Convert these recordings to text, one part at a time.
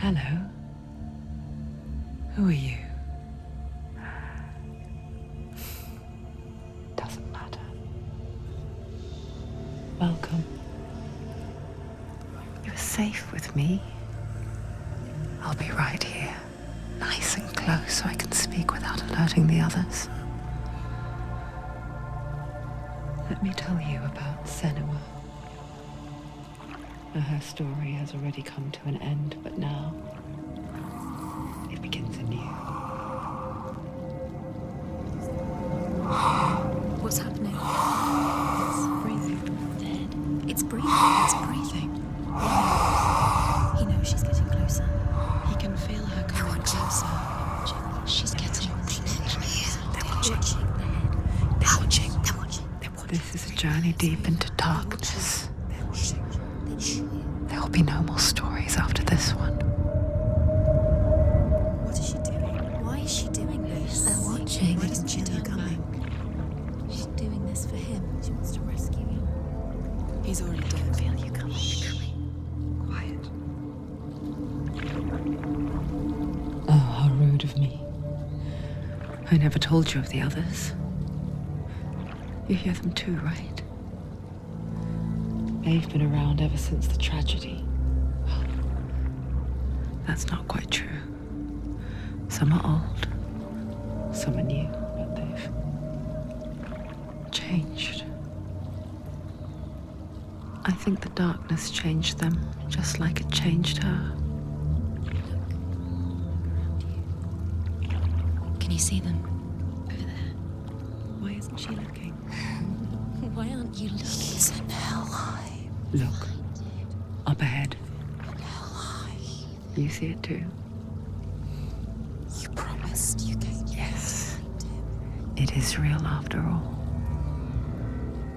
Hello. Who are you? Doesn't matter. Welcome. You're safe with me. I'll be right here, nice and close so I can speak without alerting the others. Let me tell you about Senua. Her story has already come to an end, but now it begins anew. What's happening? It's breathing. Dead. It's breathing. It's breathing. Why? He knows she's getting closer. He can feel her coming closer. She's getting closer. They're watching. They're watching. They're watching. This is a journey deep into darkness. There will be no more stories after this one. What is she doing? Why is she doing this? They're watching. Why doesn't she turn back? She's doing this for him. She wants to rescue him. He's already dead. I feel you coming. Quiet. Oh, how rude of me. I never told you of the others. You hear them too, right? They've been around ever since the tragedy. Well, that's not quite true. Some are old, some are new, but they've changed. I think the darkness changed them, just like it changed her. Can you see them? Over there. Why isn't she looking? Why aren't you looking? He's in hell high. Look, up ahead. Hell high. You see it too? You promised you gave me. Yes. It is real after all.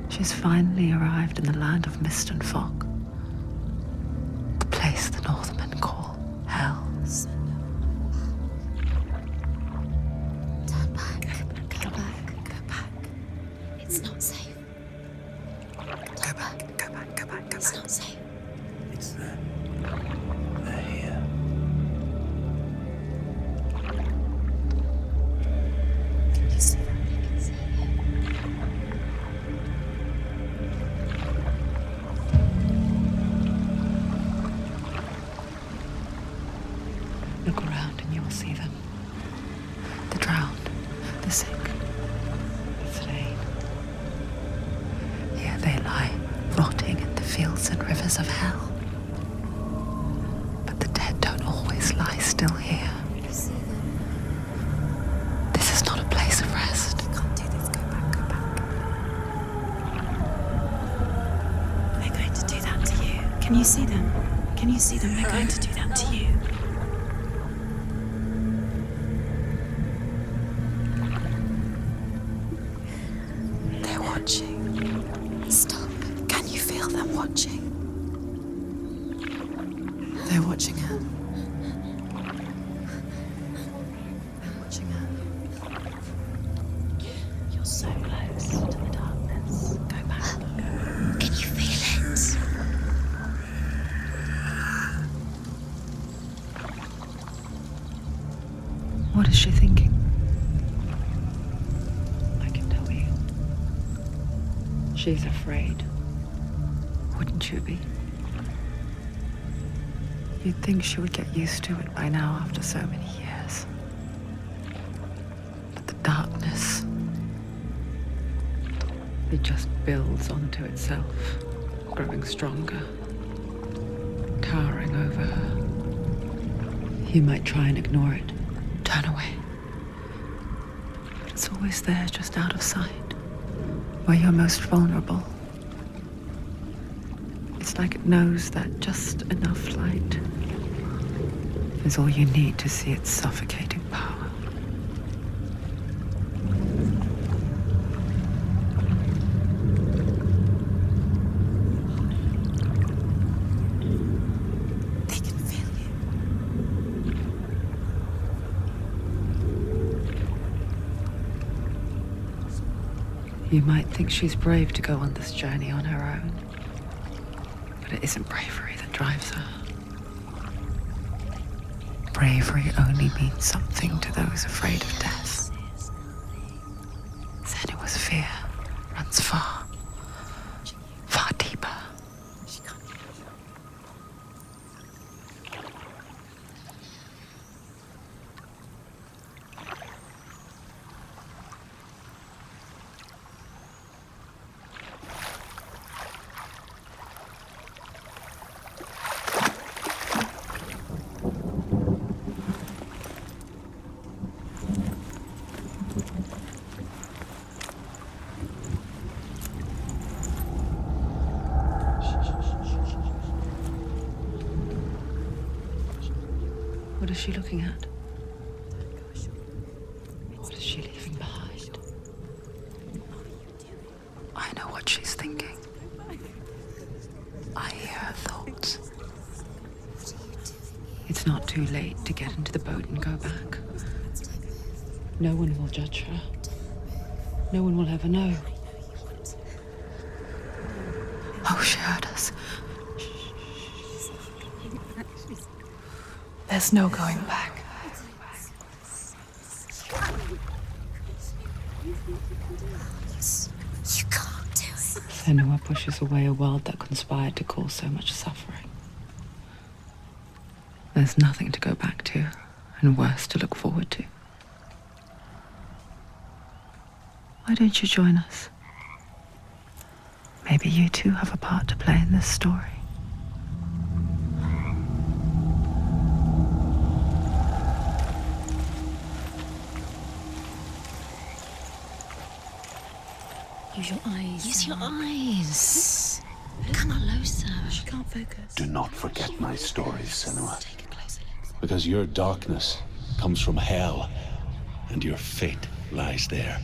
She's finally arrived in the land of mist and fog. The place the Northmen call Hell. Turn back. Go back. Go back. It's not safe. Go back, go back, go back, go It's back. not safe. It's there. They're here. Can you see them? I can see Look around and you'll see them. The drowned, the sick, the slain. Here they lie, rotting in the fields and rivers of hell. But the dead don't always lie still here. You see them. This is not a place of rest. You can't do this. Go back. Go back. They're going to do that to you. Can you see them? Can you see them? They're going to do that to you. They're watching. Stop. Can you feel them watching? They're watching her. They're watching her. You're so close to the darkness. Go back. Can you feel it? What is she thinking? I can tell you. She's afraid. Wouldn't you be? You'd think she would get used to it by now after so many years. But the darkness, it just builds onto itself, growing stronger, towering over her. You might try and ignore it, turn away. But it's always there, just out of sight, where you're most vulnerable. It's like it knows that just enough light is all you need to see its suffocating power. They can feel you. You might think she's brave to go on this journey on her own, but it isn't bravery that drives her. bravery only means something to those afraid of death. Senua's fear runs far, far deeper. What is she looking at? What is she leaving behind? I know what she's thinking. I hear her thoughts. It's not too late to get into the boat and go back. No one will judge her. No one will ever know. Oh, she heard us. There's no going back. You can't do it. Senua pushes away a world that conspired to cause so much suffering. There's nothing to go back to, and worse to look forward to. Why don't you join us? Maybe you too have a part to play in this story. Use your eyes. Use your eyes. Come closer. She can't focus. Do not forget my stories, Senua. Take a closer look. Because your darkness comes from hell, and your fate lies there.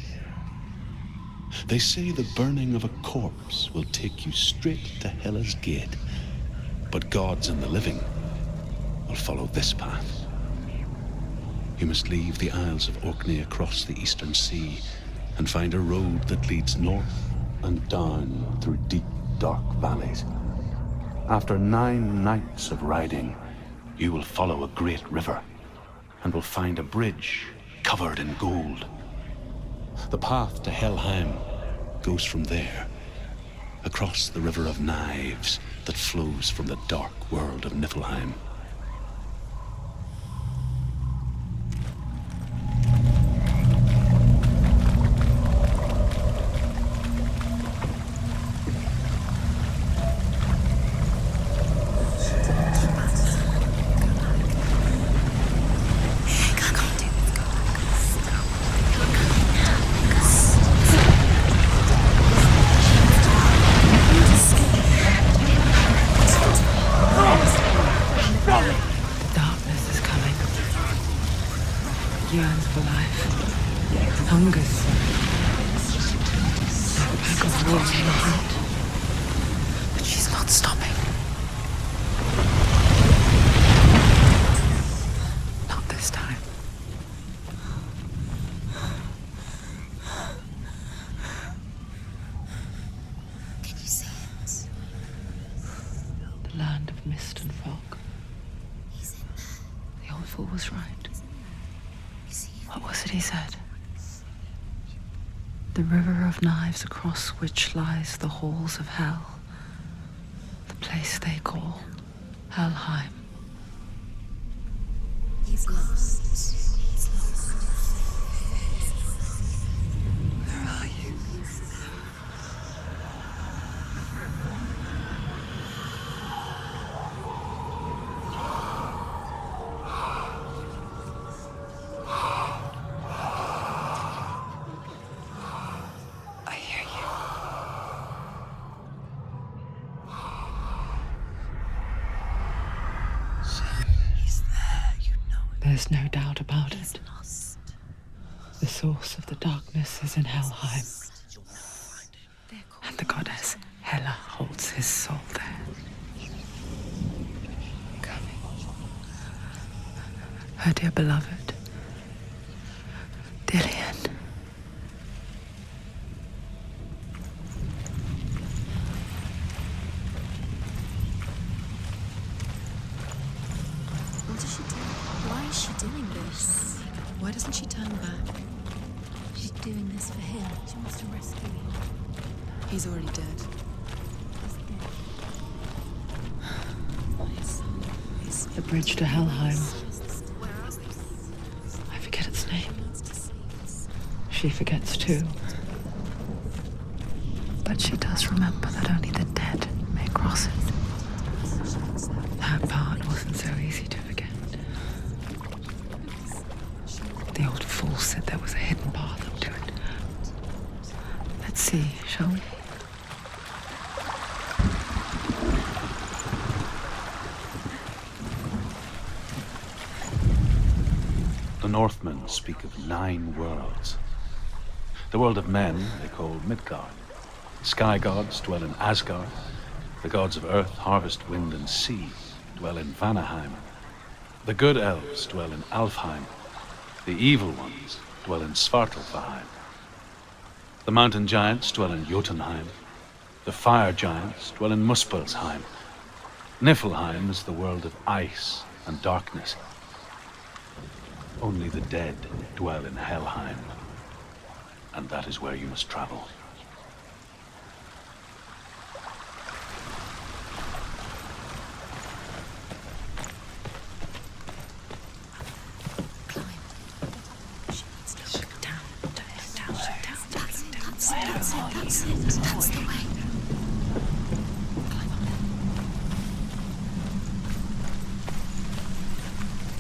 They say the burning of a corpse will take you straight to Hela's gate, but gods and the living will follow this path. You must leave the Isles of Orkney across the eastern sea and find a road that leads north and down through deep, dark valleys. After 9 nights of riding, you will follow a great river and will find a bridge covered in gold. The path to Helheim goes from there, across the River of Knives that flows from the dark world of Niflheim. Yearns for life, hungers, like a pack of wolves in the hunt. But she's not stopping. Not this time. Can you see it? The land of mist and fog. He's in there. The old fool was right. Is he? What was it he said? The river of knives across which lies the halls of hell. The place they call Helheim. He's lost. He's lost. Where are you? I hear you. He's there, you know it. There's no doubt about He's it. lost. The source of the darkness is in Helheim, and the goddess Hela holds his soul there. Coming. Her dear beloved, Dillian. What does she do? Why Why doesn't she turn back? She's doing this for him. She wants to rescue him. He's already dead. He's dead. His son is... The bridge to Helheim. I forget its name. She forgets too. But she does remember that only the dead may cross it. That part wasn't so easy to forget. The old fool said there was a hidden path up to it. Let's see, shall we? The Northmen speak of 9 worlds. The world of men they call Midgard. Sky gods dwell in Asgard. The gods of earth, harvest, wind, and sea dwell in Vanaheim. The good elves dwell in Alfheim. The evil ones dwell in Svartalfheim. The mountain giants dwell in Jotunheim. The fire giants dwell in Muspelheim. Niflheim is the world of ice and darkness. Only the dead dwell in Helheim. And that is where you must travel. That's the way.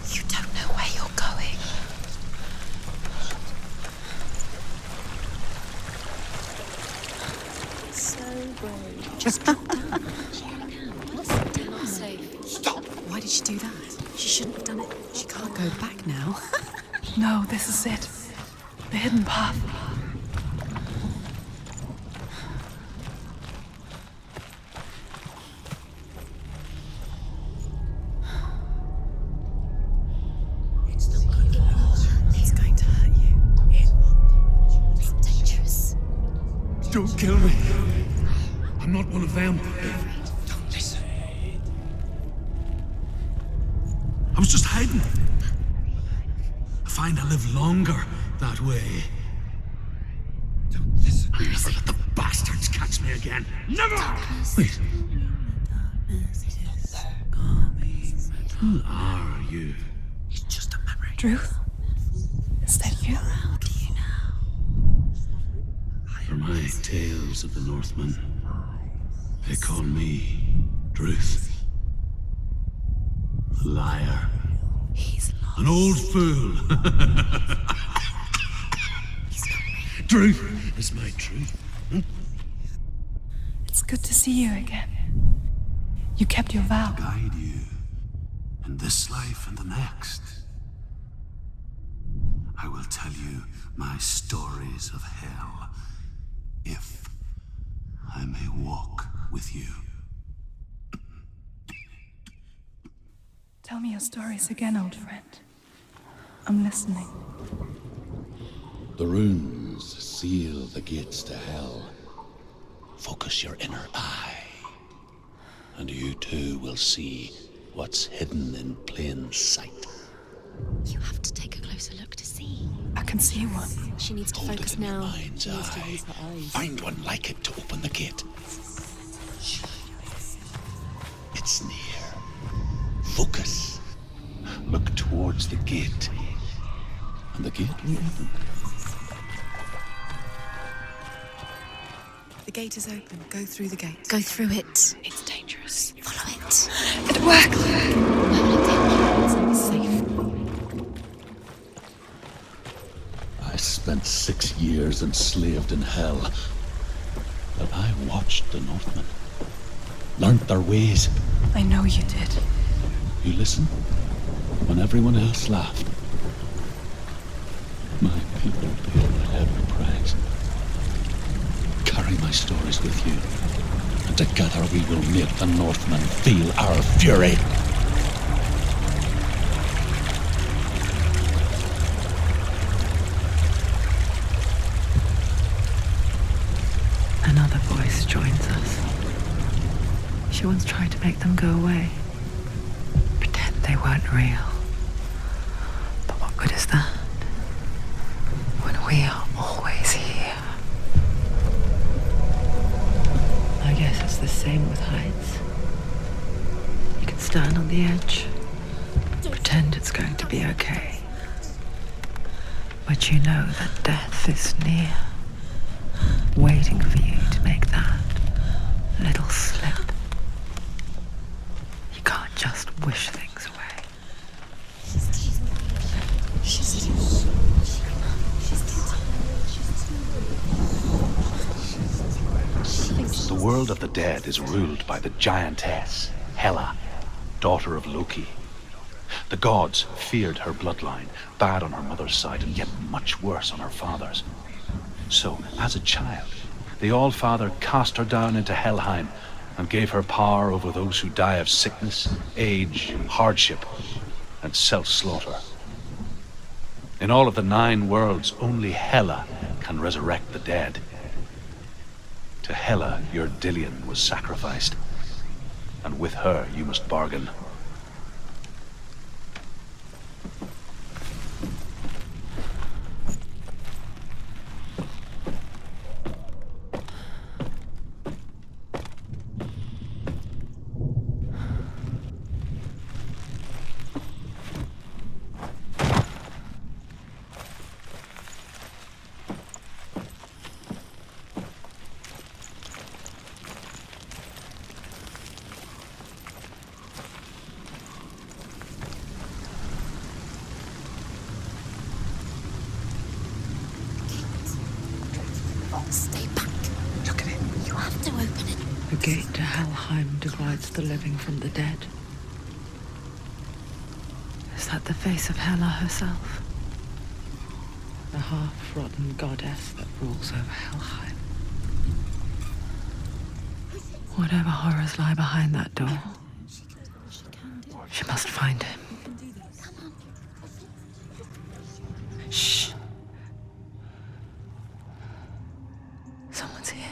You don't know where you're going. So brave. Just calm down. Not safe. Stop! Why did she do that? She shouldn't have done it. She can't go back now. No, this is it. The hidden path. It's going to hurt you. It's dangerous. Don't kill me. I'm not one of them. Don't listen. I was just hiding. I find I live longer that way. Don't listen. I'll never let the bastards catch me again. Never! Wait. Who are you? It's just a memory. Druth? Is that you? For my tales of the Northmen, they call me Druth. A liar. He's lost. An old fool. Truth is my truth. It's good to see you again. You kept your vow. Guide you in this life and the next. I will tell you my stories of hell, if I may walk with you. Tell me your stories again, old friend. I'm listening. The runes seal the gates to hell. Focus your inner eye, and you too will see what's hidden in plain sight. You have to take a closer look to see. I can see one. She needs to Hold focus it in your now. mind's She needs to eye. use her eyes. Find one like it to open the gate. It's near. Focus. Look towards the gate, and the gate will open. The gate is open. Go through the gate. Go through it. It's dangerous. Follow it. It worked! It's safe. I spent 6 years enslaved in hell, but I watched the Northmen, learnt their ways. I know you did. You listened when everyone else laughed. My people paid a heavy price. Carry my stories with you, and together we will make the Northmen feel our fury. Another voice joins us. She once tried to make them go away. Pretend they weren't real. But what good is that? the edge. Pretend it's going to be okay. But you know that death is near, waiting for you to make that little slip. You can't just wish things away. The world of the dead is ruled by the giantess, Hela, daughter of Loki. The gods feared her bloodline, bad on her mother's side and yet much worse on her father's. So, as a child, the All-Father cast her down into Helheim and gave her power over those who die of sickness, age, hardship, and self-slaughter. In all of the 9 worlds, only Hela can resurrect the dead. To Hela, your Dillion was sacrificed, and with her you must bargain. Stay back. Look at it. You have to open it. The gate to Helheim divides the living from the dead. Is that the face of Hela herself? The half-rotten goddess that rules over Helheim. Whatever horrors lie behind that door, she must find him. Shh. Someone's here.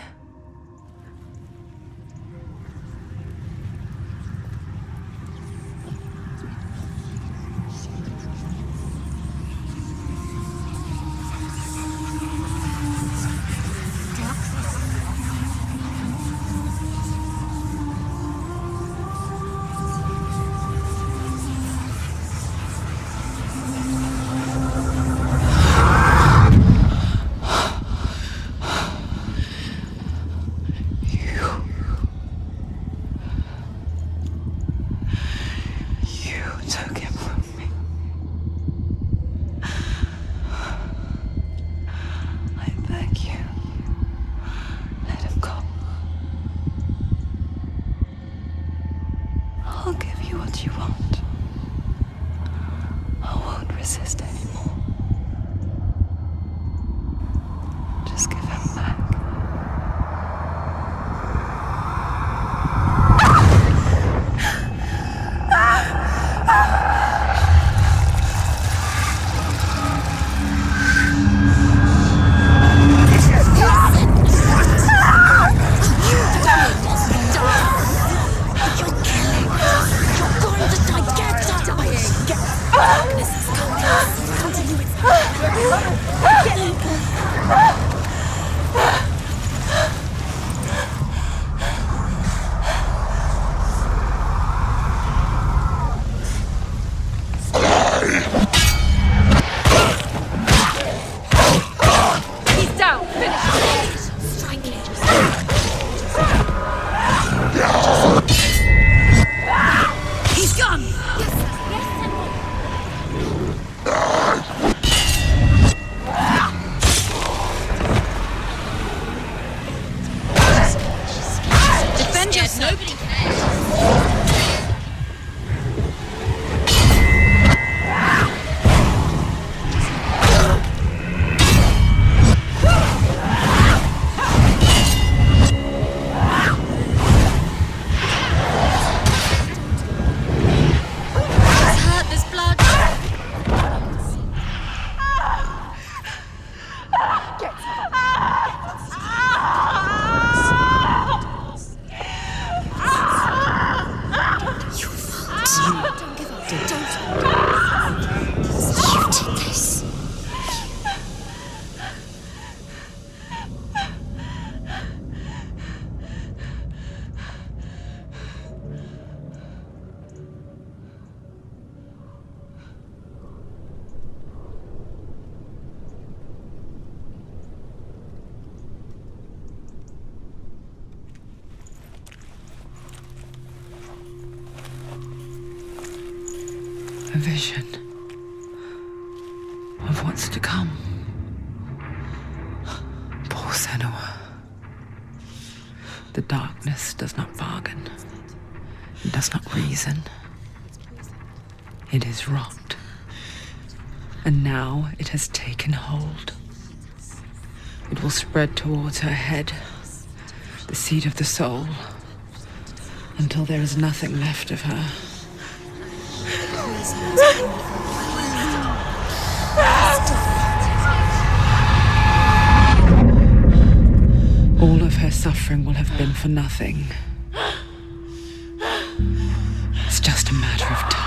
A vision of what's to come. Poor Senua. The darkness does not bargain. It does not reason. It is rot. And now it has taken hold. It will spread towards her head, the seat of the soul, until there is nothing left of her. All of her suffering will have been for nothing. It's just a matter of time.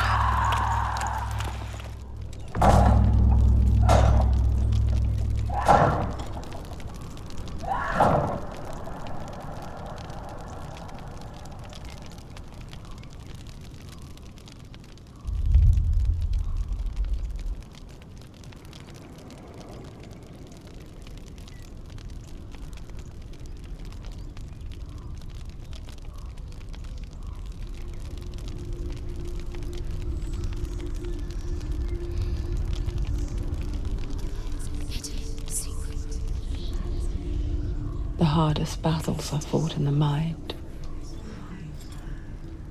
The hardest battles are fought in the mind.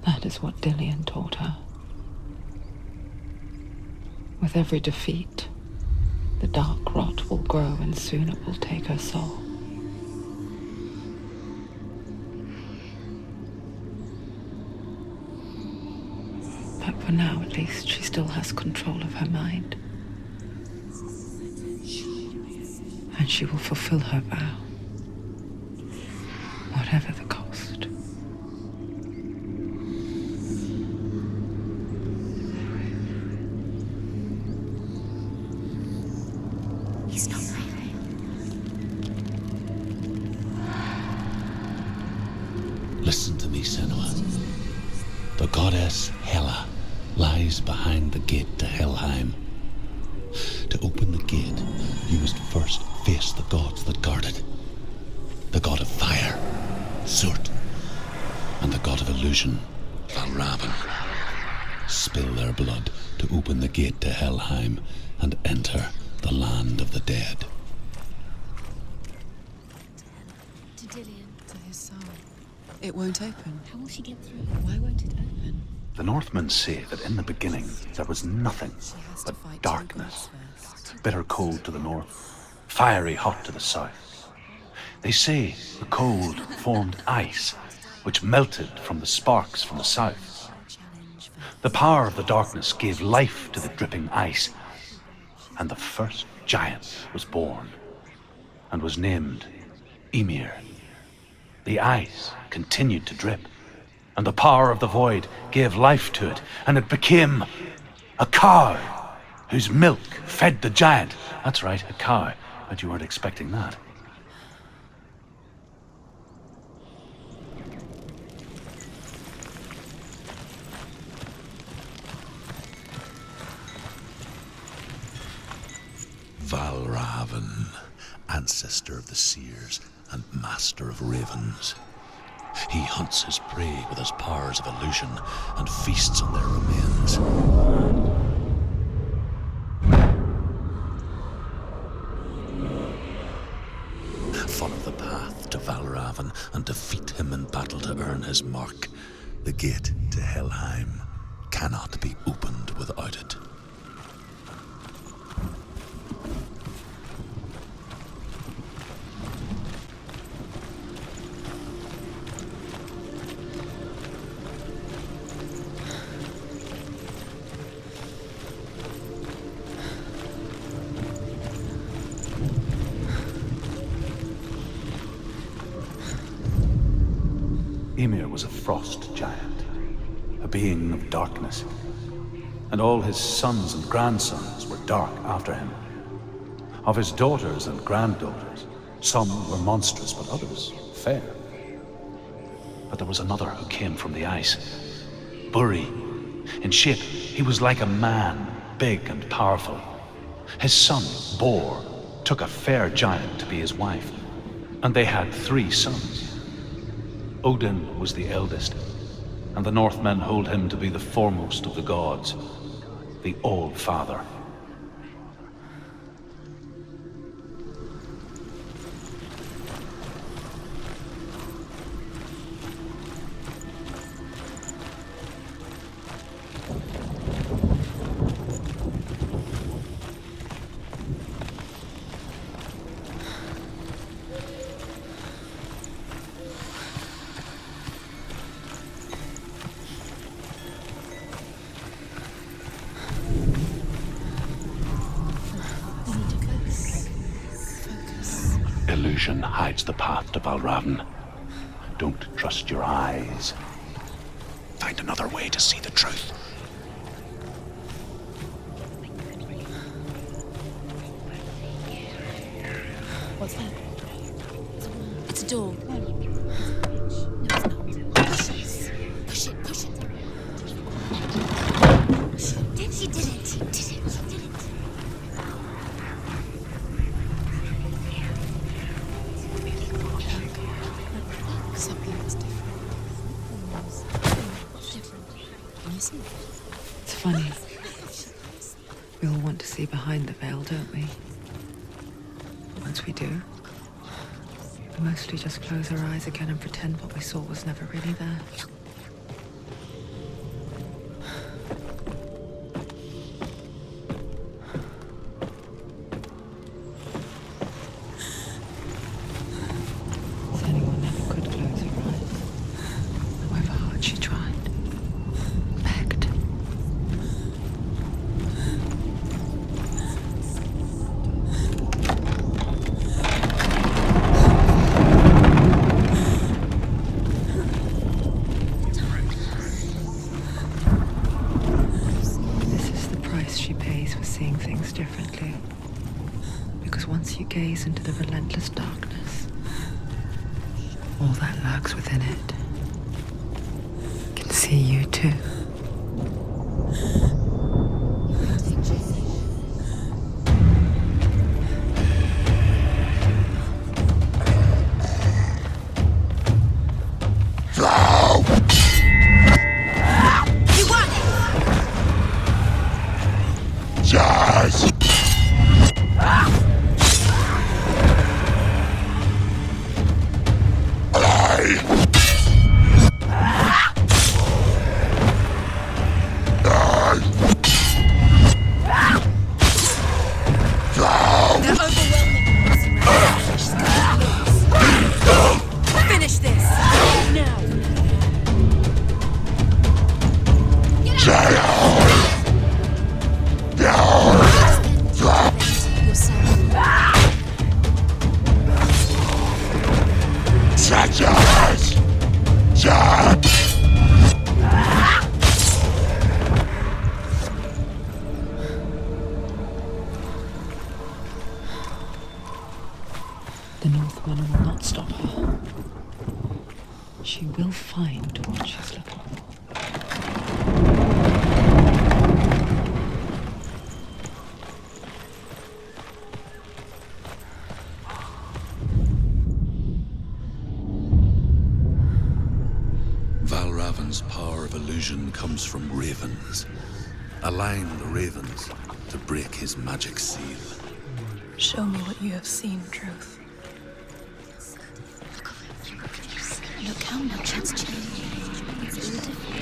That is what Dillian taught her. With every defeat, the dark rot will grow and soon it will take her soul. But for now, at least, she still has control of her mind. And she will fulfill her vow. Whatever the cost. He's not breathing. Listen to me, Senua. The goddess Hela lies behind the gate to Helheim. To open the gate, you must first face the gods that guard it. The god of fire, Surt, and the god of illusion, Valravn. Spill their blood to open the gate to Helheim and enter the land of the dead. To Dillian. To his soul. It won't open. How will she get through? Why won't it open? The Northmen say that in the beginning there was nothing but darkness. Bitter cold to the north, fiery hot to the south. They say the cold formed ice, which melted from the sparks from the south. The power of the darkness gave life to the dripping ice, and the first giant was born, and was named Ymir. The ice continued to drip, and the power of the void gave life to it, and it became a cow, whose milk fed the giant. That's right, a cow, but you weren't expecting that. Valravn, ancestor of the seers and master of ravens. He hunts his prey with his powers of illusion and feasts on their remains. Follow the path to Valravn and defeat him in battle to earn his mark. The gate to Helheim cannot be opened without it. Ymir was a frost giant, a being of darkness, and all his sons and grandsons were dark after him. Of his daughters and granddaughters, some were monstrous, but others fair. But there was another who came from the ice, Buri. In shape, he was like a man, big and powerful. His son, Bor, took a fair giant to be his wife, and they had 3 sons. Odin was the eldest, and the Northmen hold him to be the foremost of the gods. the All-Father. Illusion hides the path to Valravn. Don't trust your eyes. Find another way to see the truth. What's that? It's a door. No, it's not. Push it. Push it. She did it. She did it. Something that's different. What's different? Can you see it? It's funny. We all want to see behind the veil, don't we? But once we do, we mostly just close our eyes again and pretend what we saw was never really there. Senua never could close her eyes, however hard she tried. Begged. This is the price she pays for seeing things differently. Because once you gaze into the relentless darkness, all that lurks within it can see you too. You won! They're overwhelming. Finish this! Now! The Northwoman will not stop her. She will find what she's looking for. Valravn's power of illusion comes from ravens. Align the ravens to break his magic seal. Show me what you have seen, Truth. Look how much it's changed. It's all different.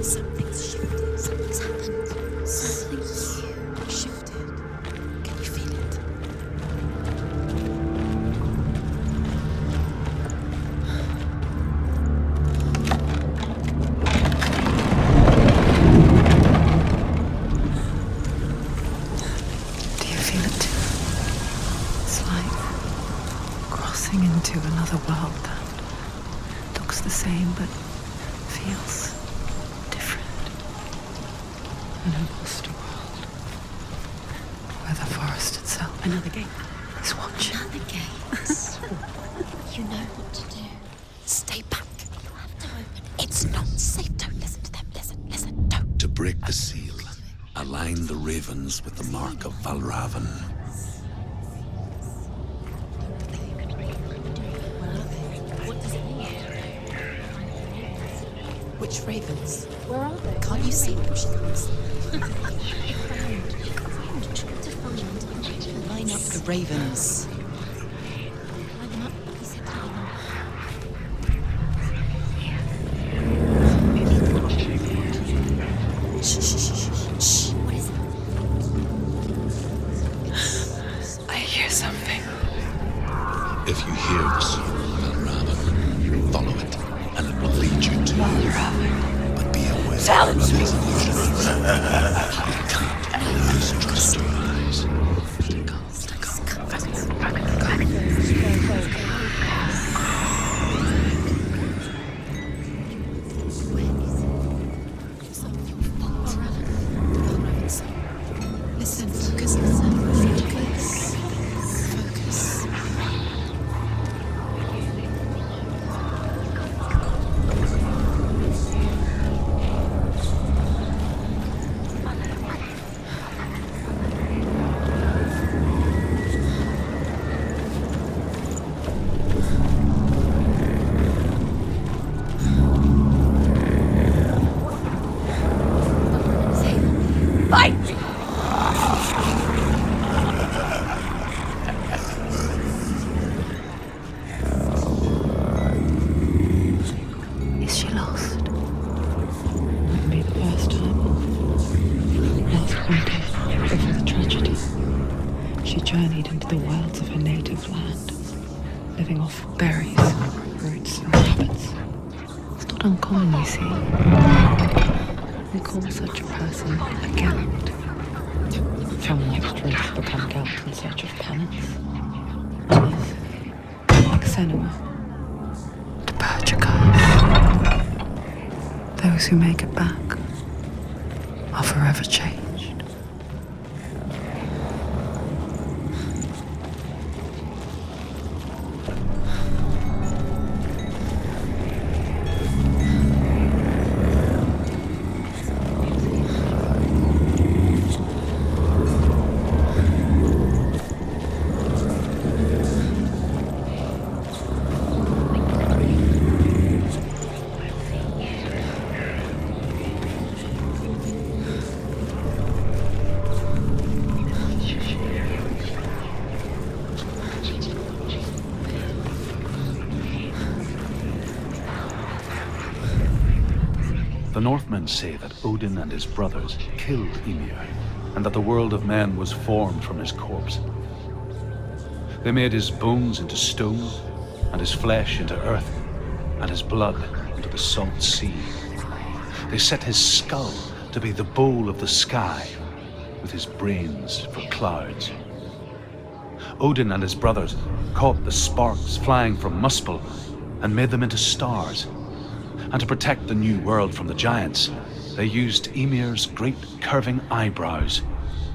Something's shifted. Something's happened. Something's shifted. Can you feel it? Do you feel it too? It's like crossing into another world that looks the same but feels different. An imposter world where the forest itself Another gate. is watching. Another gate. You know what safe. Don't listen to them. Listen, don't. To break the seal, align the ravens with the mark of Valravan. What does it mean? Which ravens? Where are they? Can't you see them? She comes. Line up the ravens. Line them up. He said to line them up. Shh. What is it? I hear something. If you hear the seal of Valravan, follow it, and it will lead you to Valravan. But be aware Silence of me. his illusions. You can't always trust your eyes. Listen, focus. Focus. Is she lost? Wouldn't be the first time. Last winter, before the tragedy, she journeyed into the wilds of her native land, living off berries, roots, and rabbits. It's not uncommon, you see. We call such a person a Gelt. From like strength to become Gelt in search of penance. Like Senua. To purge a curse. Those who make it back are forever changed. The Northmen say that Odin and his brothers killed Ymir, and that the world of men was formed from his corpse. They made his bones into stone, and his flesh into earth, and his blood into the salt sea. They set his skull to be the bowl of the sky, with his brains for clouds. Odin and his brothers caught the sparks flying from Muspel and made them into stars. And to protect the new world from the giants, they used Ymir's great curving eyebrows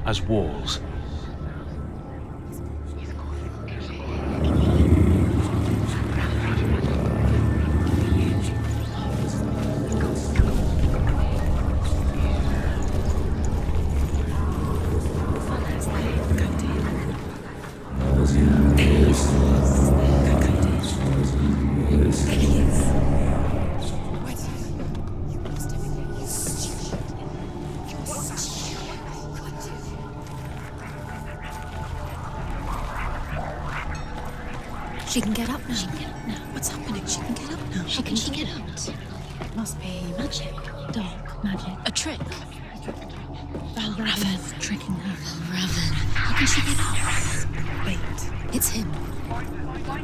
as walls. She can get up now. What's happening? She can get up now. How can she get out? Must be magic. Dark magic. A trick. Valravan's tricking her. Valravan. How can she get out? Wait, It's him.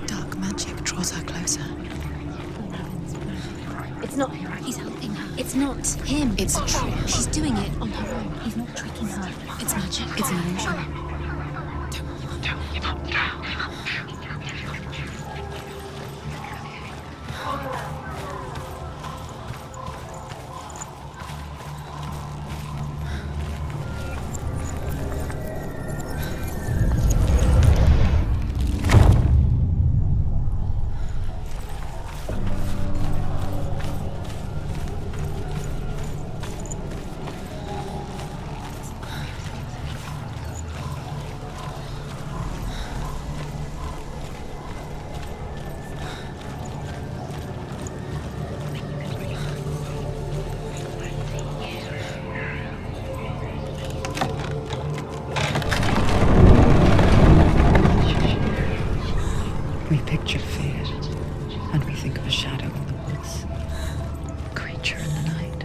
dark magic draws her closer. Valravan's magic. It's not him. He's helping her. It's not him. It's a trick. She's doing it on her own. He's not tricking her. It's magic. It's an illusion. picture fear, and we think of a shadow in the woods, a creature in the night.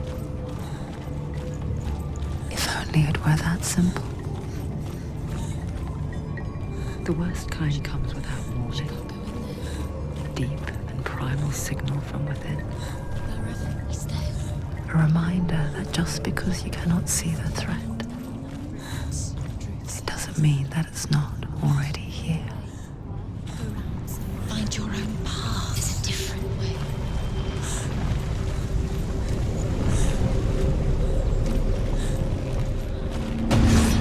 If only it were that simple. The worst kind comes without warning. A deep and primal signal from within. A reminder that just because you cannot see the threat, it doesn't mean that it's not already here. Find your own path. There's a different way.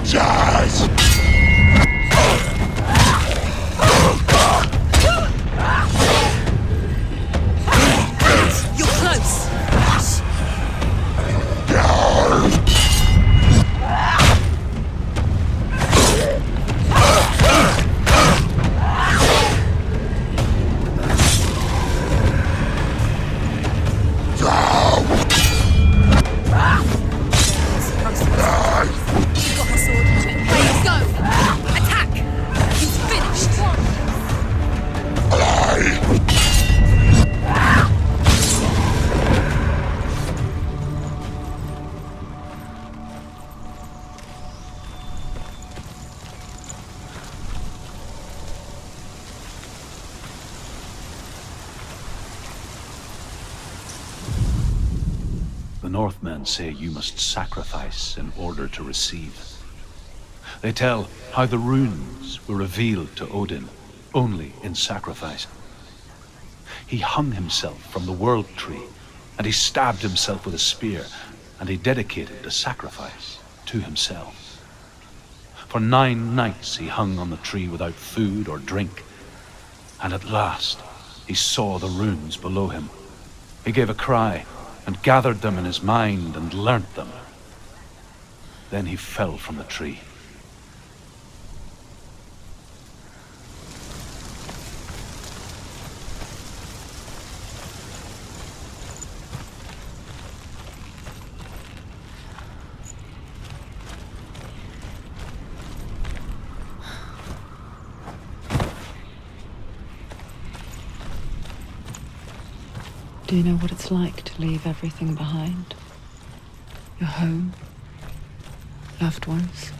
Jazz! You're close. The Northmen say you must sacrifice in order to receive. They tell how the runes were revealed to Odin only in sacrifice. He hung himself from the world tree, and he stabbed himself with a spear, and he dedicated the sacrifice to himself. For 9 nights he hung on the tree without food or drink, and at last he saw the runes below him. He gave a cry, and gathered them in his mind and learnt them. Then he fell from the tree. Do you know what it's like to leave everything behind? Your home, loved ones,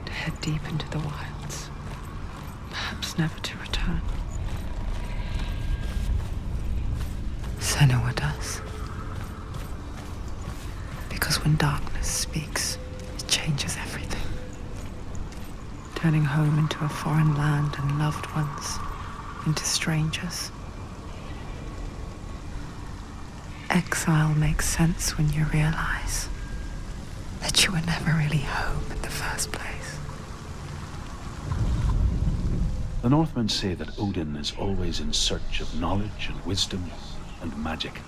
to head deep into the wilds, perhaps never to return. Senua does. Because when darkness speaks, it changes everything. Turning home into a foreign land and loved ones into strangers. Exile makes sense when you realize that you were never really home in the first place. The Northmen say that Odin is always in search of knowledge and wisdom and magic.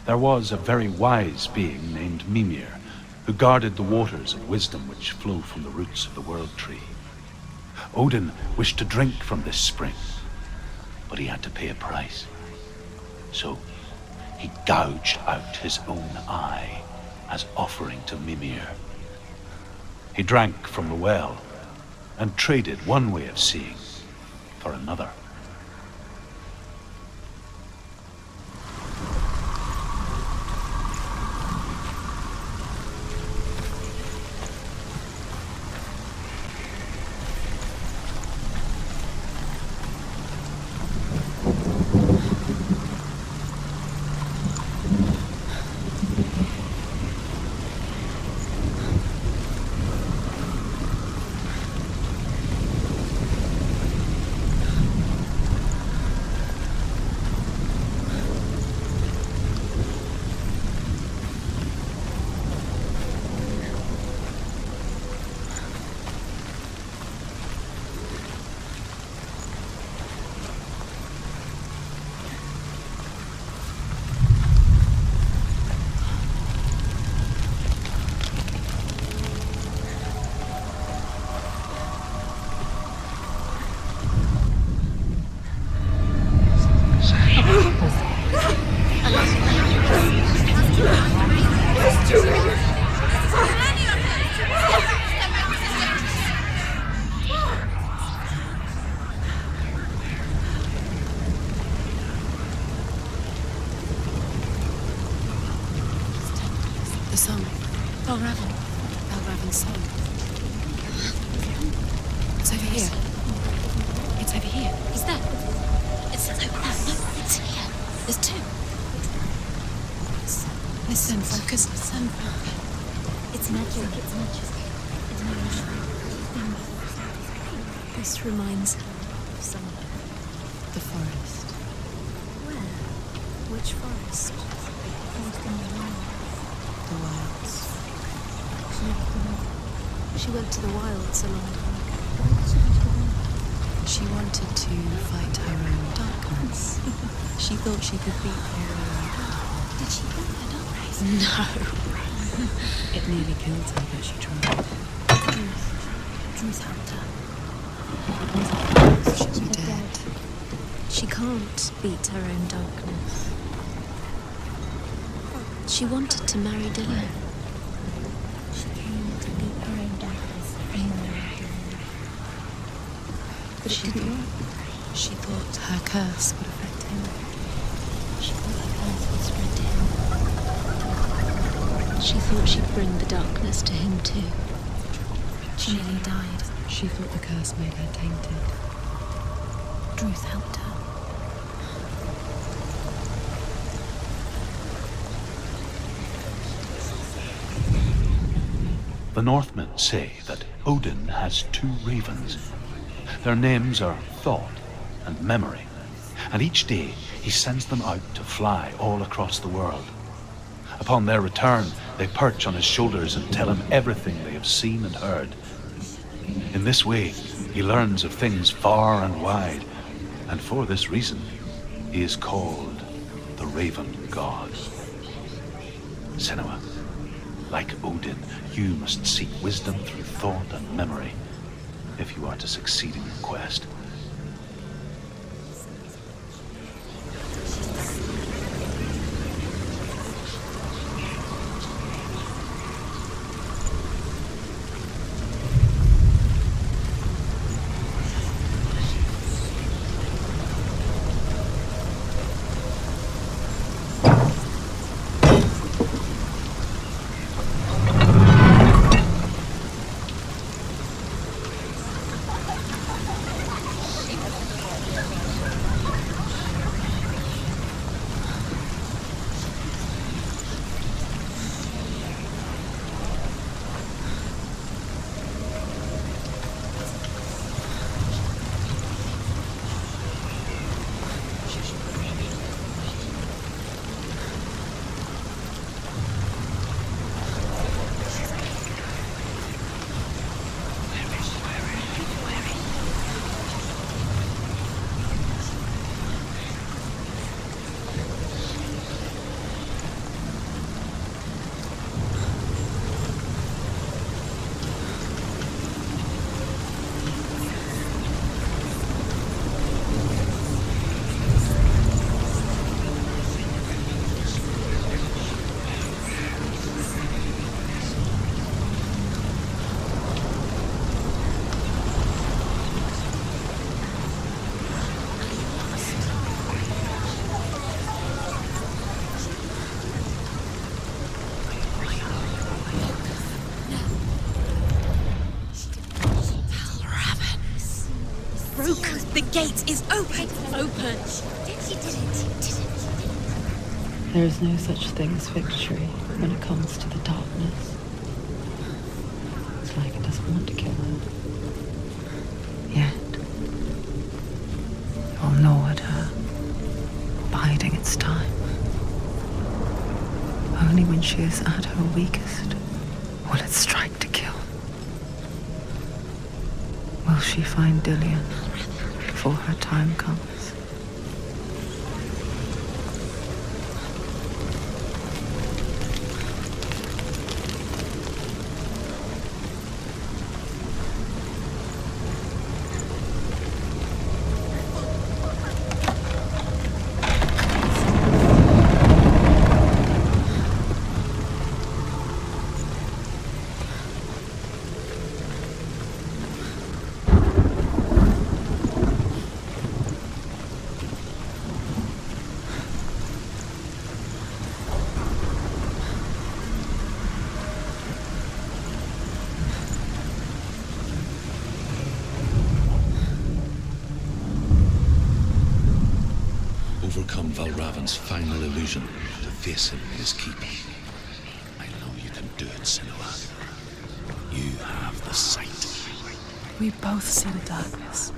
There was a very wise being named Mimir, who guarded the waters of wisdom which flow from the roots of the world tree. Odin wished to drink from this spring, but he had to pay a price. So he gouged out his own eye as offering to Mimir. He drank from the well and traded one way of seeing for another. The song. Belraven. Belraven's song. It's over here. It's over here. Is that? It's over there. No, it's here. There's two. Listen, focus. Listen. It's magic. It's magic. It's magic. This reminds her of somewhere. The forest. Where? Which forest? The wilds. She went to the wilds a long time ago. She wanted to fight her own darkness. She thought she could beat her own. Did she beat her darkness? No. It nearly killed her, but she tried. Truth helped her. She was dead. She can't beat her own darkness. She wanted to marry Dylan. She came to beat her own darkness. But it didn't work. She thought her curse would affect him. She thought her curse would spread to him. She thought she'd bring the darkness to him too. She nearly died. She thought the curse made her tainted. Truth helped her. The Northmen say that Odin has two ravens. Their names are Thought and Memory, and each day he sends them out to fly all across the world. Upon their return, they perch on his shoulders and tell him everything they have seen and heard. In this way, he learns of things far and wide, and for this reason, he is called the Raven God. Senua, like Odin, you must seek wisdom through thought and memory if you are to succeed in your quest. The gate is open! Open! She did it! There is no such thing as victory when it comes to the darkness. It's like it doesn't want to kill her. Yet, you'll gnaw at her, biding its time. Only when she is at her weakest will it strike to kill. Will she find Dillian before her time comes? overcome Valravan's final illusion to face him in his keep. I know you can do it, Senua. You have the sight. We both see the darkness.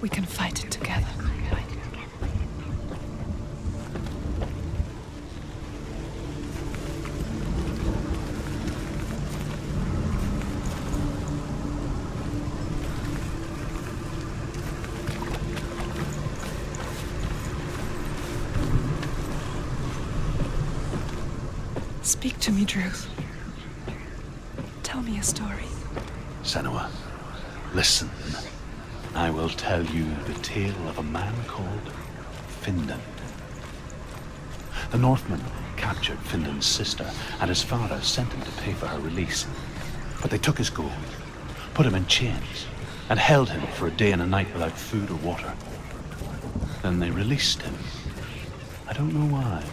We can fight it together. Speak to me, Druth. Tell me a story. Senua, listen. I will tell you the tale of a man called Findan. The Northmen captured Findan's sister, and his father sent him to pay for her release. But they took his gold, put him in chains, and held him for a day and a night without food or water. Then they released him. I don't know why.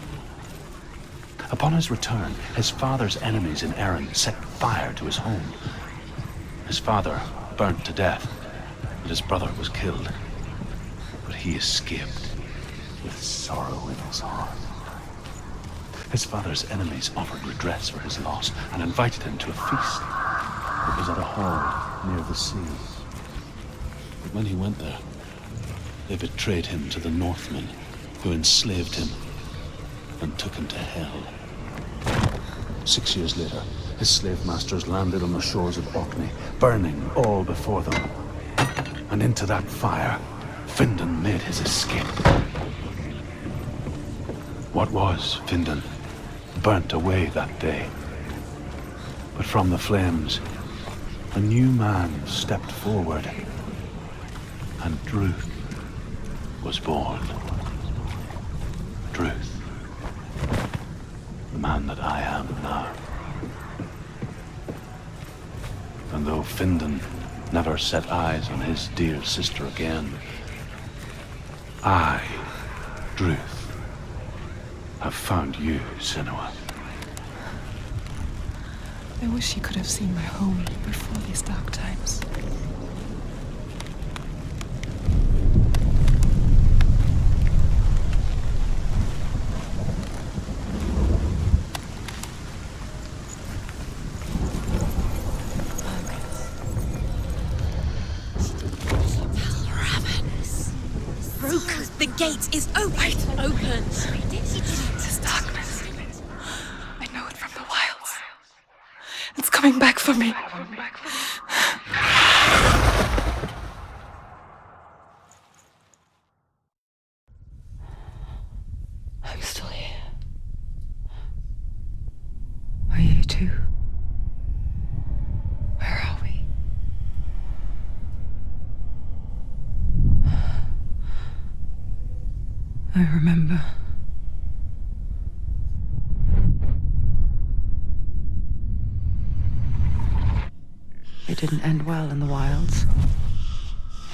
Upon his return, his father's enemies in Erin set fire to his home. His father burnt to death, and his brother was killed. But he escaped with sorrow in his heart. His father's enemies offered redress for his loss and invited him to a feast. It was at a hall near the sea. But when he went there, they betrayed him to the Northmen, who enslaved him and took him to Hell. 6 years later, his slave masters landed on the shores of Orkney, burning all before them. And into that fire, Findan made his escape. What was Findan burnt away that day. But from the flames, a new man stepped forward, and Druth was born. Druth. The man that I am now. And though Findan never set eyes on his dear sister again, I, Druth, have found you, Senua. I wish you could have seen my home before these dark times. The gate is open. Open. This darkness. I know it from the wilds. It's coming back for me. I'm still here. Are you too? Where are we? I remember. It didn't end well in the wilds.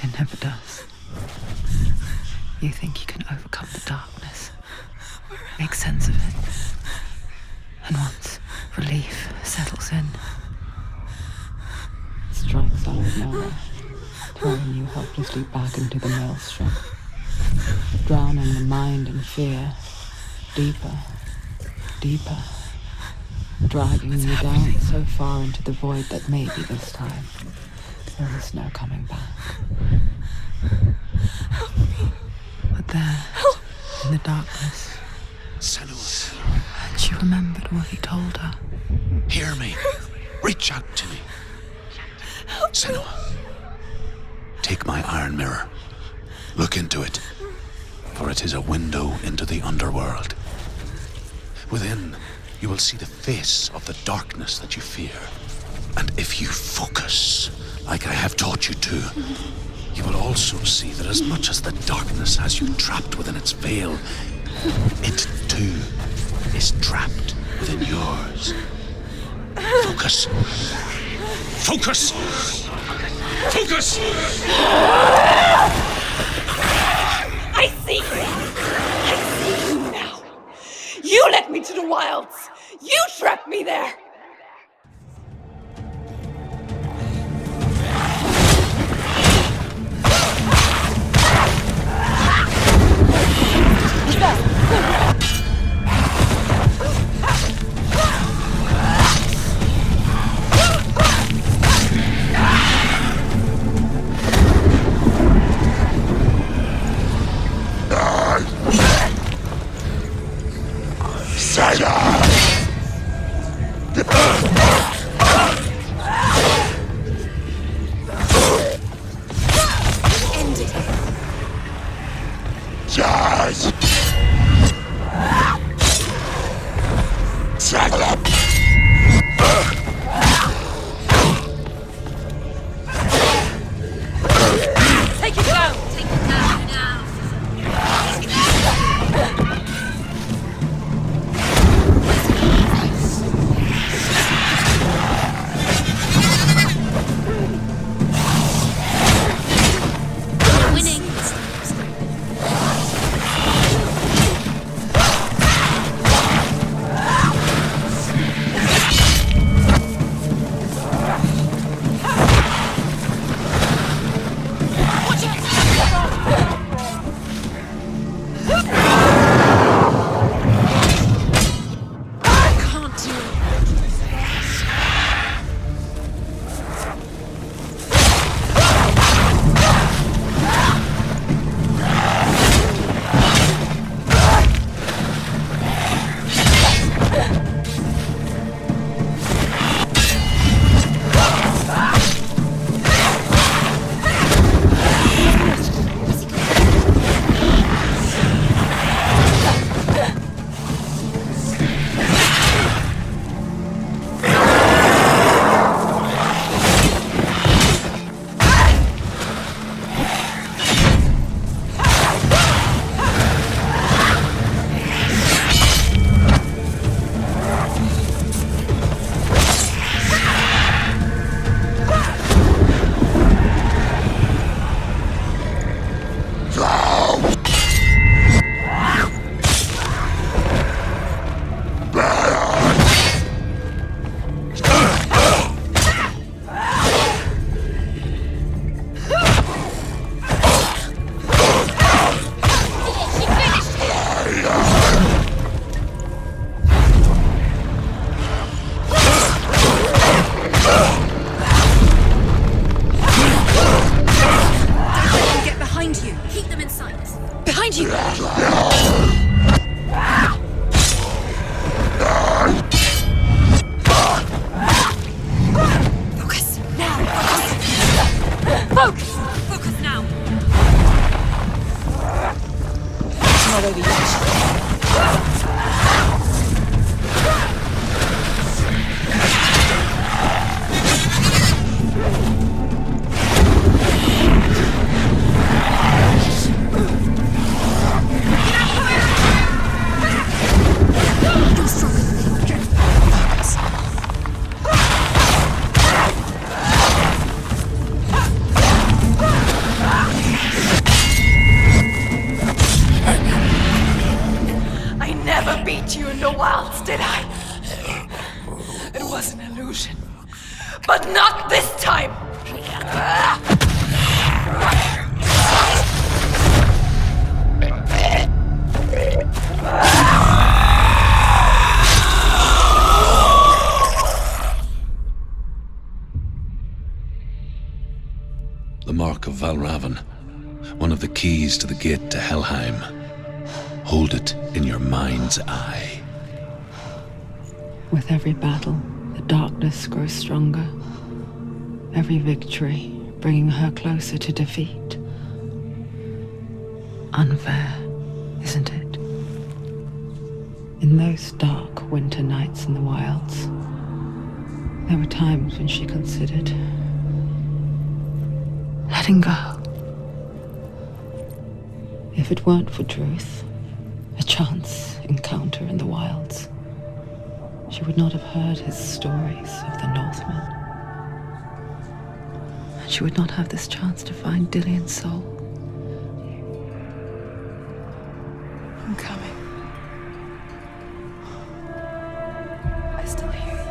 It never does. You think you can overcome the darkness, make sense of it, and once relief settles in, it strikes out of nowhere, throwing you helplessly back into the maelstrom, drowning the mind in fear, deeper, deeper, dragging you down so far into the void that maybe this time there is no coming back. But there, in the darkness, Senua, she remembered what he told her. hear me. Reach out to me. Senua, take my iron mirror. Look into it, for it is a window into the underworld. Within, you will see the face of the darkness that you fear. And if you focus, like I have taught you to, you will also see that as much as the darkness has you trapped within its veil, it too is trapped within yours. Focus. Focus! Focus! I see you! I see you now! You led me to the wilds! You trapped me there! But not this time! The mark of Valravan, one of the keys to the gate to Helheim. Hold it in your mind's eye. With every battle, the darkness grows stronger. Every victory bringing her closer to defeat. Unfair, isn't it? In those dark winter nights in the wilds, there were times when she considered letting go. If it weren't for Druth, a chance encounter in the wilds, she would not have heard his stories of the Northmen. And she would not have this chance to find Dillion's soul. I'm coming. I still hear you.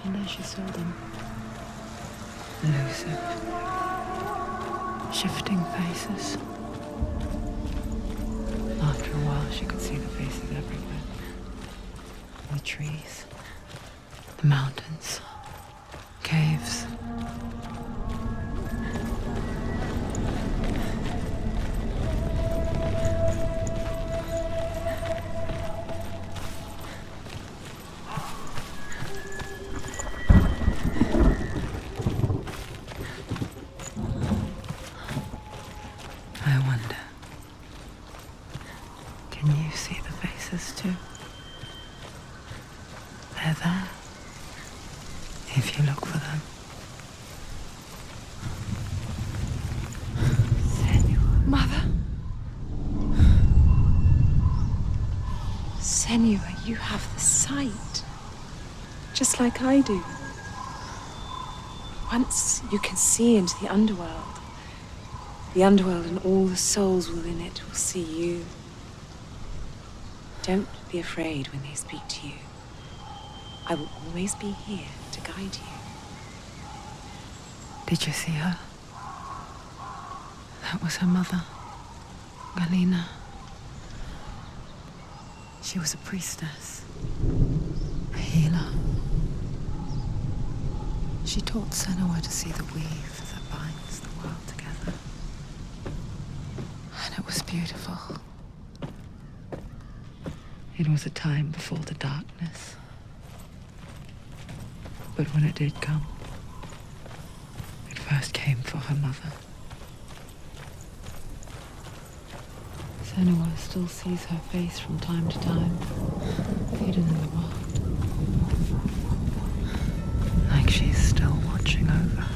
And as she saw them, elusive, shifting faces. After a while, she could see the faces everywhere. The trees, the mountains, caves. I wonder, can you see the faces too? They're there, if you look for them. Senua. Mother? Senua, you have the sight. Just like I do. Once you can see into the underworld and all the souls within it will see you. Don't be afraid when they speak to you. I will always be here to guide you. Did you see her? That was her mother, Galina. She was a priestess, a healer. She taught Senua to see the weave that binds the world together. And it was beautiful. It was a time before the darkness. But when it did come, it first came for her mother. Senua still sees her face from time to time, hidden in the rock. Like she's still watching over her.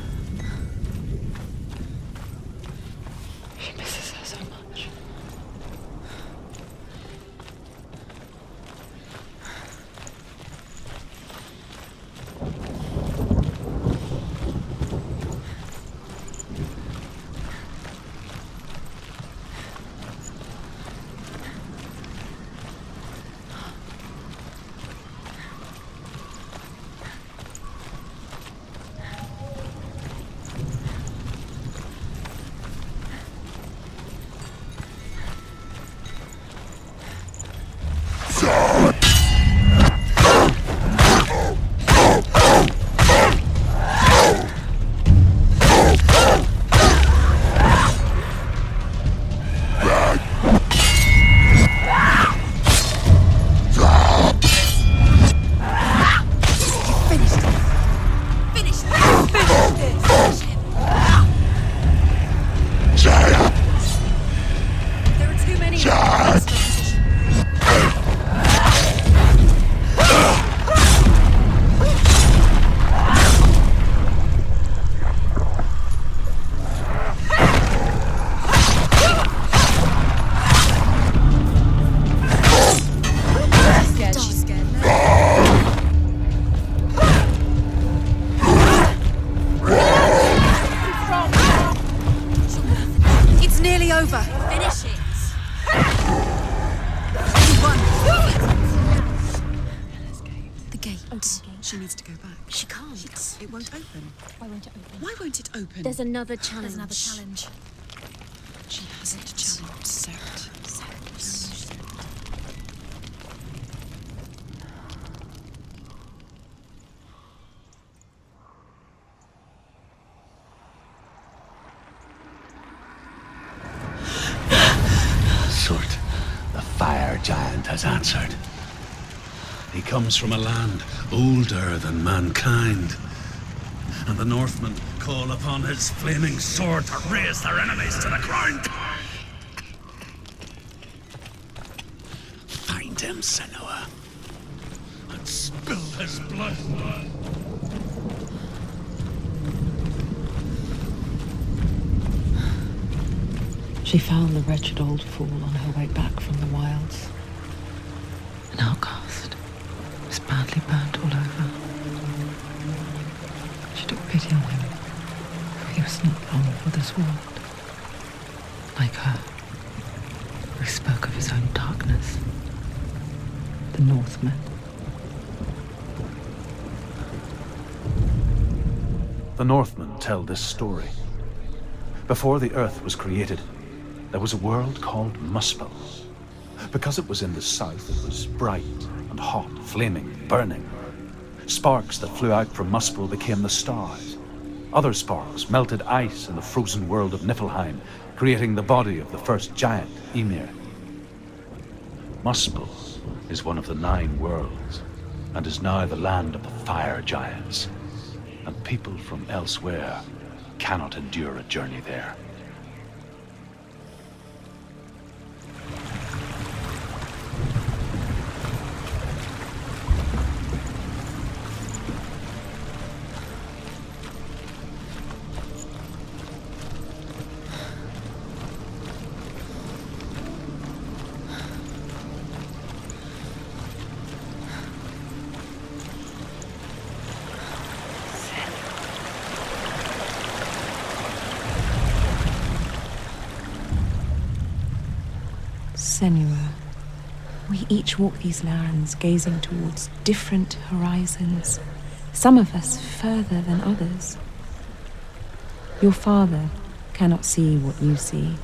She misses her so much. She needs to go back. She can't. It won't open. Why won't it open? Why won't it open? There's another challenge. She hasn't challenged Sect. Surt, the fire giant has answered. He comes from a land older than mankind, and the Northmen call upon his flaming sword to raise their enemies to the ground. Find him, Senua, and spill his blood. She found the wretched old fool on her way back from the wilds. An outcast, was badly burnt all over. She took pity on him, for he was not long for this world. Like her, who spoke of his own darkness. The Northmen. The Northmen tell this story. Before the earth was created, there was a world called Muspel. Because it was in the south, it was bright and hot, flaming, burning. Sparks that flew out from Muspel became the stars. Other sparks melted ice in the frozen world of Niflheim, creating the body of the first giant, Ymir. Muspel is one of the 9 worlds, and is now the land of the fire giants. And people from elsewhere cannot endure a journey there. Senua, we each walk these lands gazing towards different horizons, some of us further than others. Your father cannot see what you see,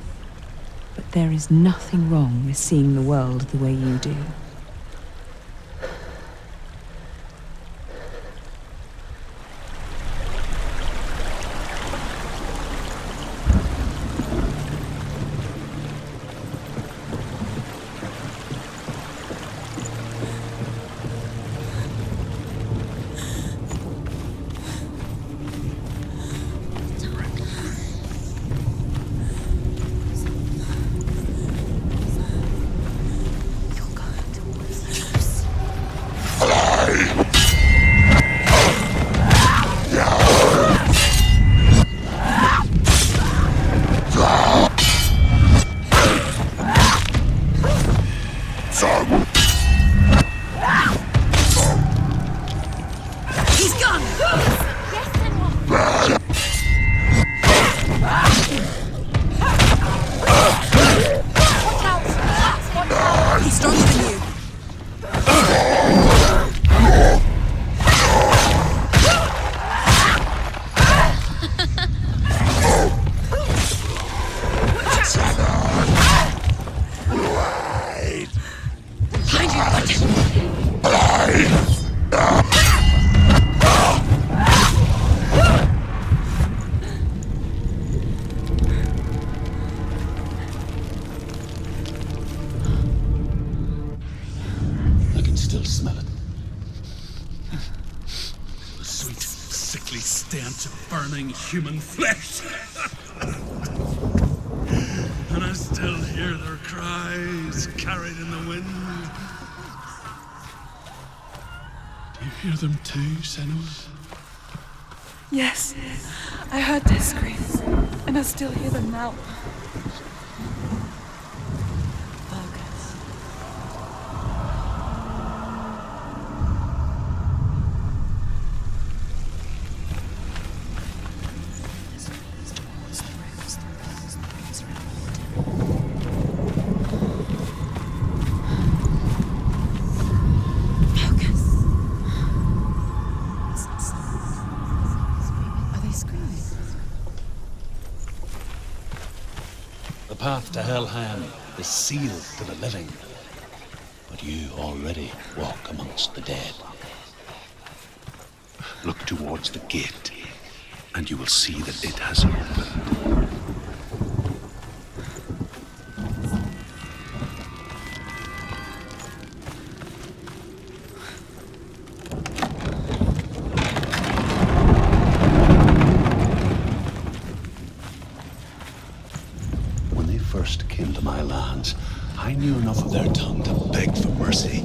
but there is nothing wrong with seeing the world the way you do. Human flesh. And I still hear their cries carried in the wind. Do you hear them too, Senua? Yes, I heard their screams, and I still hear them now. The path to Helheim is sealed to the living, but you already walk amongst the dead. Look towards the gate, and you will see that it has opened. I knew enough of their tongue to beg for mercy,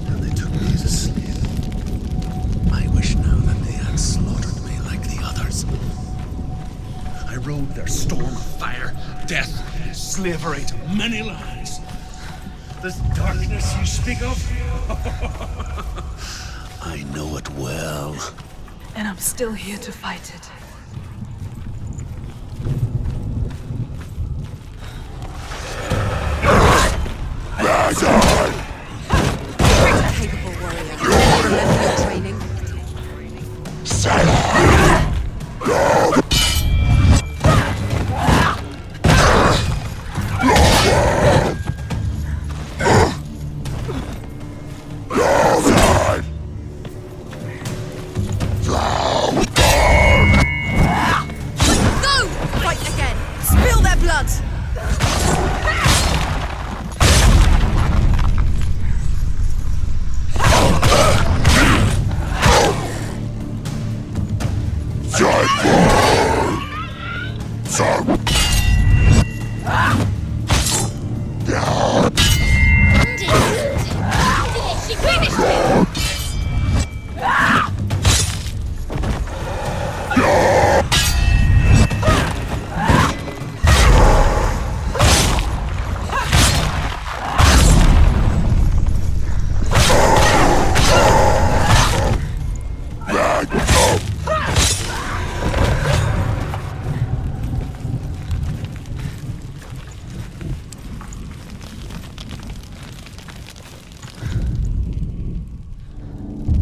and they took me as a slave. I wish now that they had slaughtered me like the others. I rode their storm of fire, death, slavery to many lands. This darkness you speak of, I know it well. And I'm still here to fight it. Capable warrior. Remember your training? She finished it!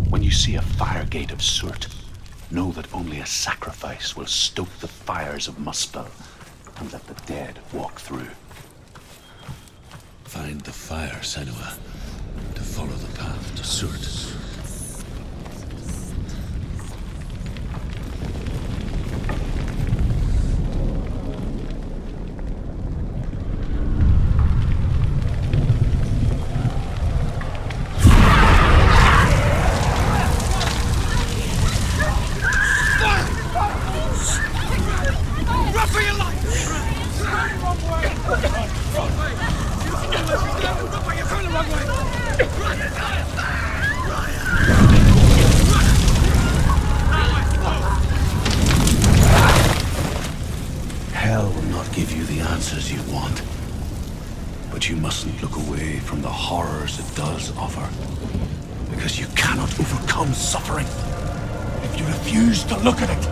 When you see a fire gate of Surt, know that only a sacrifice will stoke the fires of Muspel and let the dead walk through. Find the fire, Senua, to follow the path to Surt. Hell will not give you the answers you want. But you mustn't look away from the horrors it does offer. Because you cannot overcome suffering if you refuse to look at it.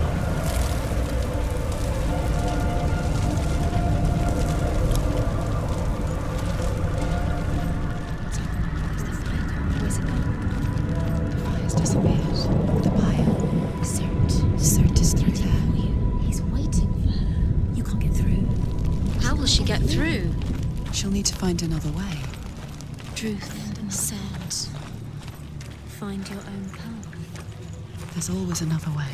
Where's it gone? The fire's disappeared. The pyre. Surt is through there. He's waiting for her. You can't get through. How will she get through? She'll need to find another way. Truth said, find your own path. There's always another way.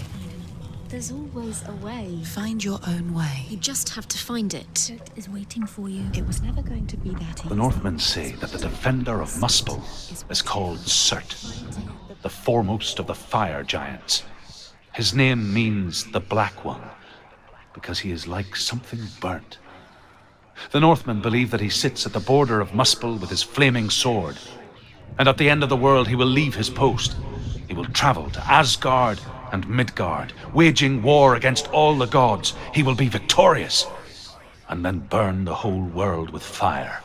There's always a way. Find your own way. You just have to find it. Surt is waiting for you. It was never going to be that easy. The Northmen say that the defender of Muspel is called Surt, the foremost of the fire giants. His name means the Black One, because he is like something burnt. The Northmen believe that he sits at the border of Muspel with his flaming sword, and at the end of the world he will leave his post. He will travel to Asgard and Midgard, waging war against all the gods. He will be victorious, and then burn the whole world with fire.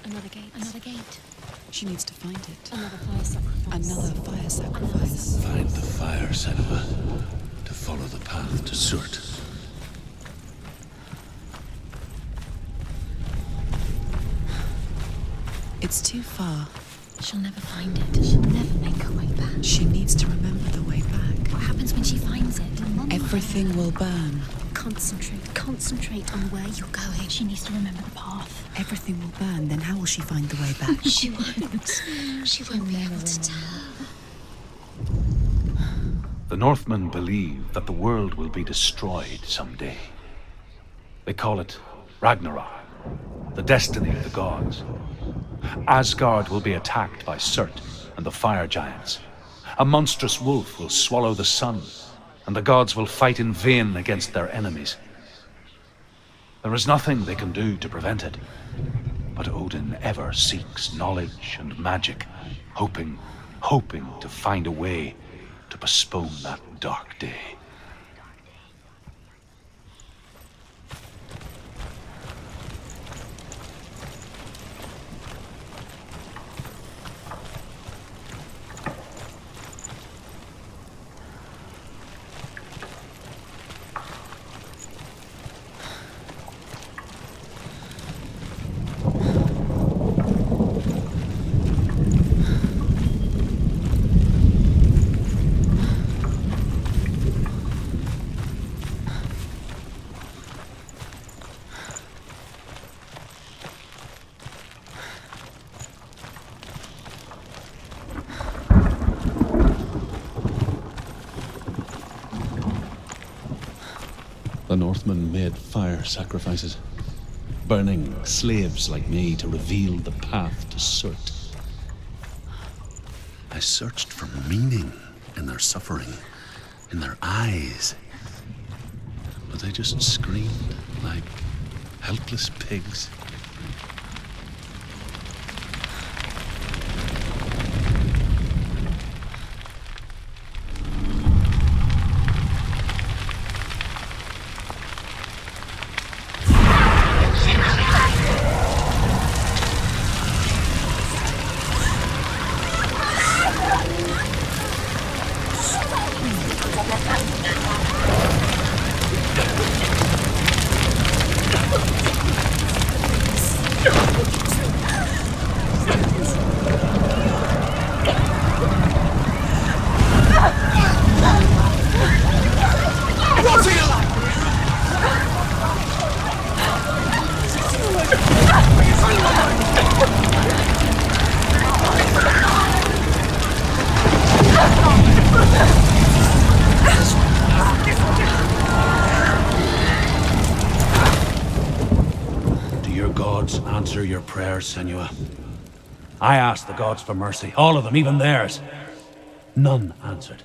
Another gate. Another gate. She needs to find it. Another fire sacrifice. Another fire sacrifice. Find the fire, Senua, to follow the path to Surt. It's too far. She'll never find it. She'll never make her way back. She needs to remember the way back. What happens when she finds it? Everything will burn. Concentrate on where you're going. She needs to remember the path. Everything will burn, then how will she find the way back? She won't. She won't be able to tell. The Northmen believe that the world will be destroyed someday. They call it Ragnarok, the destiny of the gods. Asgard will be attacked by Surt and the fire giants. A monstrous wolf will swallow the sun, and the gods will fight in vain against their enemies. There is nothing they can do to prevent it, but Odin ever seeks knowledge and magic, hoping to find a way to postpone that dark day. The Northmen made fire sacrifices, burning slaves like me to reveal the path to Surt. I searched for meaning in their suffering, in their eyes. But they just screamed like helpless pigs. Answer your prayers, Senua. I asked the gods for mercy, all of them, even theirs. None answered.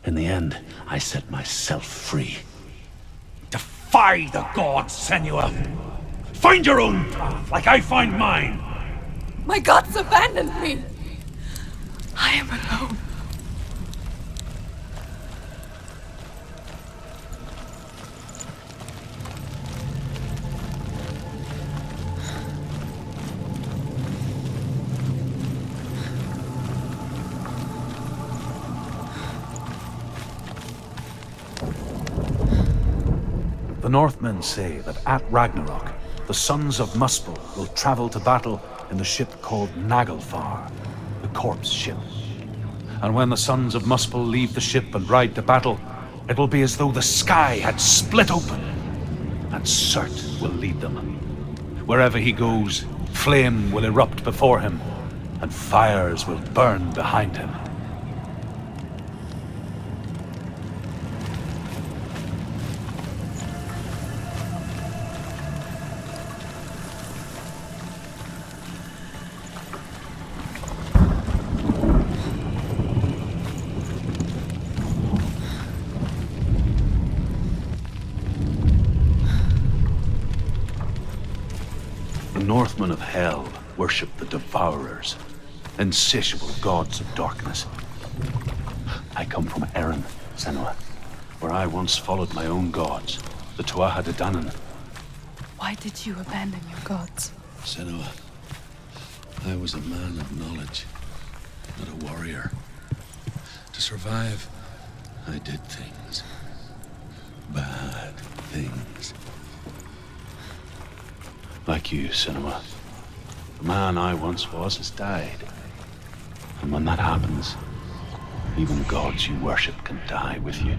In the end, I set myself free. Defy the gods, Senua! Find your own path, like I find mine! My gods abandoned me! I am alone. The Northmen say that at Ragnarok, the sons of Muspel will travel to battle in the ship called Naglfar, the corpse ship. And when the sons of Muspel leave the ship and ride to battle, it will be as though the sky had split open, and Surt will lead them. Wherever he goes, flame will erupt before him, and fires will burn behind him. Northmen of Hell worship the Devourers, insatiable gods of darkness. I come from Erin, Senua, where I once followed my own gods, the Tuatha De Danann. Why did you abandon your gods? Senua, I was a man of knowledge, not a warrior. To survive, I did things. Bad things. Like you, Senua. The man I once was has died. And when that happens, even gods you worship can die with you.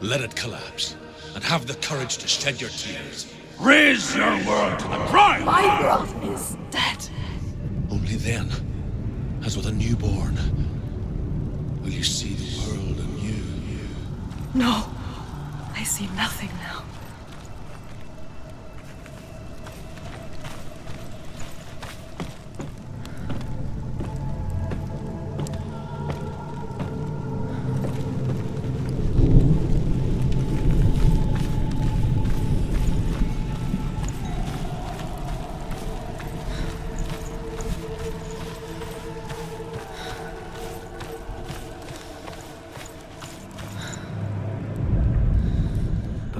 Let it collapse, and have the courage to shed your tears. Raise your world to the prime! My world is dead. Only then, as with a newborn, will you see the world anew. No, I see nothing now.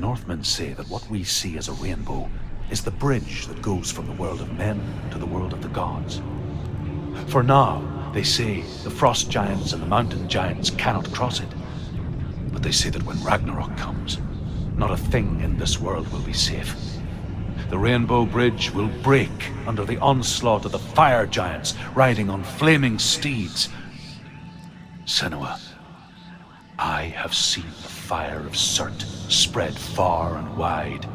Northmen say that what we see as a rainbow is the bridge that goes from the world of men to the world of the gods. For now, they say, the frost giants and the mountain giants cannot cross it. But they say that when Ragnarok comes, not a thing in this world will be safe. The rainbow bridge will break under the onslaught of the fire giants riding on flaming steeds. Senua, I have seen the fire of Surt spread far and wide,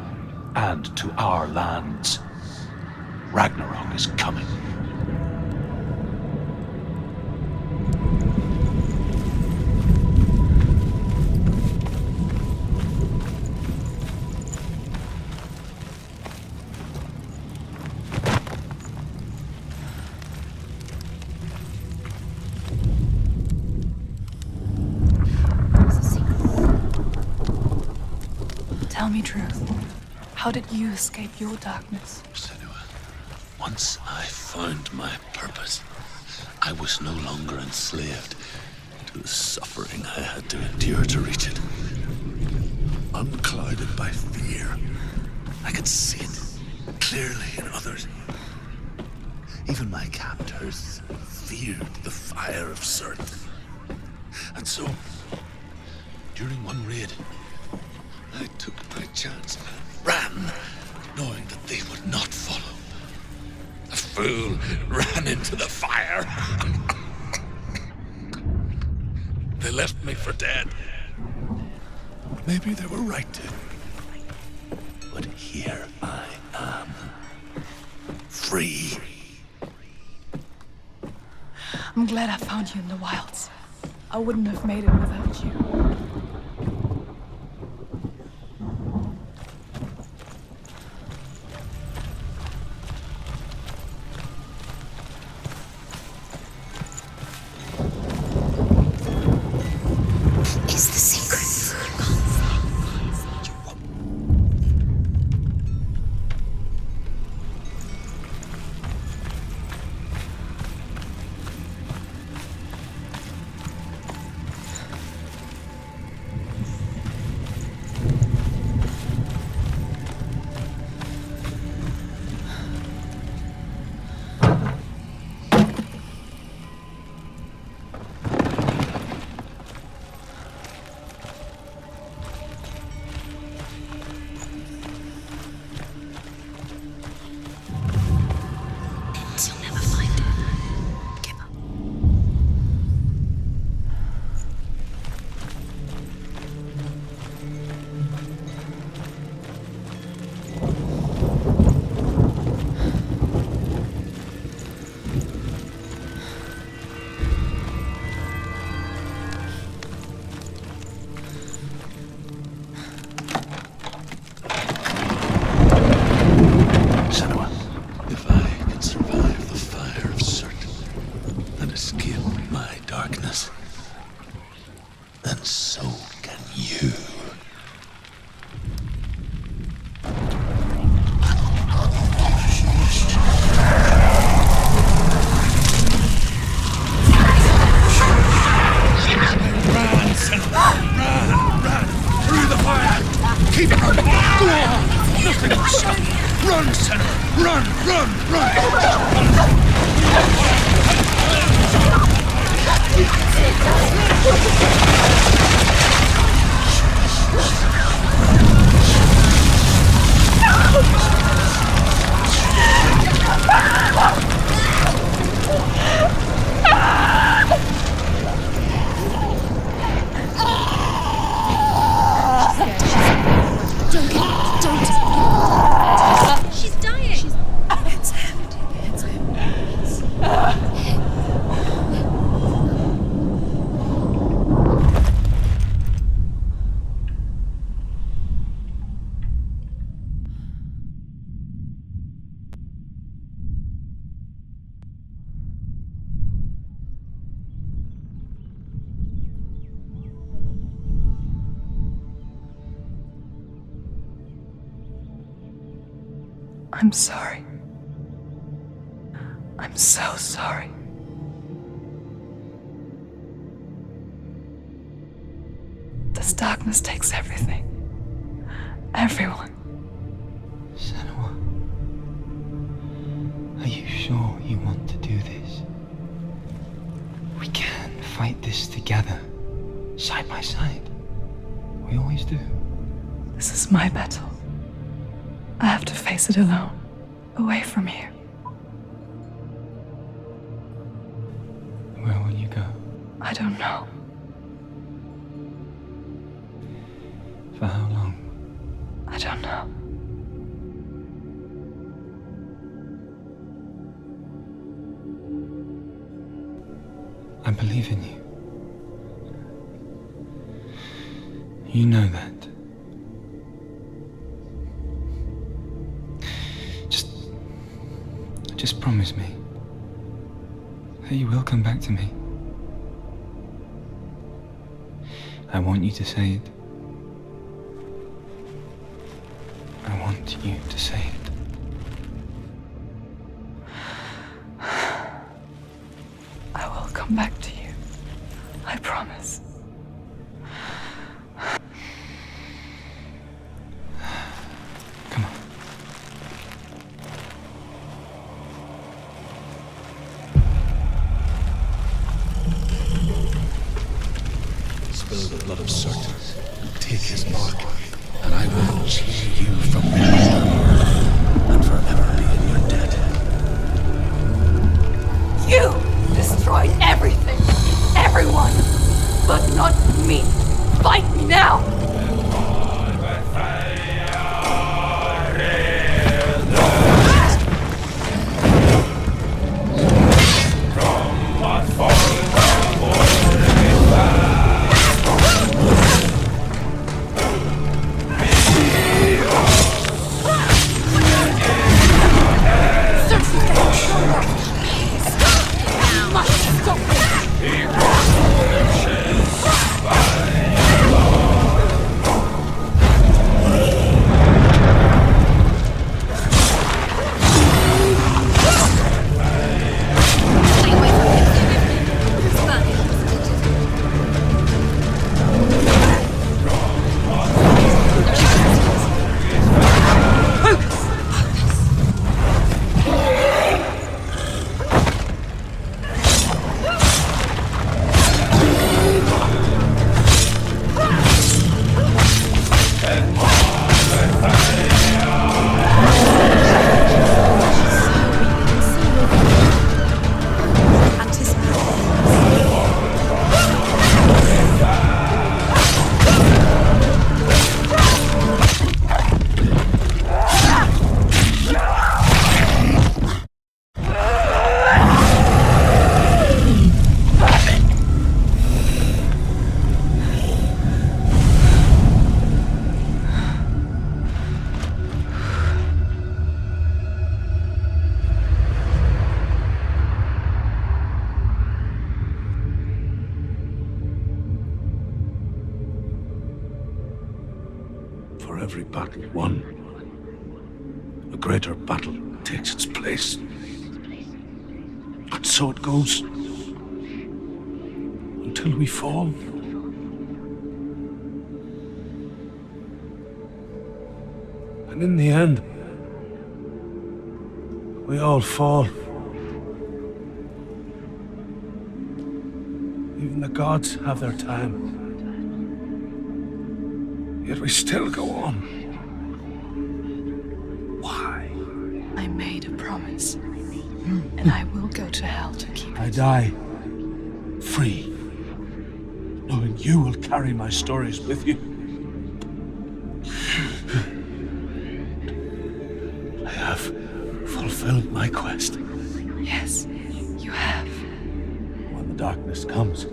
and to our lands. Ragnarok is coming. Tell me truth. How did you escape your darkness? Senua, once I found my purpose, I was no longer enslaved to the suffering I had to endure to reach it. Unclouded by fear, I could see it clearly in others. Even my captors feared the fire of Surt. And so, during one raid, I took my chance and ran, knowing that they would not follow. The fool ran into the fire. They left me for dead. Maybe they were right to. But here I am. Free. I'm glad I found you in the wilds. I wouldn't have made it without you. darkness, and so can you. Run, Senua! Run! Through the fire! Keep running! Go on! Nothing will stop you! Run, Senua! Run! She's dying. It's him. It's him. I'm sorry. I'm so sorry. This darkness takes everything. Everyone. Senua, are you sure you want to do this? We can fight this together, side by side. We always do. This is my battle. I have to face it alone, away from you. Where will you go? I don't know. For how long? I don't know. I believe in you. You know that. Just promise me that you will come back to me. I want you to say it. I want you to say it. I will come back to you. I promise. Come on. Spill the blood of Certes, take his mark, and I will chain you from Hellblade and forever be in your debt. You destroyed everything, everyone, but not me. Fight me now! For every battle won, a greater battle takes its place. And so it goes. Until we fall. And in the end, we all fall. Even the gods have their time. Yet we still go on. Why? I made a promise, and I will go to hell to keep it. I die free, knowing you will carry my stories with you. I have fulfilled my quest. Yes, you have. When the darkness comes,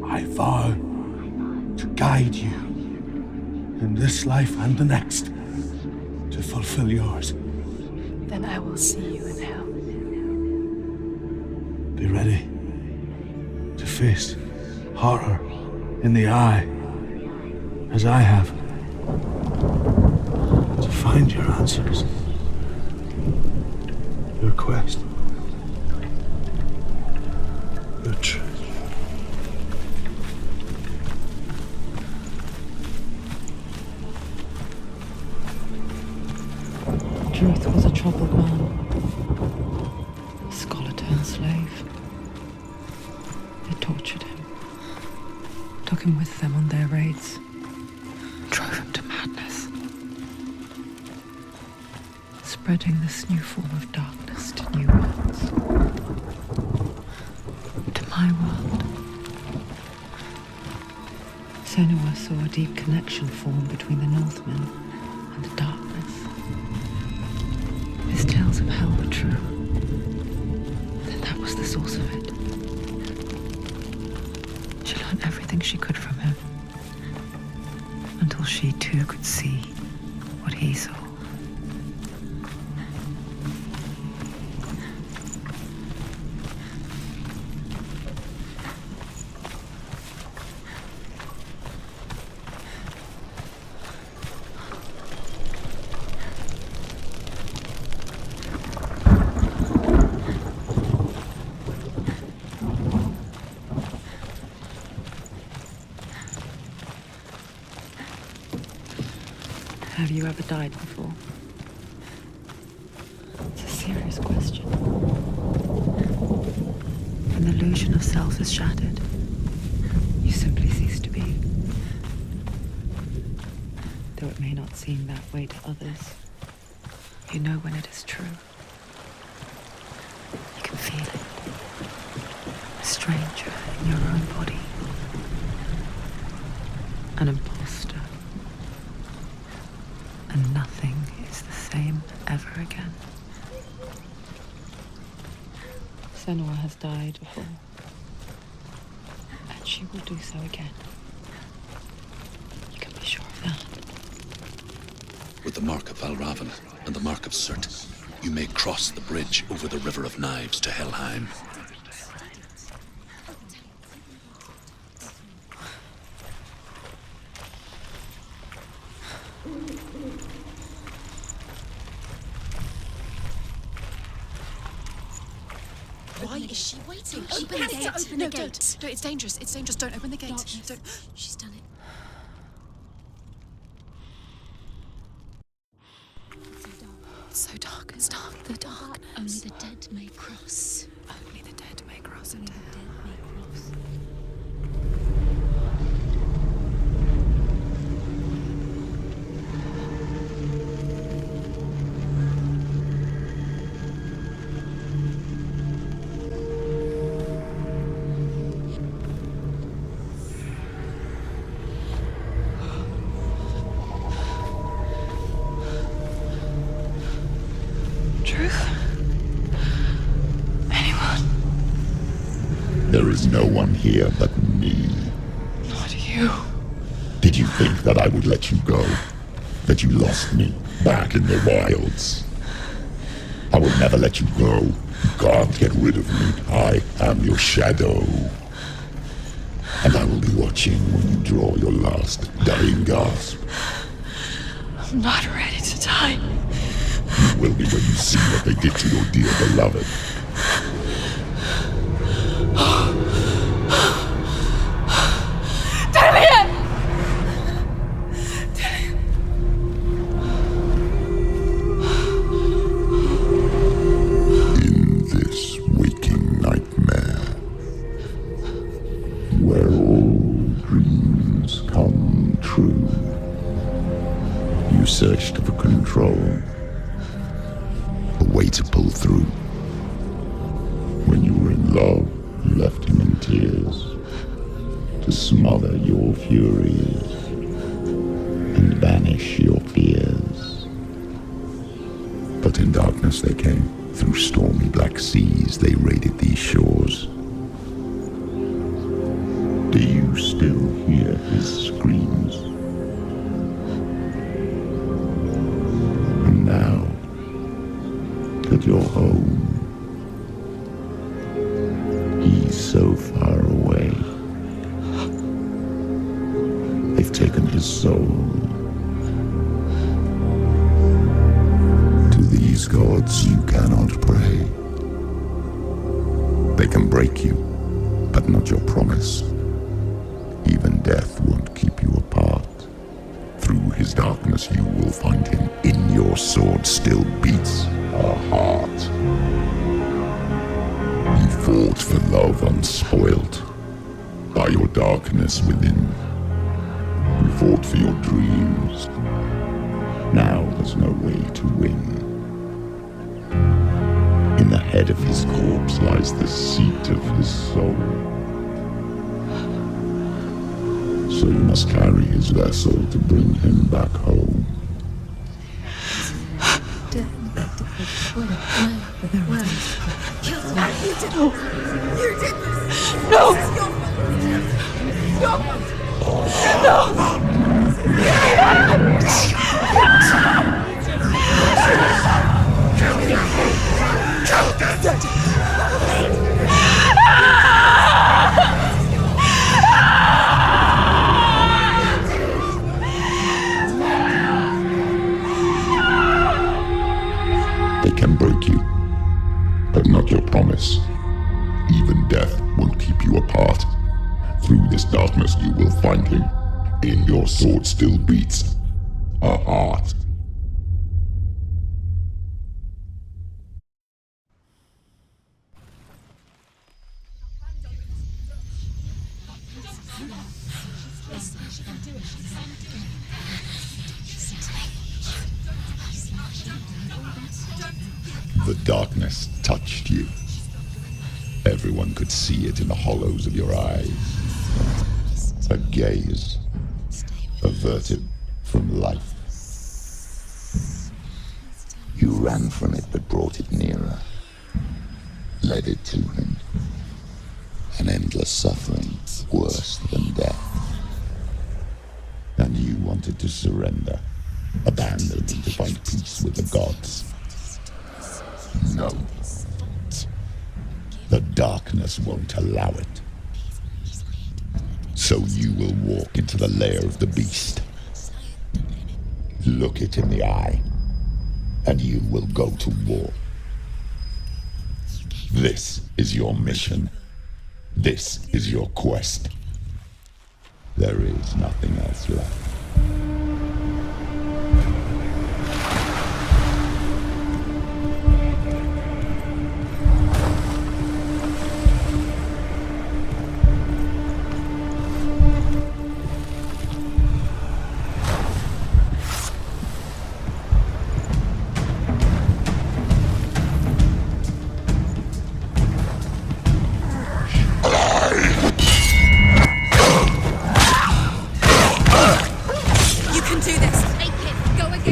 I vow to guide you in this life and the next to fulfill yours. Then I will see you in hell. Be ready to face horror in the eye, as I have, to find your answers, your quest, your truth. Truth was a troubled man, a scholar turned slave. They tortured him, took him with them on their raids, drove him to madness, spreading this new form of darkness to new worlds, to my world. Senua saw a deep connection form between the Northmen and the darkness. His tales of hell were true. Then that was the source of it. She learned everything she could from him, until she too could see what he saw. Have you ever died before? It's a serious question. When the illusion of self is shattered, you simply cease to be. Though it may not seem that way to others, you know when it is true. You can feel it. A stranger in your own body. An imposter. And nothing is the same ever again. Senua has died before, and she will do so again. You can be sure of that. With the mark of Valravan and the mark of Surt, you may cross the bridge over the River of Knives to Helheim. Why is she waiting? Open the gate. Open the gate. No, it's dangerous. It's dangerous. Don't open the gate. Don't. She's done it. It's so dark. It's dark. The darkness. Only the dead may cross. Only the dead may cross into hell. There is no one here but me. Not you. Did you think that I would let you go? That you lost me back in the wilds? I will never let you go. You can't get rid of me. I am your shadow. And I will be watching when you draw your last dying gasp. I'm not ready to die. You will be when you see what they did to your dear beloved. In this waking nightmare, where all dreams come true, you searched for control, a way to pull through. When you were in love, you left him in tears to smother your furies and banish your fears. But in darkness they came, through stormy black seas they raided these shores. Do you still hear his screams? And now that you're home, he's so far away. They've taken his soul. To these gods you cannot pray. They can break you, but not your promise. Even death won't keep you apart. Through his darkness you will find him. In your sword still beats a heart. You fought for love unspoilt by your darkness within. You fought for your dreams. Now there's no way to win. In the head of his corpse lies the seat of his soul. So you must carry his vessel to bring him back home. No! They can break you, but not your promise. Even death will keep you apart. Through this darkness you will find him. In your sword still beats a heart. The darkness touched you. Everyone could see it in the hollows of your eyes. A gaze averted from life. You ran from it but brought it nearer. Led it to him. An endless suffering, worse than death. And you wanted to surrender, abandon and to find peace with the gods. No. The darkness won't allow it. So you will walk into the lair of the beast. Look it in the eye, and you will go to war. This is your mission. This is your quest. There is nothing else left.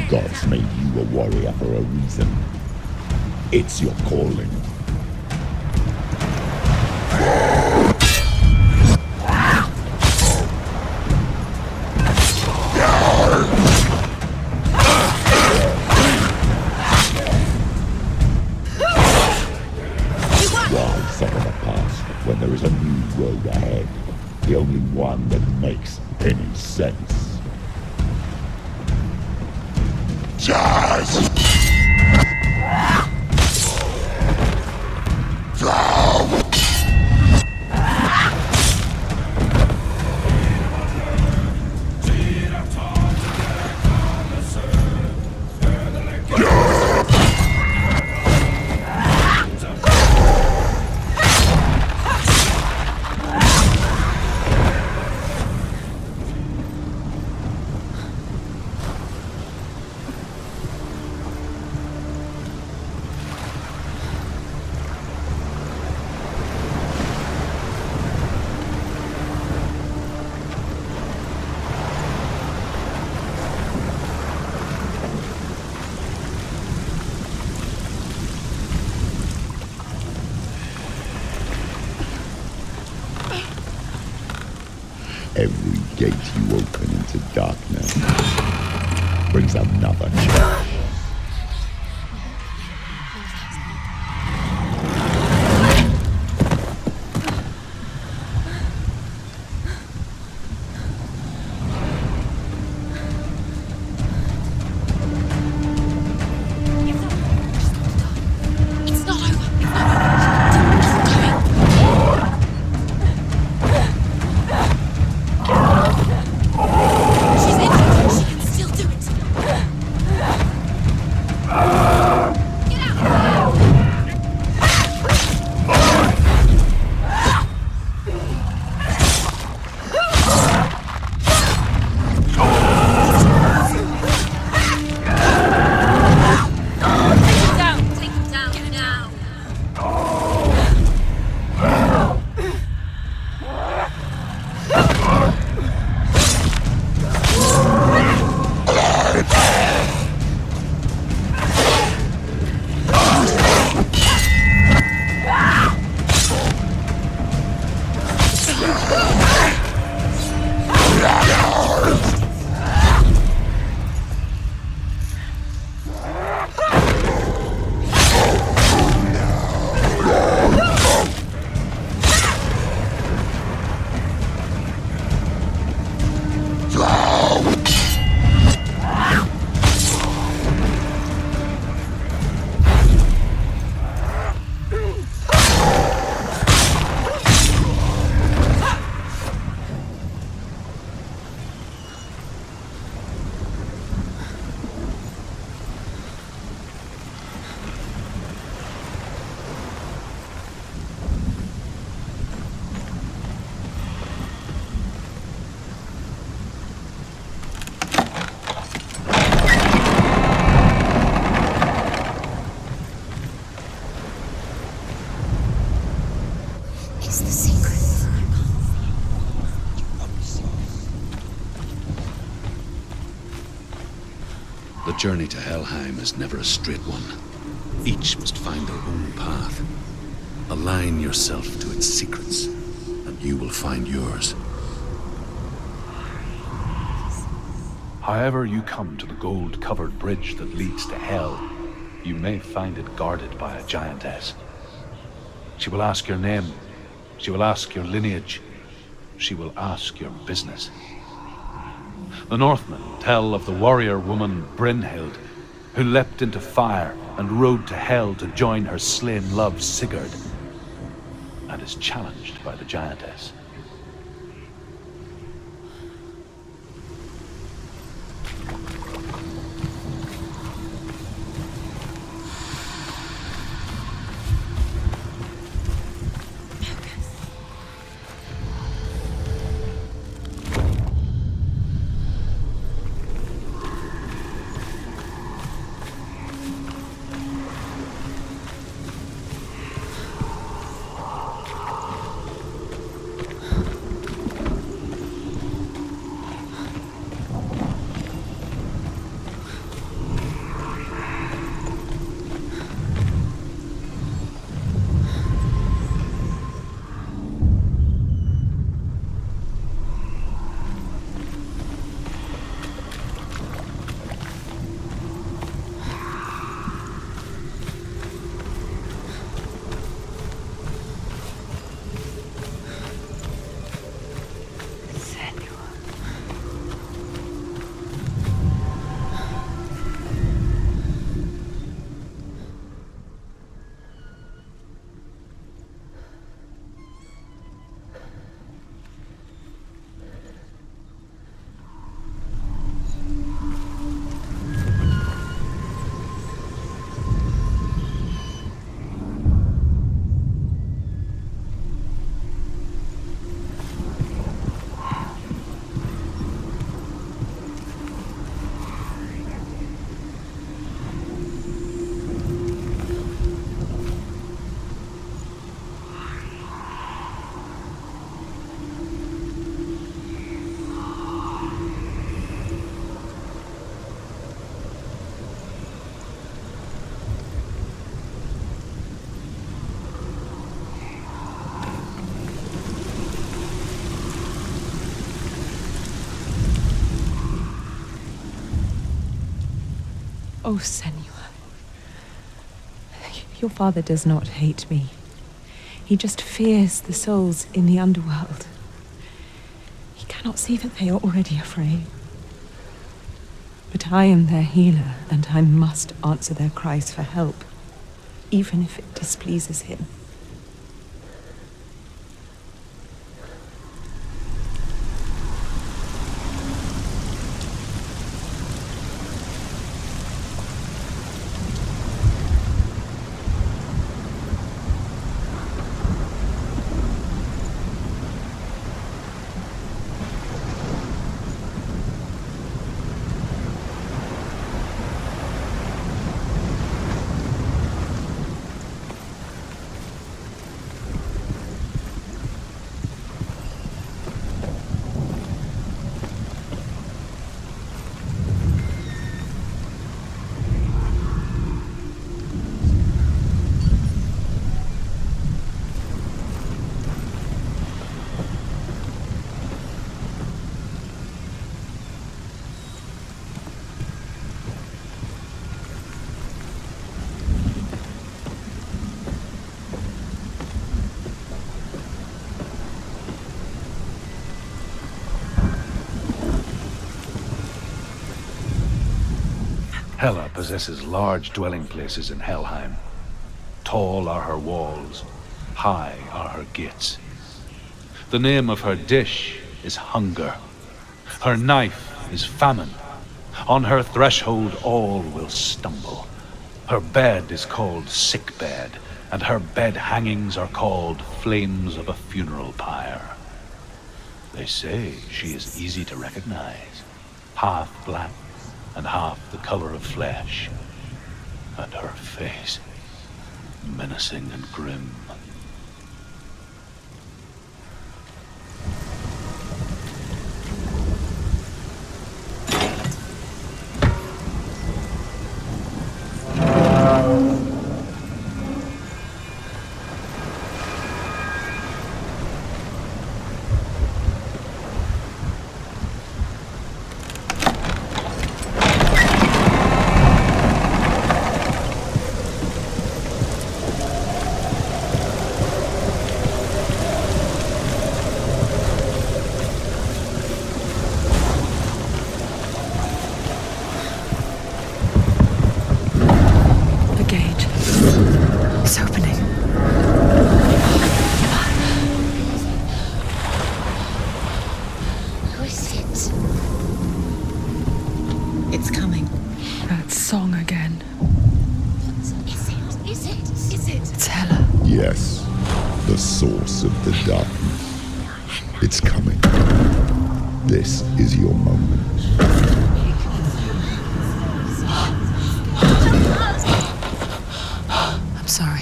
Gods made you a warrior for a reason. It's your calling. Why suffer the past when there is a new road ahead? the only one that makes any sense. Jazz! Every gate you open into darkness brings another change. The journey to Helheim is never a straight one. Each must find their own path. Align yourself to its secrets, and you will find yours. However you come to the gold-covered bridge that leads to Hell, you may find it guarded by a giantess. She will ask your name. She will ask your lineage. She will ask your business. The Northmen tell of the warrior woman Brynhild, who leapt into fire and rode to Hell to join her slain love Sigurd, and is challenged by the giantess. Oh, Senua. Your father does not hate me. He just fears the souls in the underworld. He cannot see that they are already afraid. But I am their healer, and I must answer their cries for help, even if it displeases him. Hela possesses large dwelling places in Helheim. Tall are her walls, high are her gates. The name of her dish is hunger. Her knife is famine. On her threshold all will stumble. Her bed is called sick bed, and her bed hangings are called flames of a funeral pyre. They say she is easy to recognize, half black and half the color of flesh, and her face menacing and grim. Yes, the source of the darkness. It's coming. This is your moment. I'm sorry.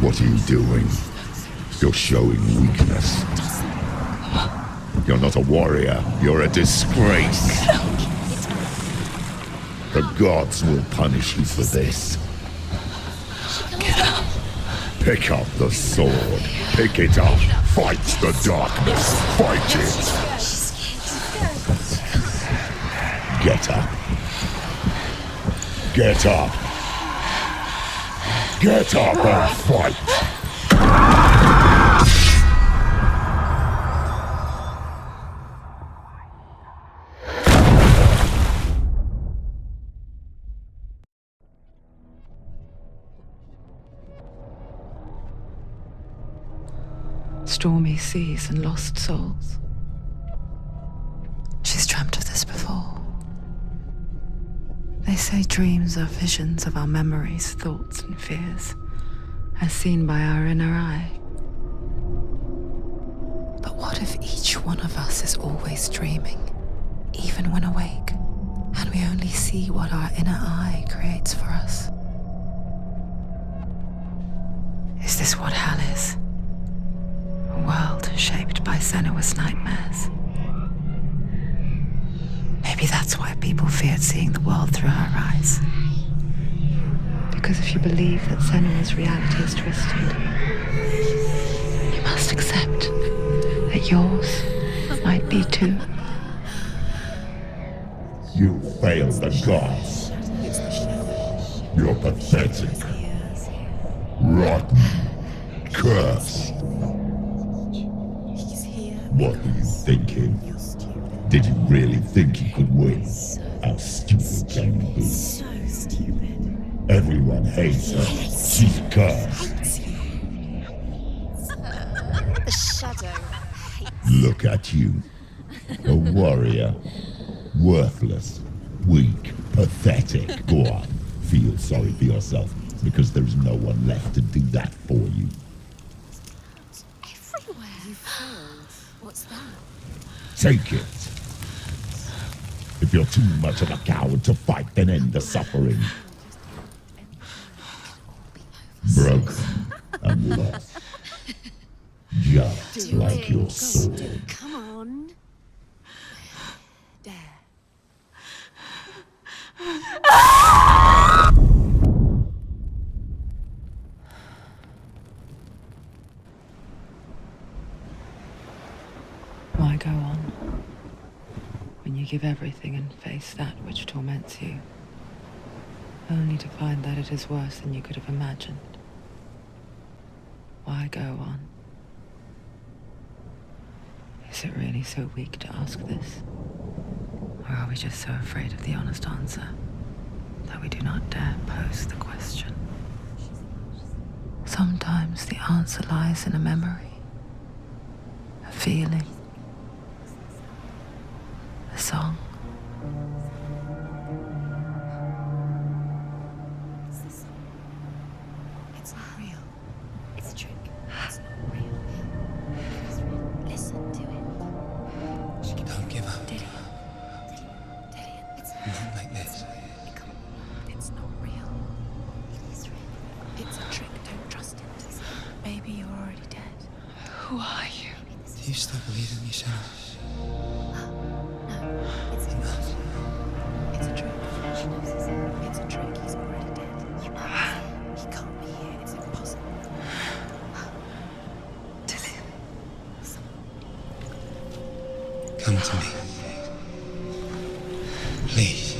What are you doing? You're showing weakness. You're not a warrior. You're a disgrace. The gods will punish you for this. Get up. Pick up the sword. Pick it up. Fight the darkness. Fight it. Get up. Get up. Get up and fight. Stormy seas and lost souls. She's dreamt of this before. They say dreams are visions of our memories, thoughts, and fears, as seen by our inner eye. But what if each one of us is always dreaming, even when awake, and we only see what our inner eye creates for us? Is this what hell is? A world shaped by Senua's nightmares. Maybe that's why people feared seeing the world through her eyes. Because if you believe that Senua's reality is twisted, you must accept that yours might be too. You failed the gods. You're pathetic. Rotten. Cursed. What were you thinking? Did you really think you could win? How stupid can you be? So stupid. Everyone hates her. She's cursed. The shadow hates. Look at you. A warrior. Worthless. Weak. Pathetic. Go on. Feel sorry for yourself, because there's no one left to do that for you. Everywhere. You failed. What's that? Take it. If you're too much of a coward to fight, then end the suffering. Broken and lost. Just like your sword. Come on. Dare. Why go on when you give everything and face that which torments you, only to find that it is worse than you could have imagined? Why go on? Is it really so weak to ask this? Or are we just so afraid of the honest answer that we do not dare pose the question? Sometimes the answer lies in a memory, a feeling, a song. It's not real. It's a trick. It's not real. It's real. Listen to it. Don't give up. Did it? It's Not like this. It's not real. It is real. It's a trick. Don't trust it. Maybe you're already dead. Who are you? Do you still believe in me, Senua? No, it's not. It's a trick. She knows this. It's a trick. He's already dead. You know it. He can't be here. It's impossible. Come to me. Please.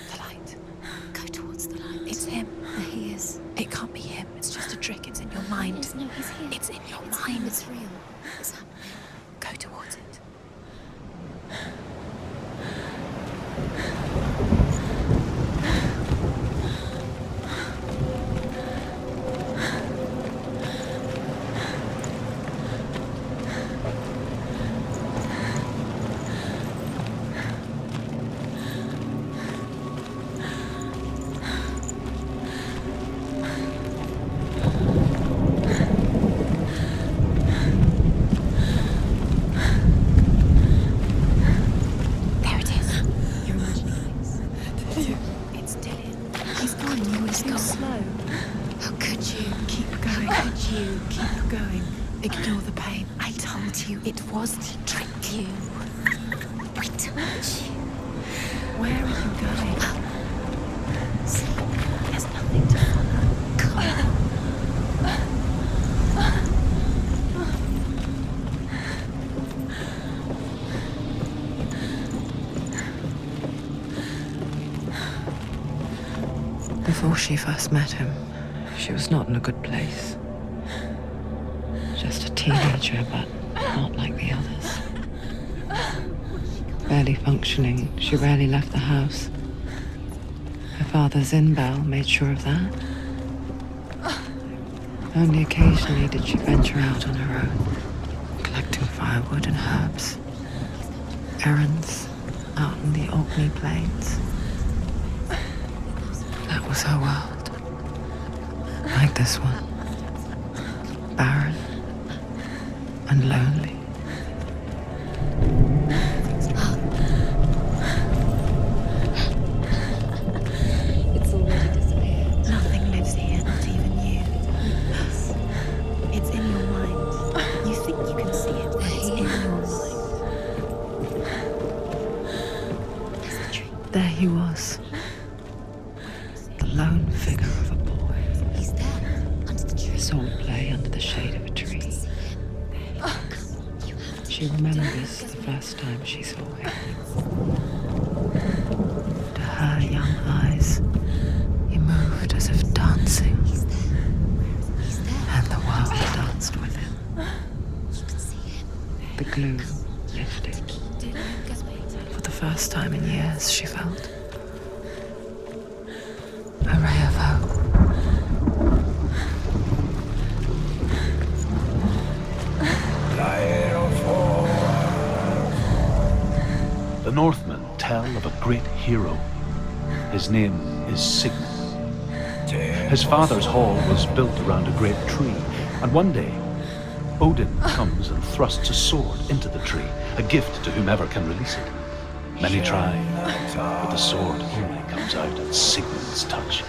The light. Go towards the light. It's him. There he is. It can't be him. It's just a trick. It's in your mind. No, he's here. It's in your mind. It's real. It's happening. Go towards it. There it is. You're imagining things. It's Dylan. He's gone. You were too slow. How could you? Keep going. How could you? Keep going. Ignore the pain. I told you it was to trick you. I told you. Where are you going? See, there's nothing to follow. Come on. Before she first met him, she was not in a good place. Just a teenager, but not like the others. Barely functioning, she rarely left the house. Her father, Zinbel, made sure of that. Only occasionally did she venture out on her own, collecting firewood and herbs. Errands out in the Orkney Plains. That was her world. Like this one. Barren and lonely. It's already disappeared. Nothing lives here, not even you. It's in your mind. You think you can see it, but it's in your mind. There he was. The lone figure of a boy. He's there, under the tree. She remembers the first time she saw him. To her young eyes, he moved as if dancing, and the world danced with him. The glue lifted. For the first time in years, she felt a ray of hope. The Northmen tell of a great hero. His name is Sigmund. His father's hall was built around a great tree, and one day, Odin comes and thrusts a sword into the tree, a gift to whomever can release it. Many try, but the sword only comes out at Sigmund's touch.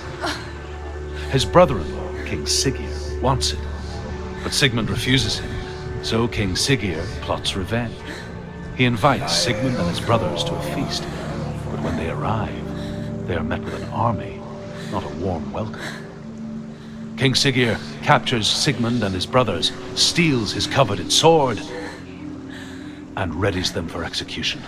His brother-in-law, King Siggeir, wants it, but Sigmund refuses him, so King Siggeir plots revenge. He invites Sigmund and his brothers to a feast, but when they arrive, they are met with an army, not a warm welcome. King Siggeir captures Sigmund and his brothers, steals his coveted sword, and readies them for execution.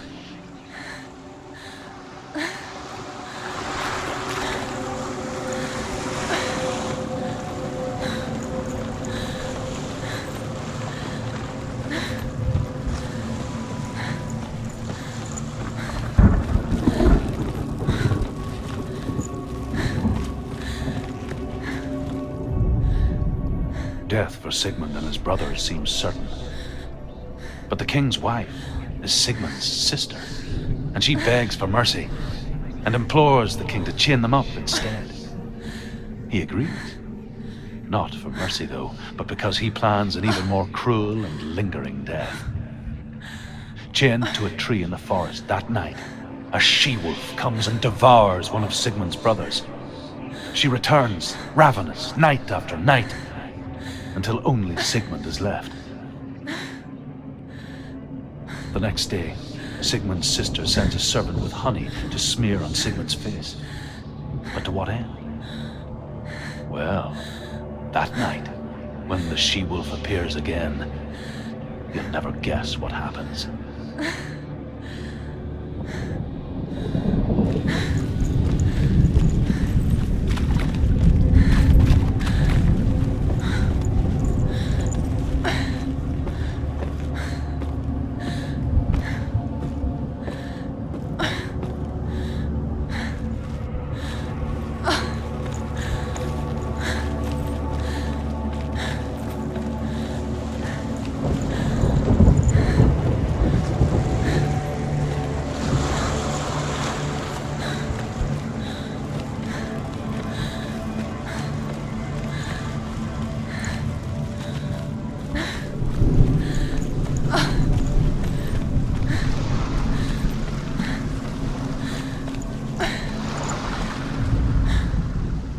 Death for Sigmund and his brothers seems certain. But the king's wife is Sigmund's sister, and she begs for mercy and implores the king to chain them up instead. He agrees. Not for mercy, though, but because he plans an even more cruel and lingering death. Chained to a tree in the forest that night, a she-wolf comes and devours one of Sigmund's brothers. She returns, ravenous, night after night, until only Sigmund is left. The next day, Sigmund's sister sends a servant with honey to smear on Sigmund's face. But to what end? Well, that night, when the she-wolf appears again, you'll never guess what happens.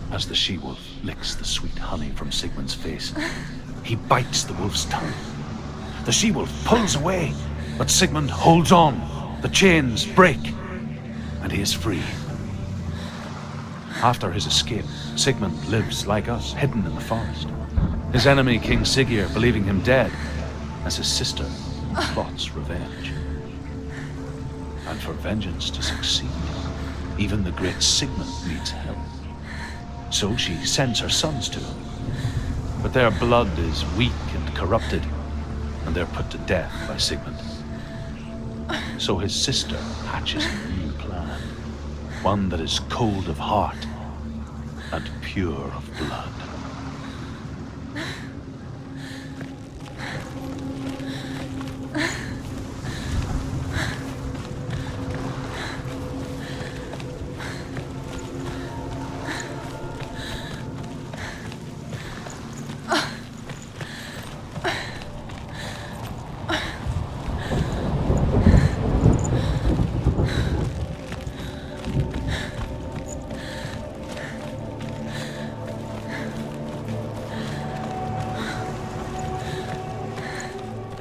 As the she-wolf licks the sweet honey from Sigmund's face, he bites the wolf's tongue. The she-wolf pulls away, but Sigmund holds on. The chains break, and he is free. After his escape, Sigmund lives like us, hidden in the forest. His enemy, King Siggeir, believing him dead, as his sister plots revenge. And for vengeance to succeed, even the great Sigmund needs help. So she sends her sons to him. But their blood is weak and corrupted, and they're put to death by Sigmund. So his sister hatches a new plan, one that is cold of heart and pure of blood.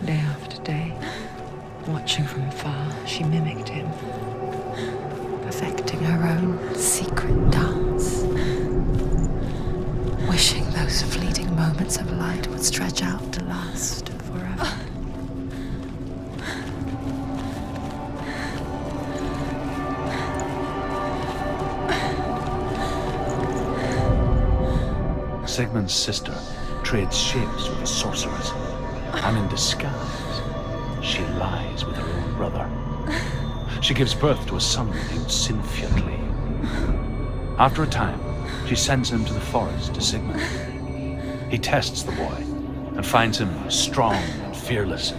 Day after day, watching from afar, she mimicked him, perfecting her own secret dance, wishing those fleeting moments of light would stretch out to last forever. Sigmund's sister trades shapes with a sorceress, and in disguise, she lies with her own brother. She gives birth to a son named Sinfjotli. After a time, she sends him to the forest to Sigmund. He tests the boy and finds him strong and fearless,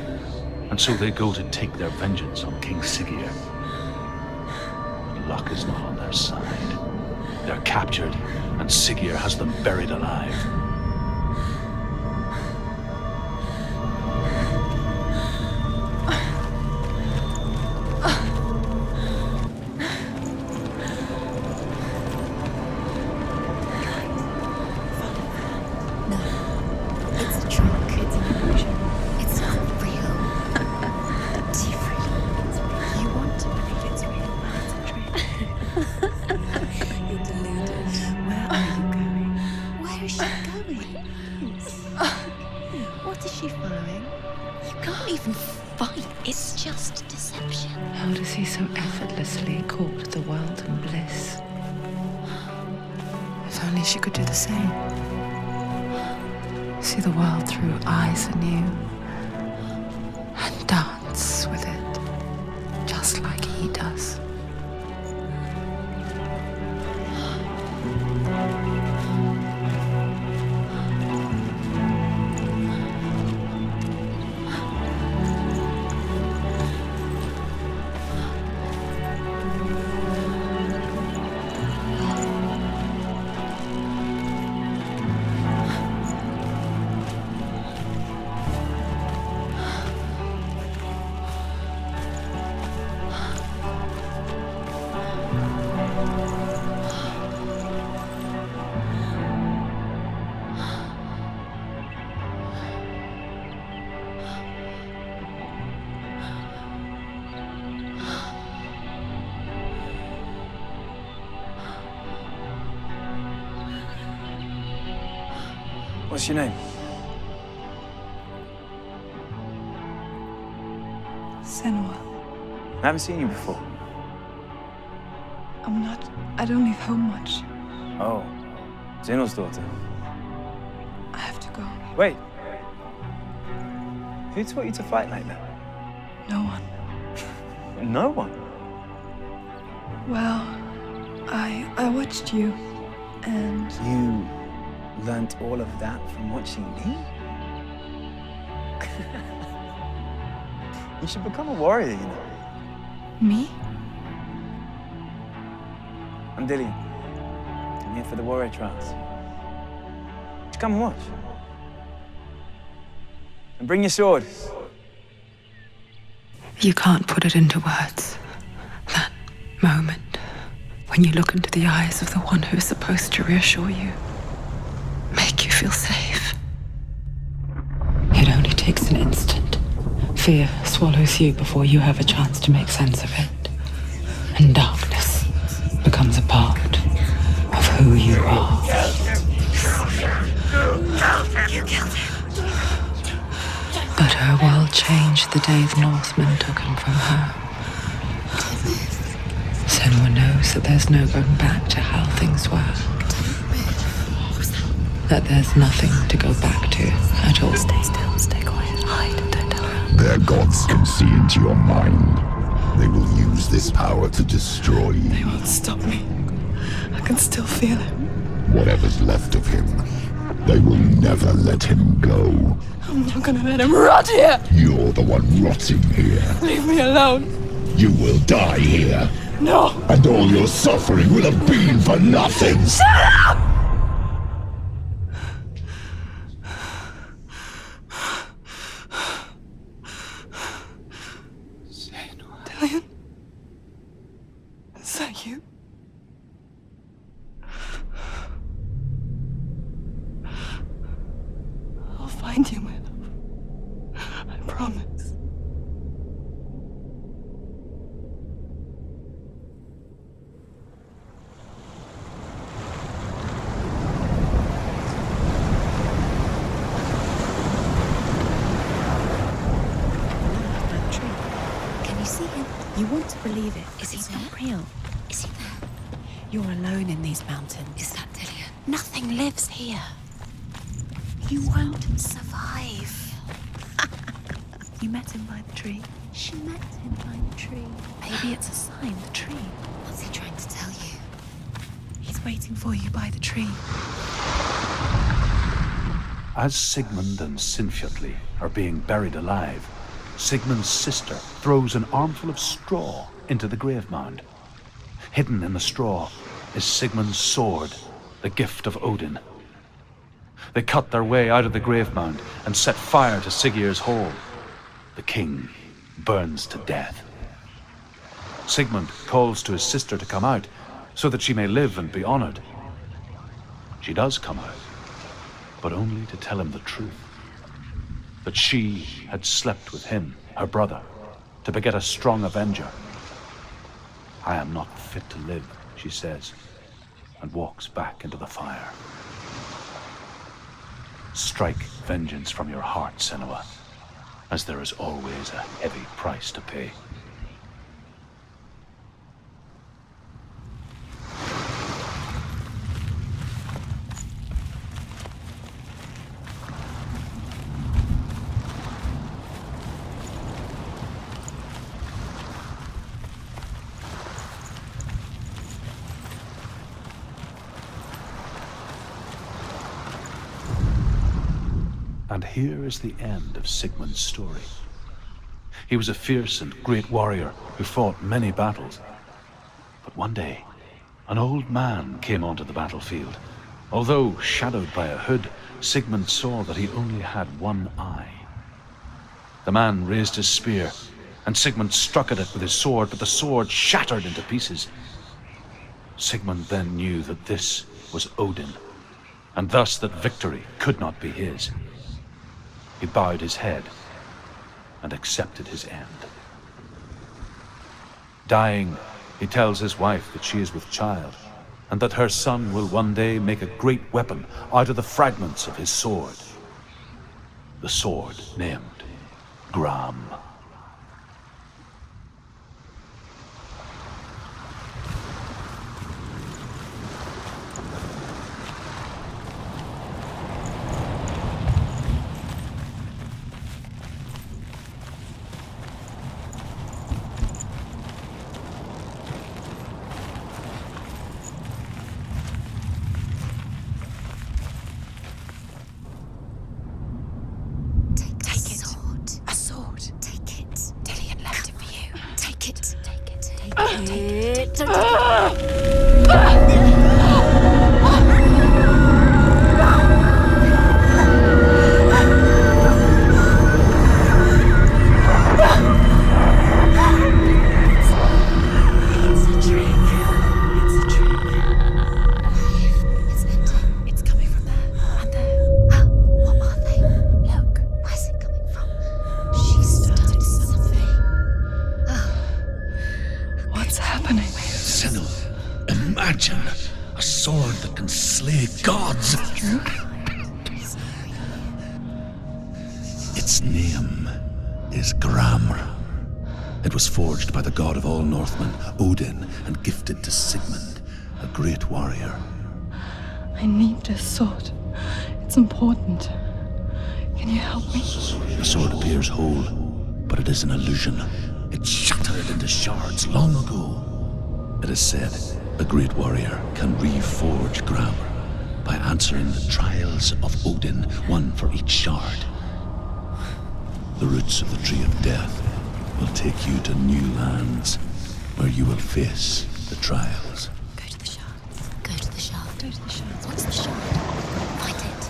and so they go to take their vengeance on King Siggeir. But luck is not on their side. They're captured, and Siggeir has them buried alive. How does he so effortlessly court the world and bliss? If only she could do the same. See the world through eyes anew and dance with it, just like he does. What's your name? Senua. I haven't seen you before. I don't leave home much. Oh, Zenua's daughter. I have to go. Wait. Who taught you to fight like that? No one. No one? Well, I watched you, and... You learnt all of that from watching me? You should become a warrior, you know. Me? I'm Dillian. I'm here for the warrior trials. Just come and watch. And bring your sword. You can't put it into words. That moment when you look into the eyes of the one who's supposed to reassure you, make you feel safe. It only takes an instant. Fear swallows you before you have a chance to make sense of it. And darkness becomes a part of who you are. You killed him. But her world changed the day the Northmen took him from her. Senua knows that there's no going back to how things were. That there's nothing to go back to at all. Stay still, stay quiet, hide, don't tell her. Their gods can see into your mind. They will use this power to destroy you. They won't stop me. I can still feel it. Whatever's left of him, they will never let him go. I'm not gonna let him rot here! You're the one rotting here. Leave me alone. You will die here. No! And all your suffering will have been for nothing. Shut up! Dillian? Is that you? I'll find you, my love. I promise. Can you see him? You want to believe it. Is he not real? Is he there? You're alone in these mountains. Is that Dillian? Nothing lives here. You won't survive. You met him by the tree. She met him by the tree. Maybe it's a sign, the tree. What's he trying to tell you? He's waiting for you by the tree. As Sigmund and Sinfjotli are being buried alive, Sigmund's sister throws an armful of straw into the grave mound. Hidden in the straw is Sigmund's sword, the gift of Odin. They cut their way out of the grave mound and set fire to Siggeir's hall. The king burns to death. Sigmund calls to his sister to come out so that she may live and be honored. She does come out, but only to tell him the truth. That she had slept with him, her brother, to beget a strong avenger. I am not fit to live, she says, and walks back into the fire. Strike vengeance from your heart, Senua, as there is always a heavy price to pay. And here is the end of Sigmund's story. He was a fierce and great warrior who fought many battles. But one day, an old man came onto the battlefield. Although shadowed by a hood, Sigmund saw that he only had one eye. The man raised his spear, and Sigmund struck at it with his sword, but the sword shattered into pieces. Sigmund then knew that this was Odin, and thus that victory could not be his. He bowed his head and accepted his end. Dying, he tells his wife that she is with child, and that her son will one day make a great weapon out of the fragments of his sword. The sword named Gram. Its name is Gram. It was forged by the god of all Northmen, Odin, and gifted to Sigmund, a great warrior. I need this sword. It's important. Can you help me? The sword appears whole, but it is an illusion. It shattered into shards long ago. It is said a great warrior can reforge Gram by answering the trials of Odin, one for each shard. The roots of the tree of death will take you to new lands where you will face the trials. Go to the shards. Go to the shard. Go to the shards. What's the shard? Find it.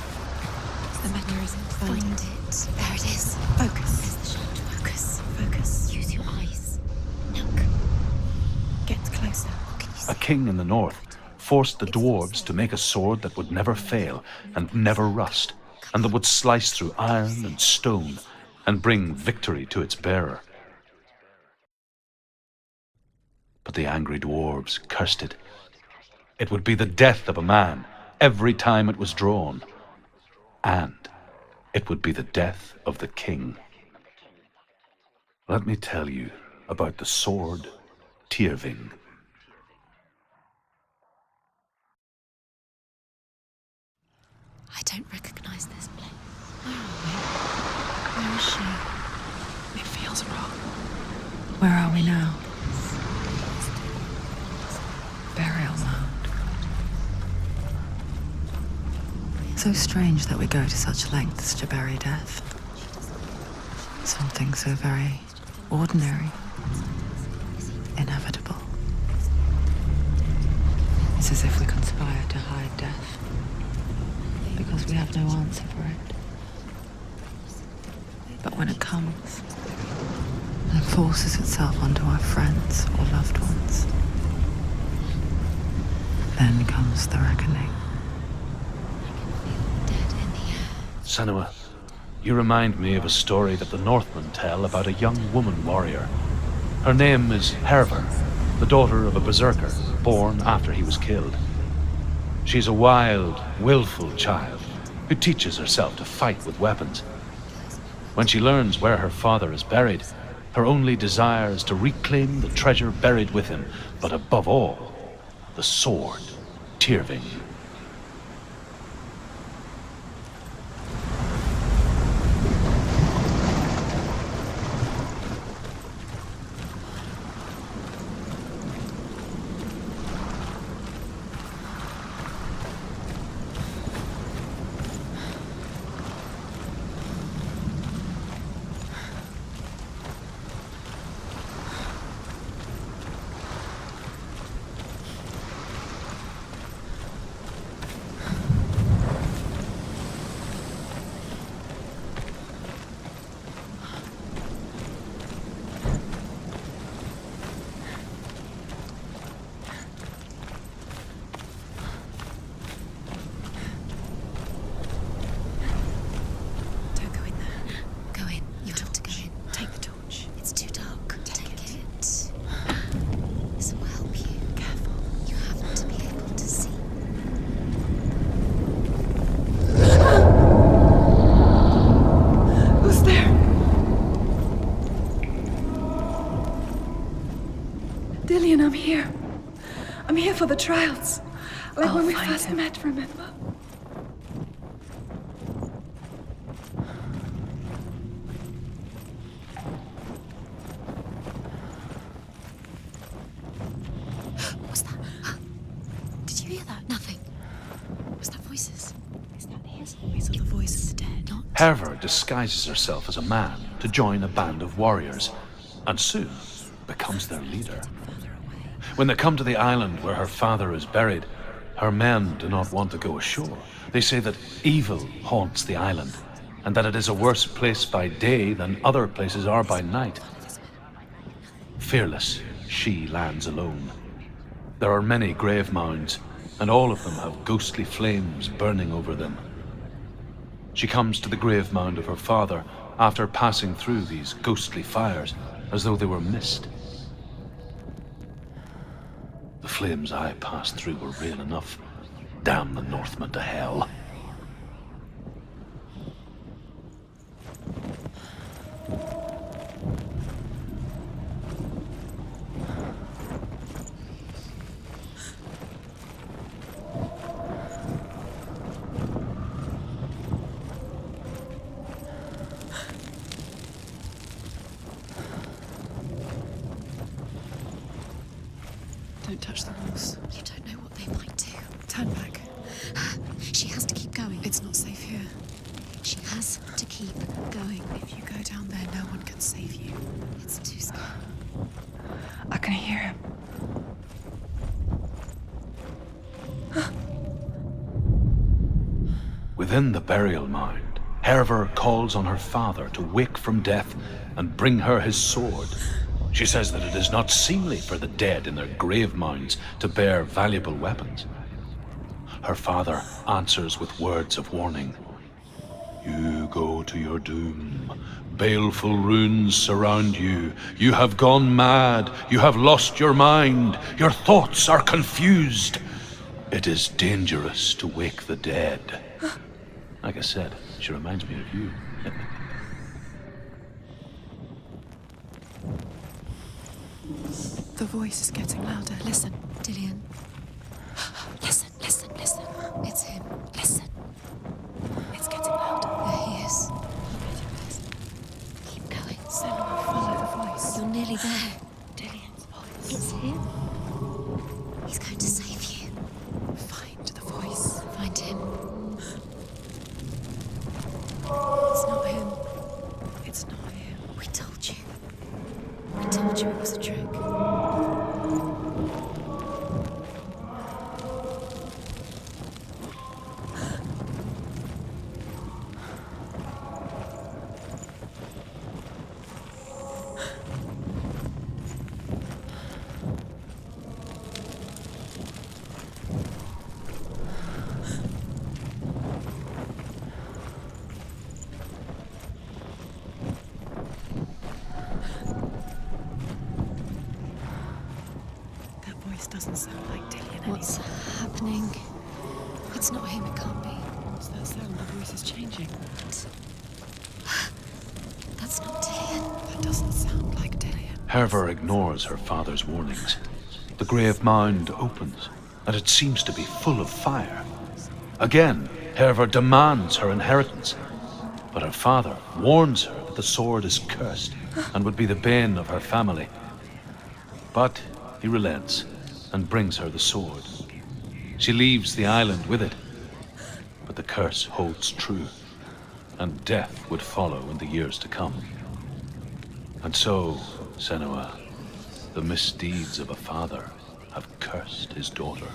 It's the mechanism. Find it. There it is. Focus. There's the shard. Focus. Focus. Use your eyes. Look. Get closer. What can you see? A king in the north forced the dwarves to make a sword that would never fail and never rust, and that would slice through iron and stone and bring victory to its bearer. But the angry dwarves cursed it. It would be the death of a man every time it was drawn, and it would be the death of the king. Let me tell you about the sword Tyrving. I don't recognize this place. so strange that we go to such lengths to bury death. Something so very ordinary, inevitable. It's as if we conspire to hide death, because we have no answer for it. But when it comes, and forces itself onto our friends or loved ones, then comes the reckoning. Senua, you remind me of a story that the Northmen tell about a young woman warrior. Her name is Herver, the daughter of a berserker born after he was killed. She's a wild, willful child who teaches herself to fight with weapons. When she learns where her father is buried, her only desire is to reclaim the treasure buried with him, but above all, the sword, Tyrving. I'm here. I'm here for the trials. Like when we first met, remember? What's that? Did you hear that? Nothing. Was that voices? Is that his voice or the voice of the dead? Not. Herver disguises herself as a man to join a band of warriors, and soon becomes their leader. When they come to the island where her father is buried, her men do not want to go ashore. They say that evil haunts the island, and that it is a worse place by day than other places are by night. Fearless, she lands alone. There are many grave mounds, and all of them have ghostly flames burning over them. She comes to the grave mound of her father after passing through these ghostly fires, as though they were mist. The flames I passed through were real enough. Damn the Northmen to hell. Don't touch the walls. You don't know what they might do. Turn back. She has to keep going. It's not safe here. She has to keep going. If you go down there, no one can save you. It's too scary. I can hear him. Within the burial mound, Herver calls on her father to wake from death and bring her his sword. She says that it is not seemly for the dead in their grave mounds to bear valuable weapons. Her father answers with words of warning. You go to your doom. Baleful runes surround you. You have gone mad. You have lost your mind. Your thoughts are confused. It is dangerous to wake the dead. Like I said, she reminds me of you. The voice is getting louder. Listen. Dillian. Listen, listen, listen. It's him. Listen. It's getting louder. There he is. Keep going. Senua, follow the voice. You're nearly there. Dillian's voice. It's him. He's going to save you. Find the voice. Find him. a trick. Doesn't sound like Dillian anymore. What's happening? It's not him, it can't be. What's that sound? The voice is changing. That's not Dillian. That doesn't sound like Dillian. Herver ignores her father's warnings. The grave mound opens, and it seems to be full of fire. Again, Herver demands her inheritance, but her father warns her that the sword is cursed and would be the bane of her family. But he relents and brings her the sword. She leaves the island with it, but the curse holds true, and death would follow in the years to come. And so, Senua, the misdeeds of a father have cursed his daughter.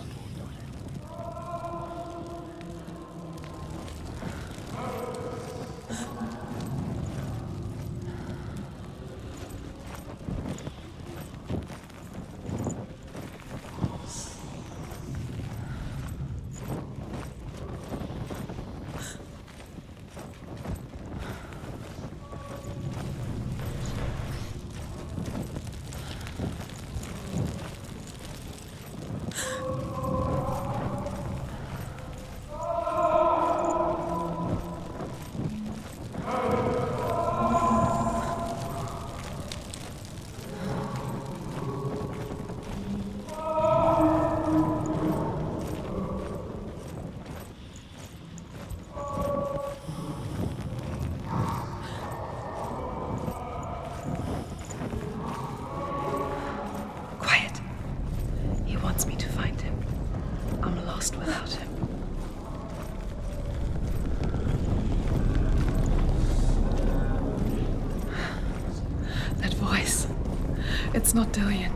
It's not Dillian.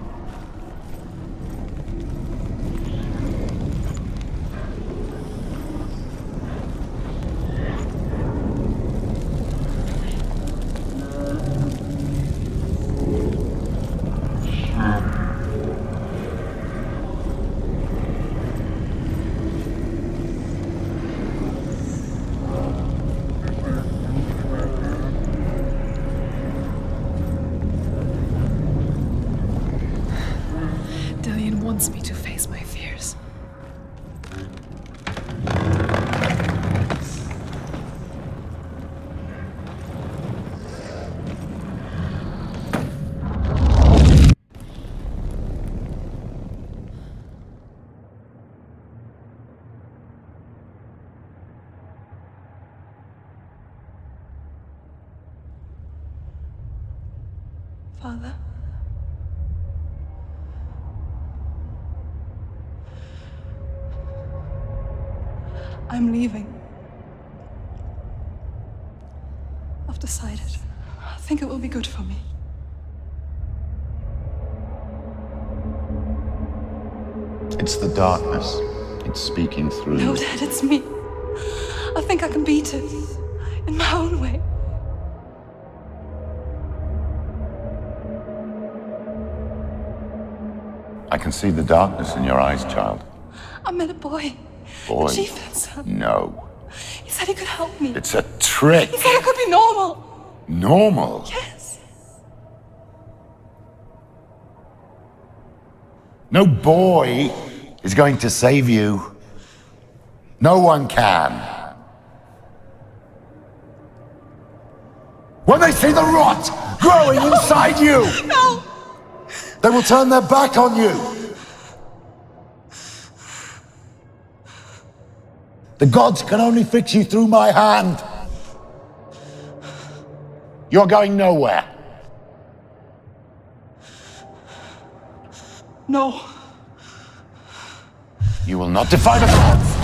Wants me to face my fears. Father? I'm leaving. I've decided. I think it will be good for me. It's the darkness. It's speaking through No, you. Dad, it's me. I think I can beat it. In my own way. I can see the darkness in your eyes, child. I met a boy. Boy. The chieftain's son. No. He said he could help me. It's a trick. He said I could be normal. Normal? Yes. No boy is going to save you. No one can. When they see the rot growing inside you, no, they will turn their back on you. The gods can only fix you through my hand. You're going nowhere. No. You will not defy the gods.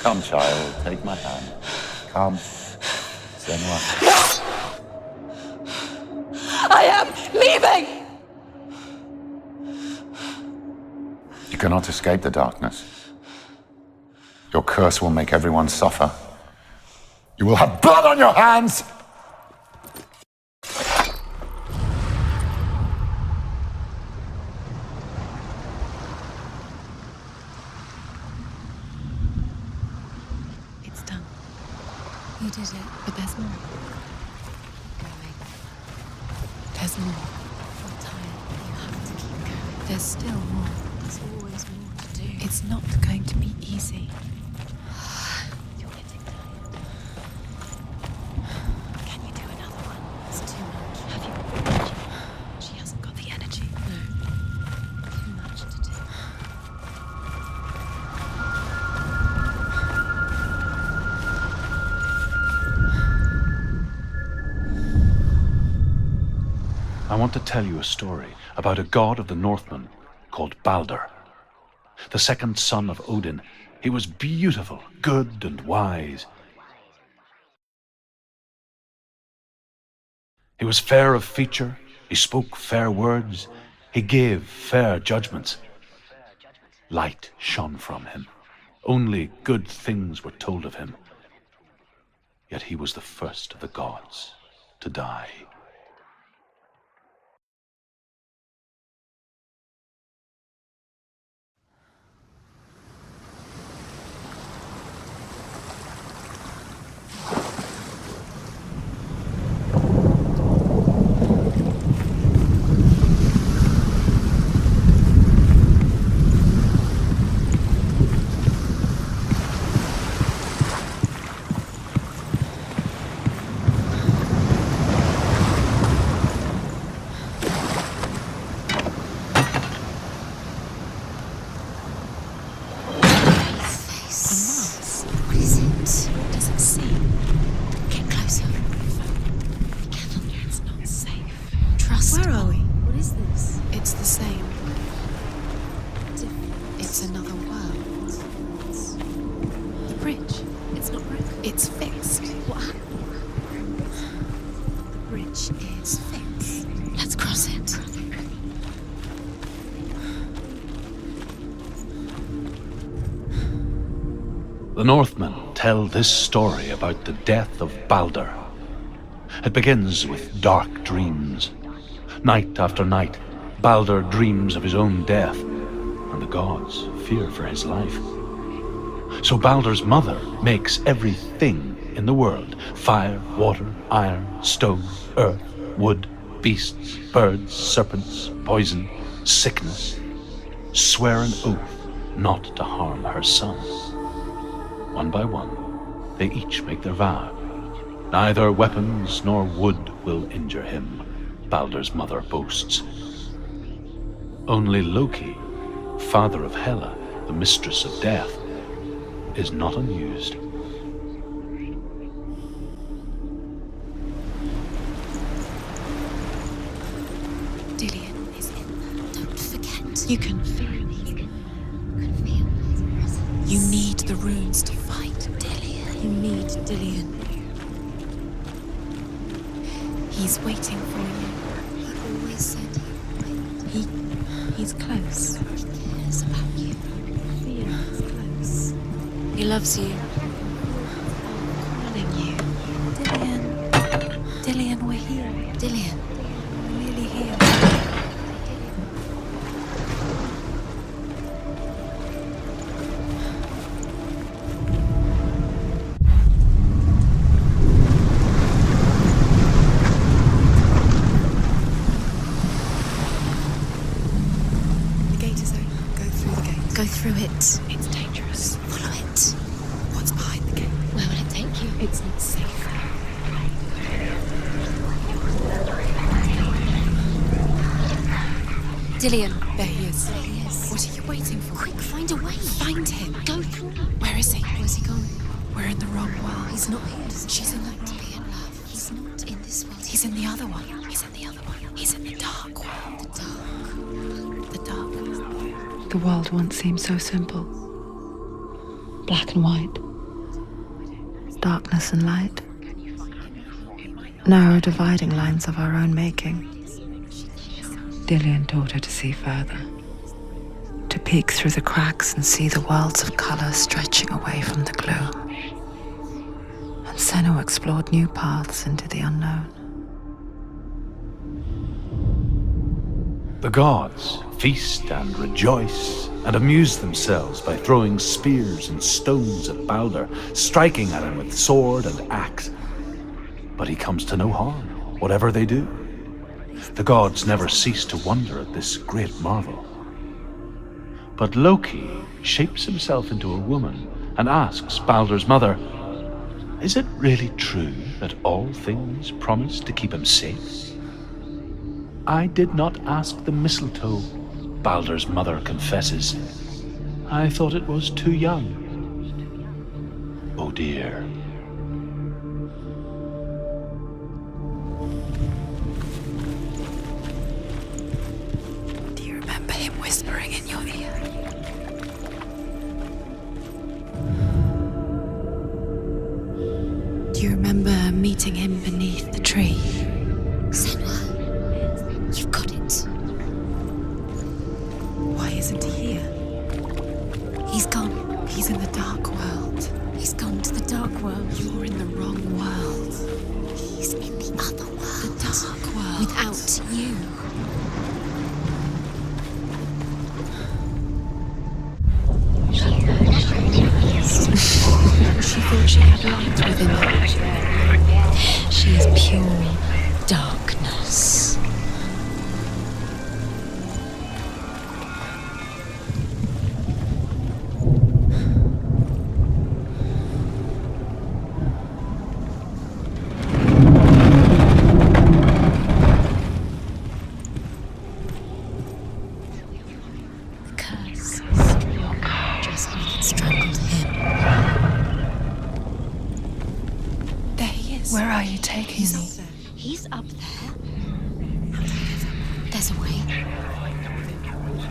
Come, child, take my hand. Come. Senua. I am leaving! You cannot escape the darkness. Your curse will make everyone suffer. You will have blood on your hands! It's done. You did it, but there's more. There's more. You're tired. You have to keep going. There's still more. There's always more to do. It's not going to be easy. You're getting tired. Can you do another one? It's too much. Have you got the energy? She hasn't got the energy. No. Too much to do. I want to tell you a story about a god of the Northmen called Baldur. The second son of Odin. He was beautiful, good, and wise. He was fair of feature, he spoke fair words, he gave fair judgments. Light shone from him. Only good things were told of him. Yet he was the first of the gods to die. The Northmen tell this story about the death of Baldur. It begins with dark dreams. Night after night, Baldur dreams of his own death, and the gods fear for his life. So Baldur's mother makes everything in the world: fire, water, iron, stone, earth, wood, beasts, birds, serpents, poison, sickness, swear an oath not to harm her sons. One by one, they each make their vow. Neither weapons nor wood will injure him, Baldur's mother boasts. Only Loki, father of Hela, the mistress of death, is not unused. Dillion is in there. Don't forget. You can feel it. You can feel his presence. You need the runes to fight Dillion. You need Dillion. He's waiting for you. He always said he'd wait. He's close. He cares about you. Feel he's close. He loves you. Calling you. Dillion. Dillion, we're here. Dillion. We're really here. Go through it. It's dangerous. Follow it. What's behind the gate? Where will it take you? It's not safe. Dillion. There he is. There he is. What are you waiting for? Quick, find a way. Find him. Go through. Where is he? Where's he gone? We're in the wrong world. He's not here. She's in to be in love. He's not in this world. He's in the other one. He's in the other one. He's in the dark world. The dark. The dark world. The world once seemed so simple. Black and white. Darkness and light. Narrow dividing lines of our own making. Dillian taught her to see further. To peek through the cracks and see the worlds of color stretching away from the gloom. And Senua explored new paths into the unknown. The gods feast and rejoice and amuse themselves by throwing spears and stones at Balder, striking at him with sword and axe. But he comes to no harm, whatever they do. The gods never cease to wonder at this great marvel. But Loki shapes himself into a woman and asks Balder's mother, "Is it really true that all things promise to keep him safe?" "I did not ask the mistletoe," Balder's mother confesses. "I thought it was too young." Oh dear. Do you remember him whispering in your ear? Do you remember meeting him beneath the tree? Senua, you've got it. Why isn't he here? He's gone. He's in the dark world. He's gone to the dark world. You're in the wrong world. He's in the other world. The dark world. Without you. She thought she had light within her. She is pure darkness. The curse. Just like it strangled him. There he is. Where are you taking me? He's up there. There's a way.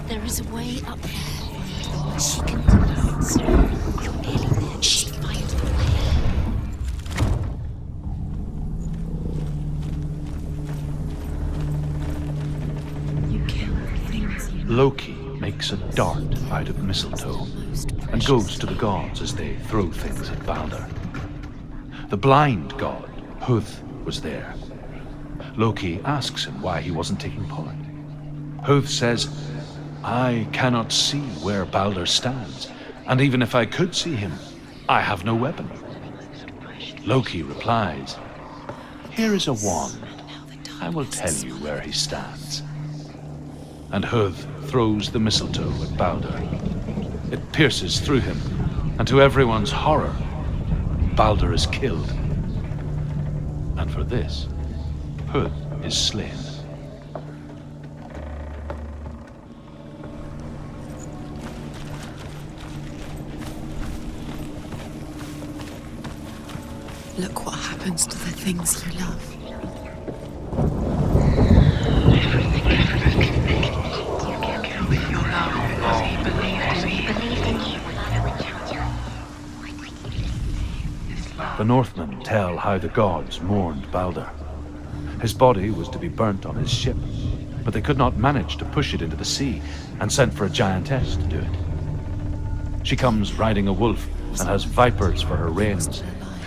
There is a way up there. She can do it. You're nearly there. She finds the way. You kill things you Loki makes a dart out of mistletoe and goes to the gods as they throw things at Balder. The blind god, Huth, was there. Loki asks him why he wasn't taking part. Huth says, "I cannot see where Balder stands, and even if I could see him, I have no weapon." Loki replies, "Here is a wand. I will tell you where he stands." And Huth throws the mistletoe at Balder. It pierces through him, and to everyone's horror, Balder is killed. And for this, Huth is slain. Look what happens to the things you love. The Northmen tell how the gods mourned Balder. His body was to be burnt on his ship, but they could not manage to push it into the sea and sent for a giantess to do it. She comes riding a wolf and has vipers for her reins.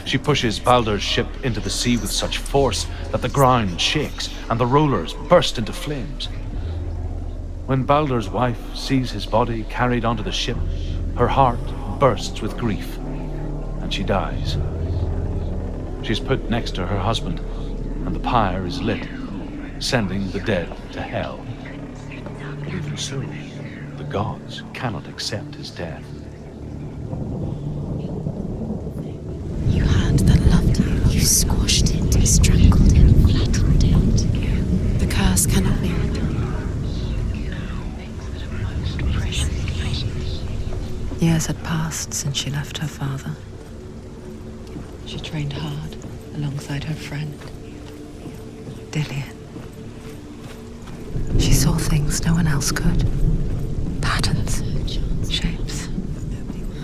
She pushes Balder's ship into the sea with such force that the ground shakes and the rollers burst into flames. When Balder's wife sees his body carried onto the ship, her heart bursts with grief, and she dies. She's put next to her husband, and the pyre is lit, sending the dead to hell. But even so, the gods cannot accept his death. You had that loved you. You squashed it, strangled it, flattened it. The curse cannot be undone. Years had passed since she left her father. She trained hard alongside her friend, Dillian. She saw things no one else could. Patterns, shapes,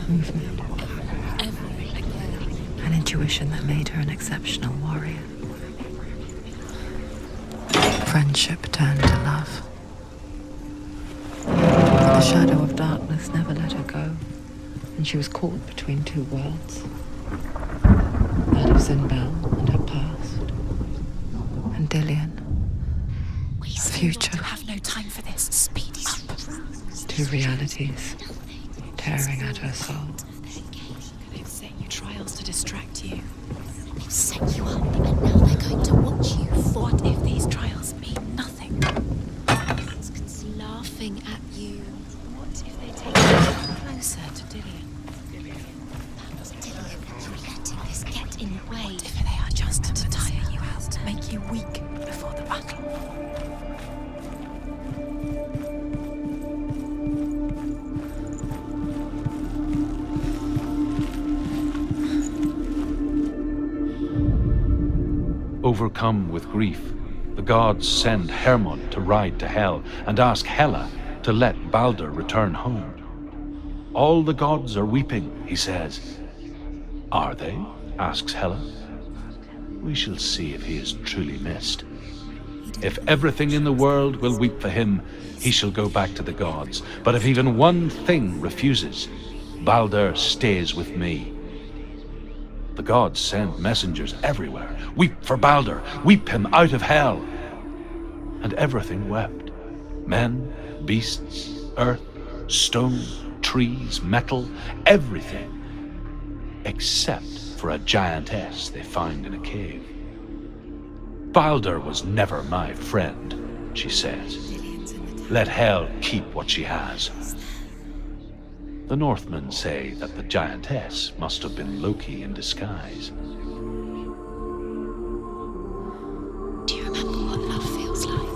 movement. And in intuition that made her an exceptional warrior. Friendship turned to love. But the shadow of darkness never let her go, and she was caught between two worlds. That of Zinbel and her past, and Dillian, the future. You have no time for this. Speed up. Two realities tearing at her soul. They've set you trials to distract you. They've set you up, and now they're going to watch you. What if these trials mean nothing? Laughing at you. What if they take you closer to Dillian? Dillian, you're letting this get in the way. What if they are just to tire you out, to make you weak before the battle? Overcome with grief, the gods send Hermod to ride to Hell and ask Hela to let Balder return home. All the gods are weeping, he says. Are they? Asks Hela. We shall see if he is truly missed. If everything in the world will weep for him, he shall go back to the gods. But if even one thing refuses, Balder stays with me. The gods send messengers everywhere. Weep for Balder, weep him out of Hell. And everything wept. Men, beasts, earth, stone, trees, metal, everything. Except for a giantess they find in a cave. Balder was never my friend, she says. Let Hel keep what she has. The Northmen say that the giantess must have been Loki in disguise. Do you remember what love feels like?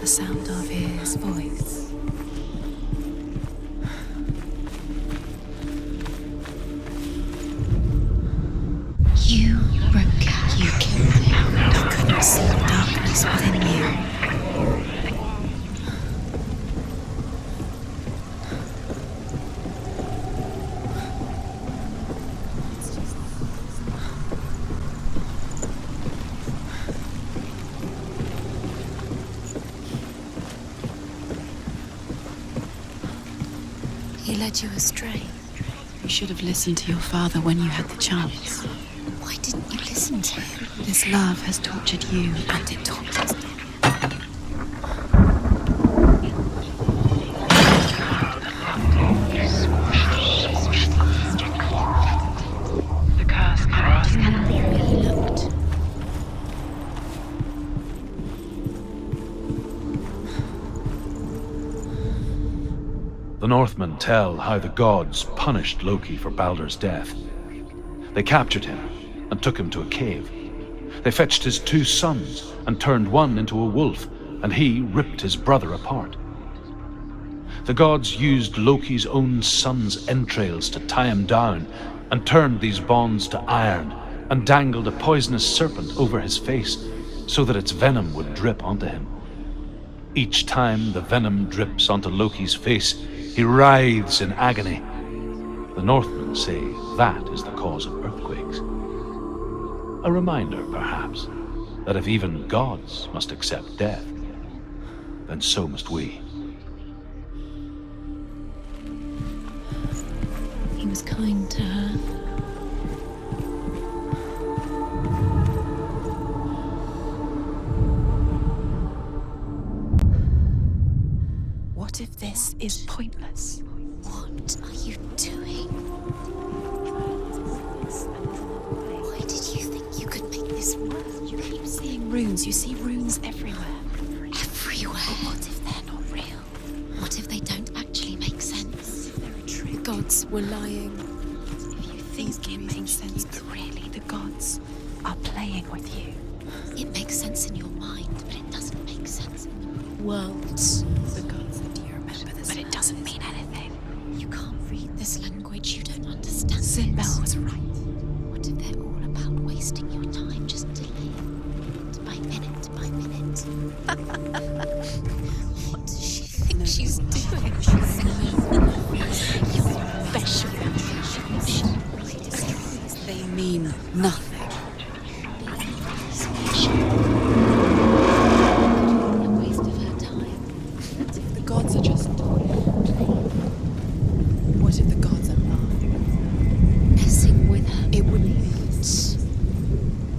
Sound of his voice. You broke it. You killed him. I couldn't see the darkness within you. He led you astray. You should have listened to your father when you had the chance. Why didn't you listen to him? This love has tortured you, and it tortures me. The curse crossed. He really looked. The Northmen tell how the gods punished Loki for Balder's death. They captured him and took him to a cave. They fetched his 2 sons and turned one into a wolf, and he ripped his brother apart. The gods used Loki's own son's entrails to tie him down and turned these bonds to iron and dangled a poisonous serpent over his face so that its venom would drip onto him. Each time the venom drips onto Loki's face, he writhes in agony. The Northmen say that is the cause of earthquakes. A reminder, perhaps, that if even gods must accept death, then so must we. He was kind to her. What if this is pointless? What are you doing? Why did you think you could make this work? You keep seeing runes. You see runes everywhere. Everywhere. But what if they're not real? What if they don't actually make sense? They're a trick. The gods were lying. If you think it makes sense, but really the gods are playing with you. It makes sense in your mind, but it doesn't make sense in the worlds. The gods that you remember this, but it doesn't mean anything. You can't read this language, you don't understand Sinbel was right. What if they're all about wasting your time, just delaying by minute by minute? What does she think she's doing? You're special. They mean nothing. A waste of her time. The gods are just... What if the gods are not? Messing with her. It wouldn't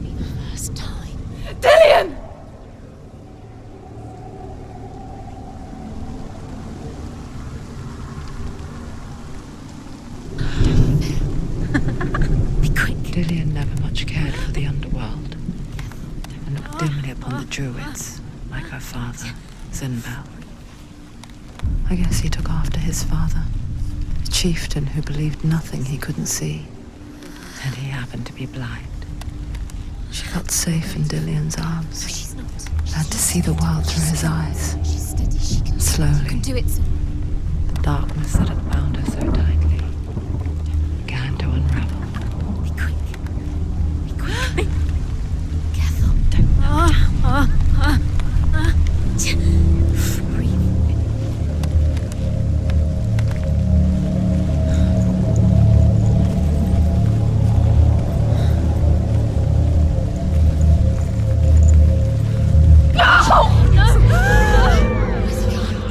be the first time. Dillian! Dillian never much cared for the underworld and looked dimly upon the druids, like her father, Sinbel. I guess he took after his father, a chieftain who believed nothing he couldn't see, and he happened to be blind. She felt safe in Dillian's arms, learned to see the world through his eyes. Slowly, the darkness that had bound her so tightly began to unravel.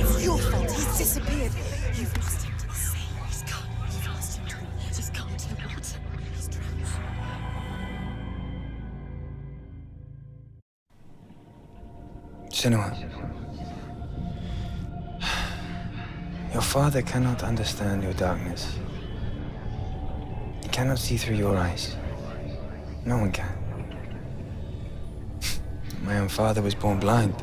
It's your fault. He's disappeared. You've lost him to the sea. He's gone. You've lost him to the... He's gone to the water. He's drowned. Senua, your father cannot understand your darkness. He cannot see through your eyes. No one can. My own father was born blind.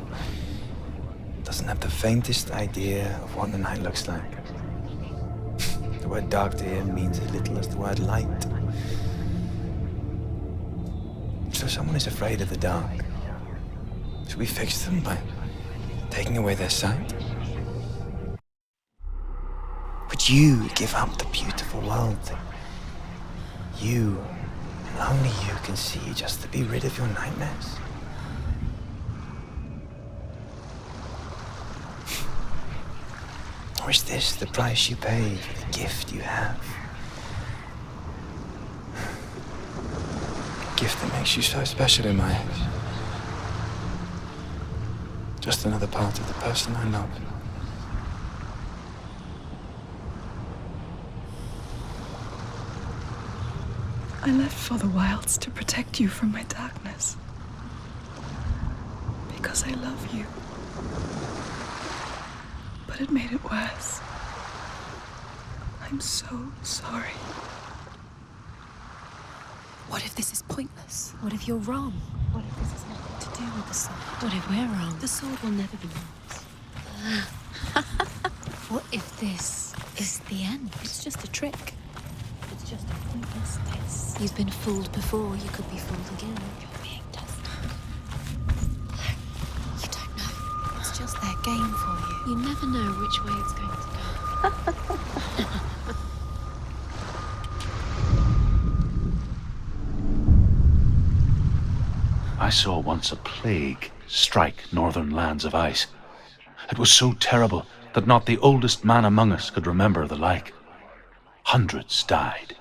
Doesn't have the faintest idea of what the night looks like. The word dark to him means as little as the word light. So someone is afraid of the dark. Should we fix them by taking away their sight? Would you give up the beautiful world that you, and only you, can see just to be rid of your nightmares? Or is this the price you pay for the gift you have? A gift that makes you so special in my eyes. Just another part of the person I love. I left for the wilds to protect you from my darkness. Because I love you. But it made it worse. I'm so sorry. What if this is pointless? What if you're wrong? What if this has nothing to do with the sword? What if we're wrong? The sword will never be yours. What if this is the end? It's just a trick. It's just a pointless test. You've been fooled before, you could be fooled again. You're being tested. You don't know. It's just their game for you. You never know which way it's going to go. I saw once a plague strike northern lands of ice. It was so terrible that not the oldest man among us could remember the like. Hundreds died.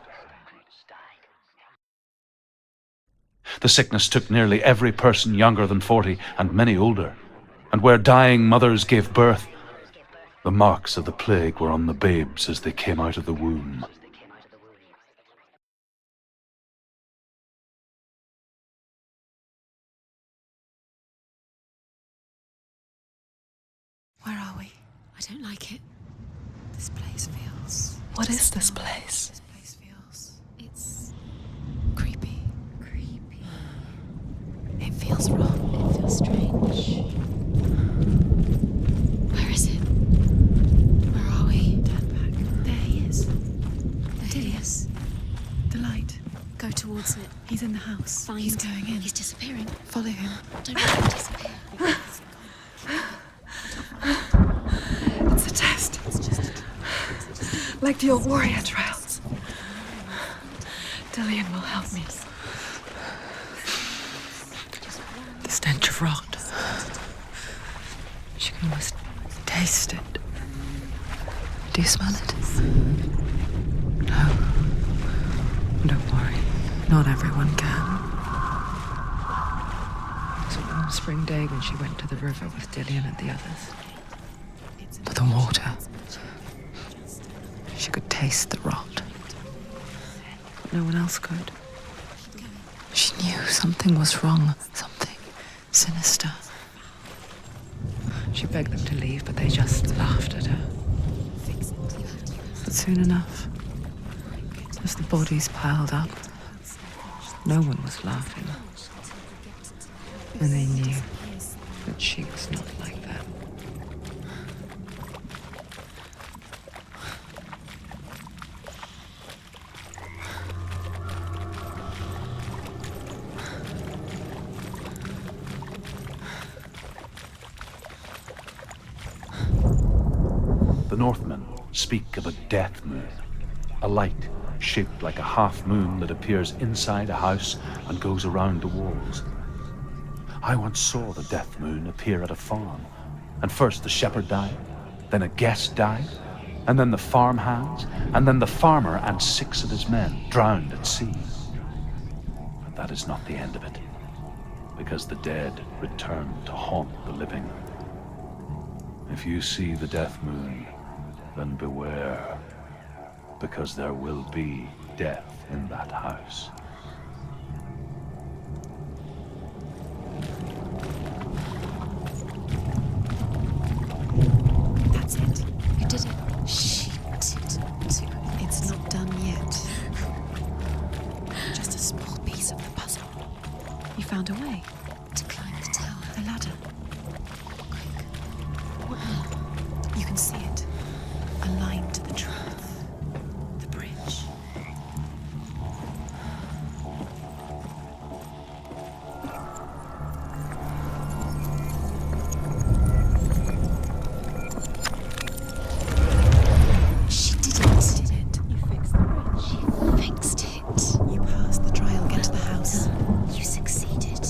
The sickness took nearly every person younger than 40 and many older, and where dying mothers gave birth, the marks of the plague were on the babes as they came out of the womb. Where are we? I don't like it. This place feels... What is this place? This place feels... It's... creepy. Creepy. It feels wrong. It feels strange. Where is it? Where are we? Turn back. There he is. There he is. The light. isn't it? He's in the house. Find. He's going in. He's disappearing. Follow him. Don't let him disappear. It's a test. Like the old warrior trials. Dillian will help me. The stench of rot. She can almost taste it. Do you smell it? No. Don't worry. Not everyone can. It was a warm spring day when she went to the river with Dillian and the others. But the water. She could taste the rot. But no one else could. She knew something was wrong. Something sinister. She begged them to leave, but they just laughed at her. But soon enough, as the bodies piled up, no one was laughing. And they knew that she was not like that. The Northmen speak of a death moon, a light shaped like a half moon that appears inside a house and goes around the walls. I once saw the death moon appear at a farm, and first the shepherd died, then a guest died, and then the farmhands, and then the farmer and 6 of his men drowned at sea. But that is not the end of it, because the dead return to haunt the living. If you see the death moon, then beware, because there will be death in that house. That's it. You did it. She did it. It's not done yet. Just a small piece of the puzzle. You found a way. To climb the tower. The ladder. What now? You can see it. A line to the truth. The bridge. She did it. You fixed the bridge. You fixed it. You passed the trial. Get to the house. You succeeded.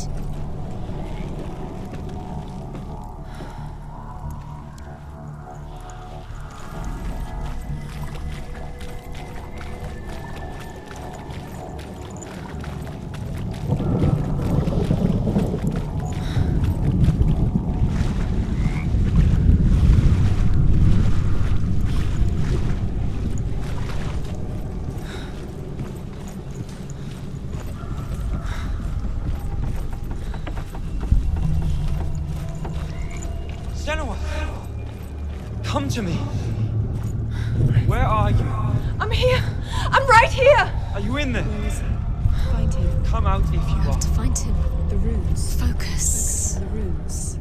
Senua! Come to me! Where are you? I'm here! I'm right here! Are you in there? Find him. Come out if you are. To find him. The runes. Focus. The runes.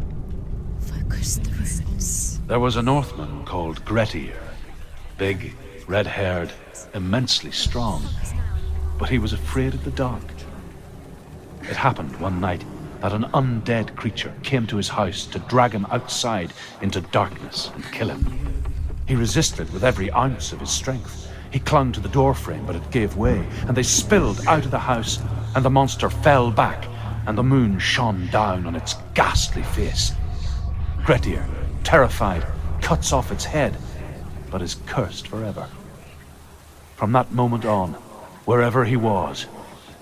Focus the runes. There was a Northman called Grettir. Big, red-haired, immensely strong. But he was afraid of the dark. It happened one night that an undead creature came to his house to drag him outside into darkness and kill him. He resisted with every ounce of his strength. He clung to the doorframe, but it gave way, and they spilled out of the house, and the monster fell back, and the moon shone down on its ghastly face. Grettir, terrified, cuts off its head, but is cursed forever. From that moment on, wherever he was,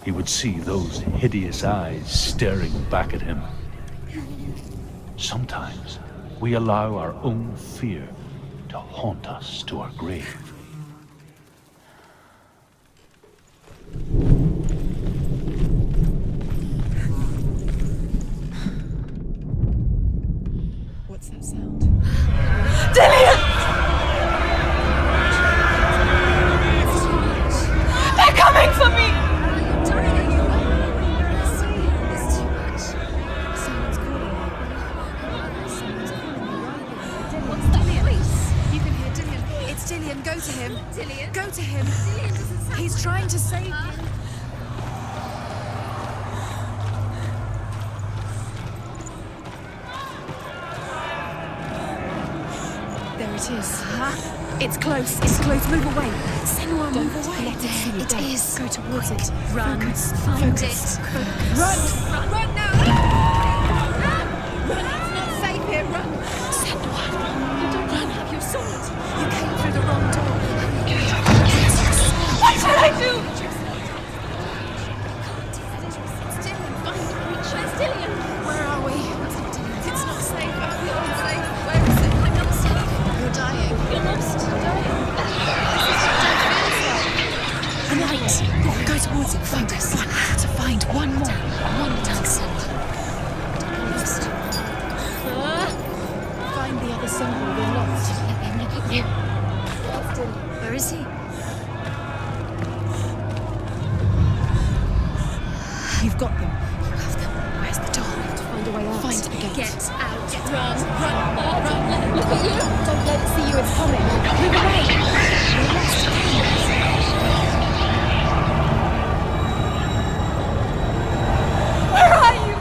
he would see those hideous eyes staring back at him. Sometimes we allow our own fear to haunt us to our grave. What's that sound? Dillian! They're coming for me! Someone's calling you. What's the voice? You can hear Dillian. It's Dillian. Go to him. Dillian? Go to him. Dillian doesn't sound He's trying to save you. There it is. It's close. It's close. Move away. Senua, move away. Let it see you. It is. Go towards it. Run. Focus. Find Focus. it. Run. Run now! Run! It's not safe here. Run! Senua, you don't have your sword. You came through the wrong door. What should I do? Where are we? It's not safe. I feel unsafe. Where is it? I'm not safe. You're dying. You're lost. A light. Go towards it. Find us. To find one more. One Dixon. Lost. Find the other symbol. We're lost. Let them look at you. Where is he? You've got them. You have them. Where's the door? We have to find a way out. Find the gate. Get out. Run. Look at you. Don't let it see you. It's coming. Move away. We're lost again. Where are you?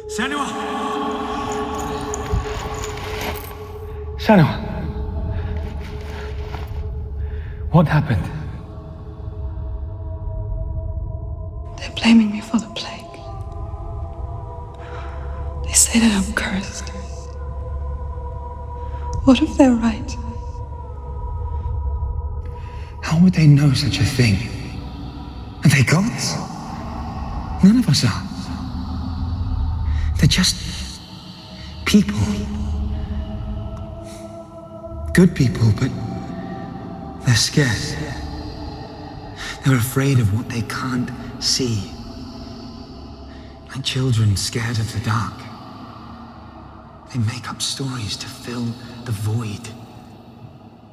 Senua! Senua! What happened? They're blaming me for the plague. They say that I'm cursed. What if they're right? How would they know such a thing? Are they gods? None of us are. They're just people. Good people, but they're scared. They're afraid of what they can't see. Like children scared of the dark. They make up stories to fill the void.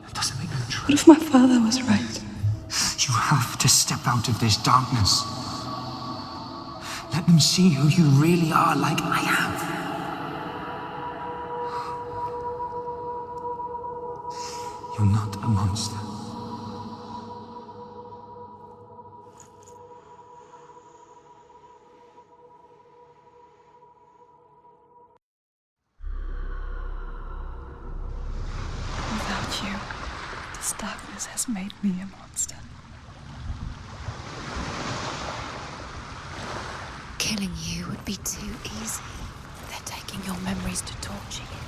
That doesn't make them true. What if my father was right? You have to step out of this darkness. Let them see who you really are, like I have. You're not a monster. Without you, this darkness has made me a monster. Killing you would be too easy. They're taking your memories to torture you.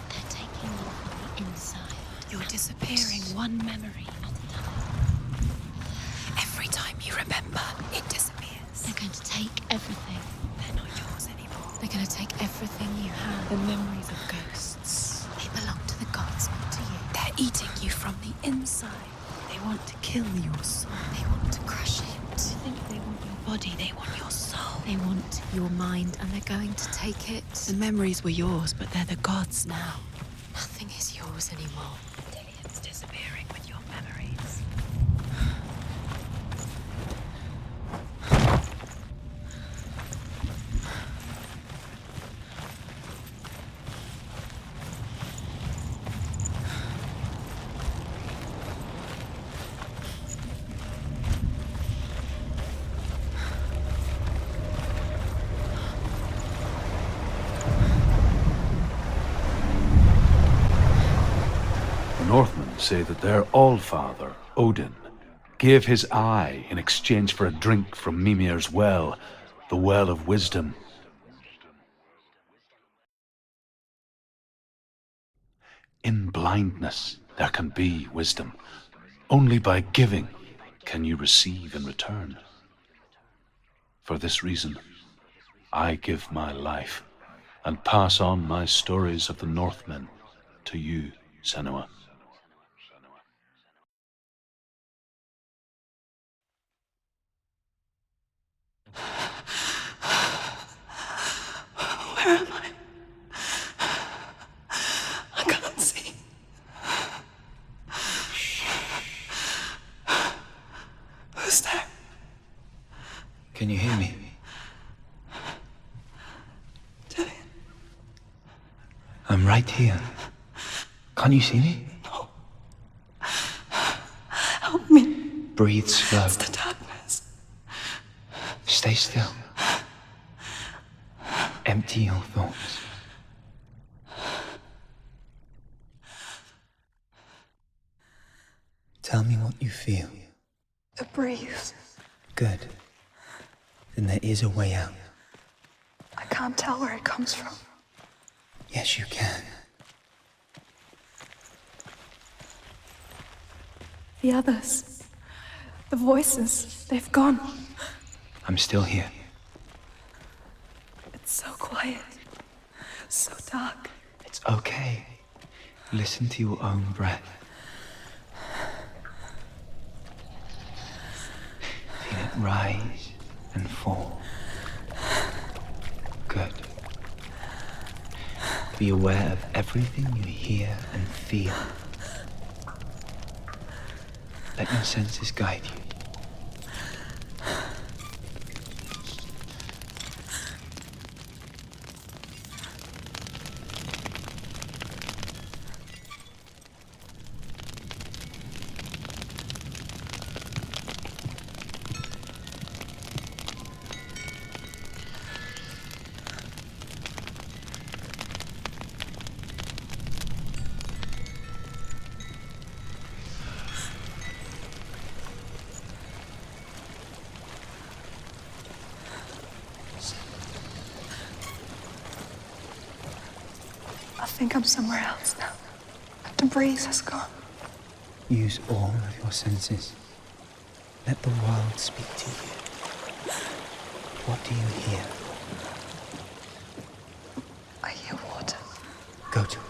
They're taking you from the inside. You're disappearing one memory at a time. Every time you remember, it disappears. They're going to take everything. They're not yours anymore. They're going to take everything you have. The memories of ghosts. They belong to the gods, not to you. They're eating you from the inside. They want to kill your soul. They want to crush it. I think they want your body. They want your soul. They want your mind, and they're going to take it. The memories were yours, but they're the gods now. Nothing is yours anymore. It's disappearing with your memories. Northmen say that their Allfather, Odin, gave his eye in exchange for a drink from Mimir's well, the Well of Wisdom. In blindness, there can be wisdom. Only by giving can you receive in return. For this reason, I give my life and pass on my stories of the Northmen to you, Senua. Where am I? I can't see. Who's there? Can you hear me? I'm right here. Can't you see me? No. Help me. Breathe slow. It's the darkness. Stay still. Empty your thoughts. Tell me what you feel. The breeze. Good. Then there is a way out. I can't tell where it comes from. Yes, you can. The others. The voices. They've gone. I'm still here. It's so quiet. So dark. It's okay. Listen to your own breath. Feel it rise and fall. Good. Be aware of everything you hear and feel. Let your senses guide you. I think I'm somewhere else now. The breeze has gone. Use all of your senses. Let the world speak to you. What do you hear? I hear water. Go to it.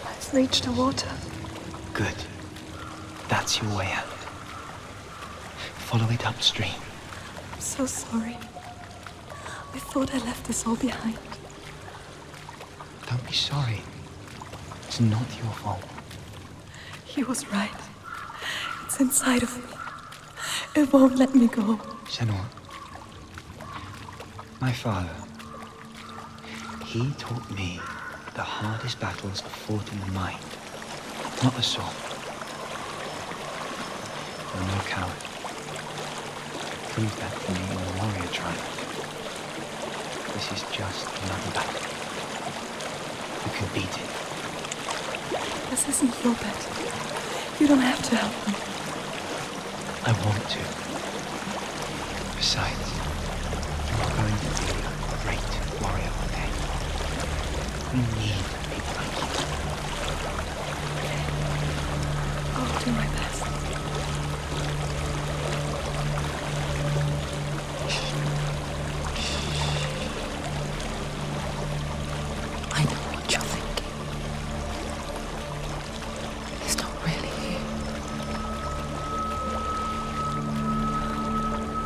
I've reached the water. Good. That's your way out. Follow it upstream. I'm so sorry. I thought I left this all behind. Don't be sorry. It's not your fault. He was right. It's inside of me. It won't let me go. Senua. My father. He taught me the hardest battles are fought in the mind, not the sword. You're no coward. Prove that for me in the warrior tribe. This is just another battle. You can beat it. This isn't your bet. You don't have to help me. I want to. Besides, you're going to be a great warrior one day. We need people like you. I'll do my best. I know what you're thinking. He's not really here.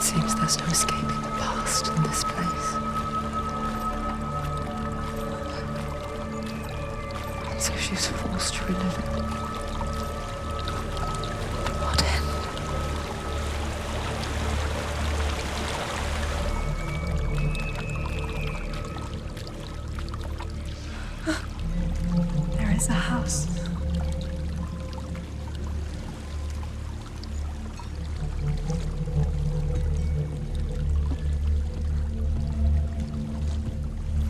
Seems there's no escaping the past in this place. And so she's forced to relive it. What end? There is a house.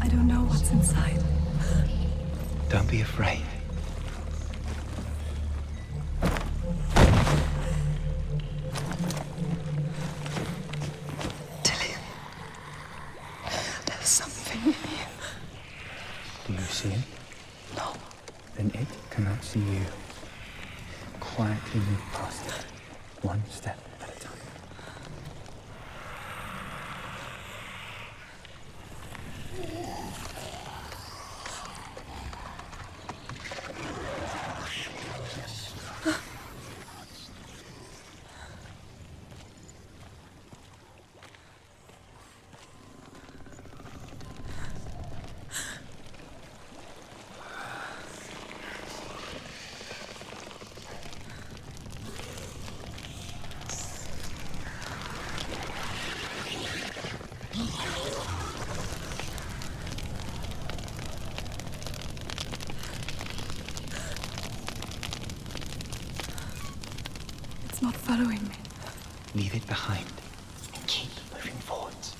I don't know what's inside. Don't be afraid. Tilly, there's something in here. Do you see it? No, then it cannot see you. Quietly move past it, one step at a time. It's not following me. Leave it behind and keep moving forwards.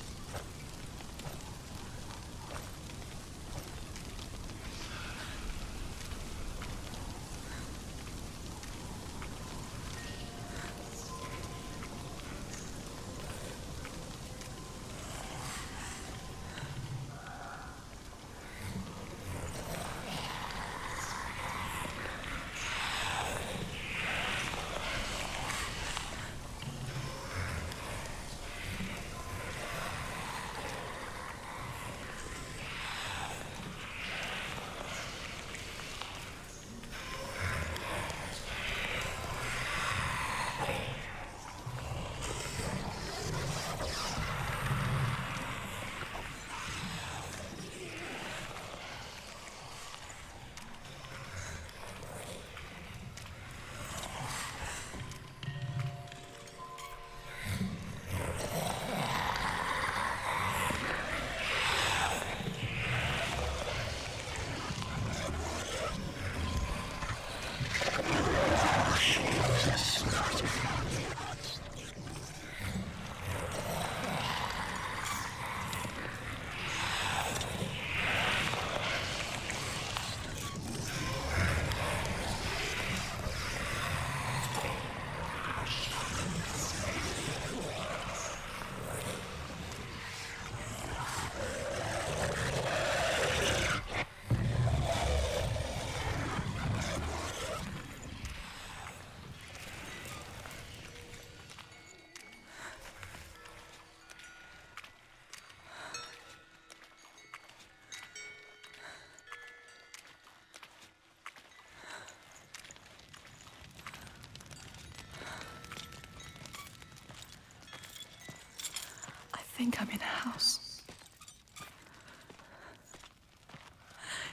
I think I'm in a house.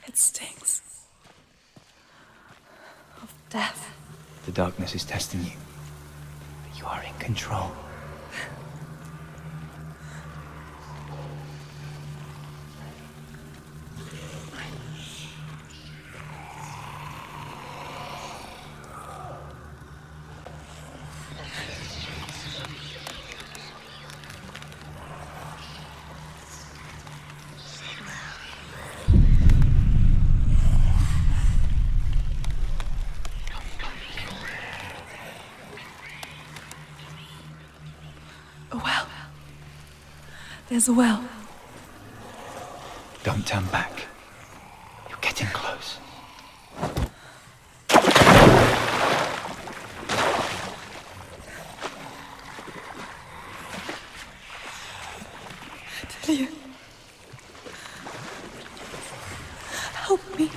It stinks of death. The darkness is testing you, but you are in control. A well. There's a well. Don't turn back. You're getting close. Delia. Help me.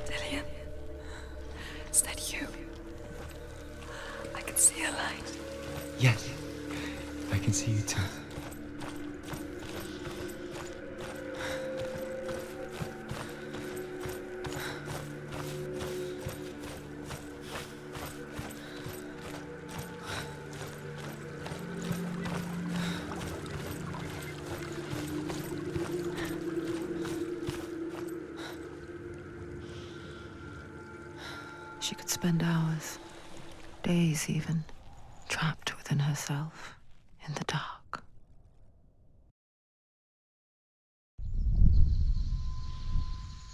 Delia, is that you? I can see a light. Yes, I can see you too. She could spend hours, days even, trapped within herself, in the dark.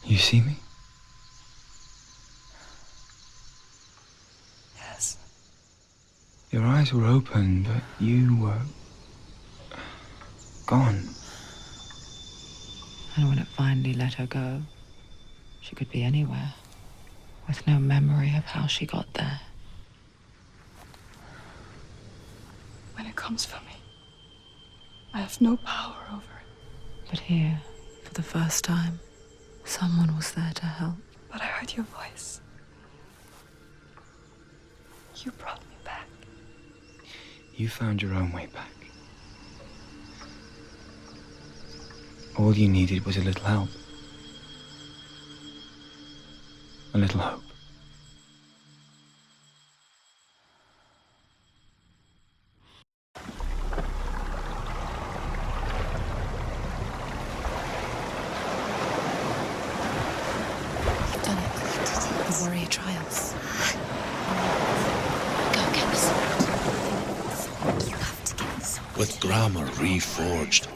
You see me? Yes. Your eyes were open, but you were gone. And when it finally let her go, she could be anywhere, with no memory of how she got there. When it comes for me, I have no power over it. But here, for the first time, someone was there to help. But I heard your voice. You brought me back. You found your own way back. All you needed was a little help. A little hope. You've done it. The warrior trials. Go get the sword. You have to get the sword. With grammar reforged,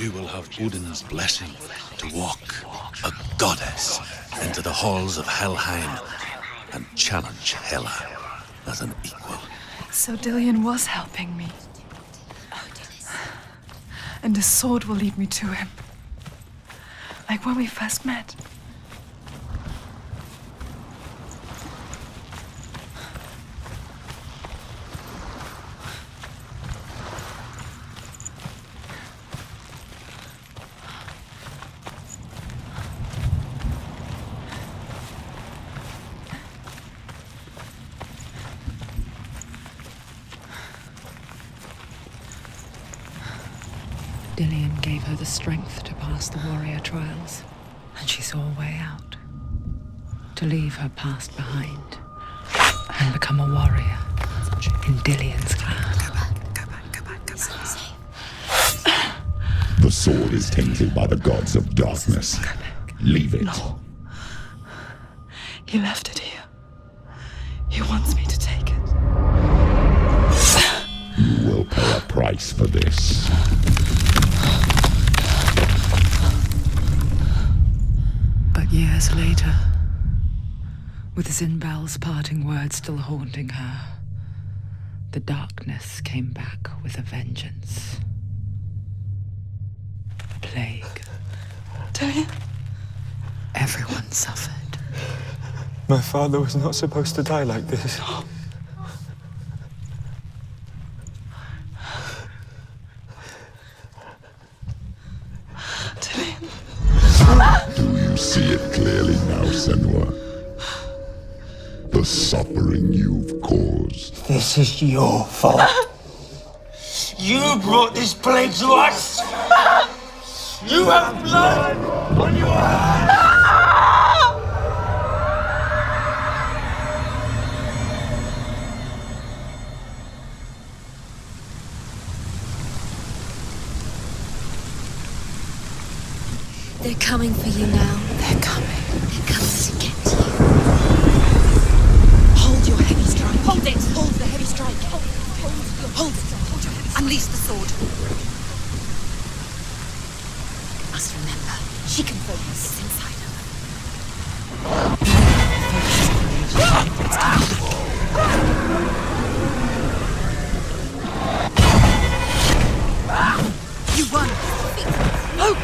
you will have Odin's blessing to walk, a goddess, into the halls of Helheim and challenge Hela as an equal. So Dillion was helping me. And the sword will lead me to him. Like when we first met. Dillion gave her the strength to pass the warrior trials, and she saw a way out. To leave her past behind and become a warrior in Dillion's clan. The sword is tainted by the gods of darkness. Leave it. No. He left it here. He wants me to take it. You will pay a price for this. But years later, with Zinbel's parting words still haunting her, the darkness came back with a vengeance. A plague. Dillion? Everyone suffered. My father was not supposed to die like this. Do you see it clearly now, Senua? The suffering you've caused. This is your fault. You brought this plague to us! You have blood on your hands! They're coming for you now. They're coming. They're coming to get you. Hold your heavy strike. Hold it. Hold the heavy strike. Hold it. Hold your heavy strike. Unleash the sword. You must remember, she can focus. It's inside her. It's time. You won. Oh!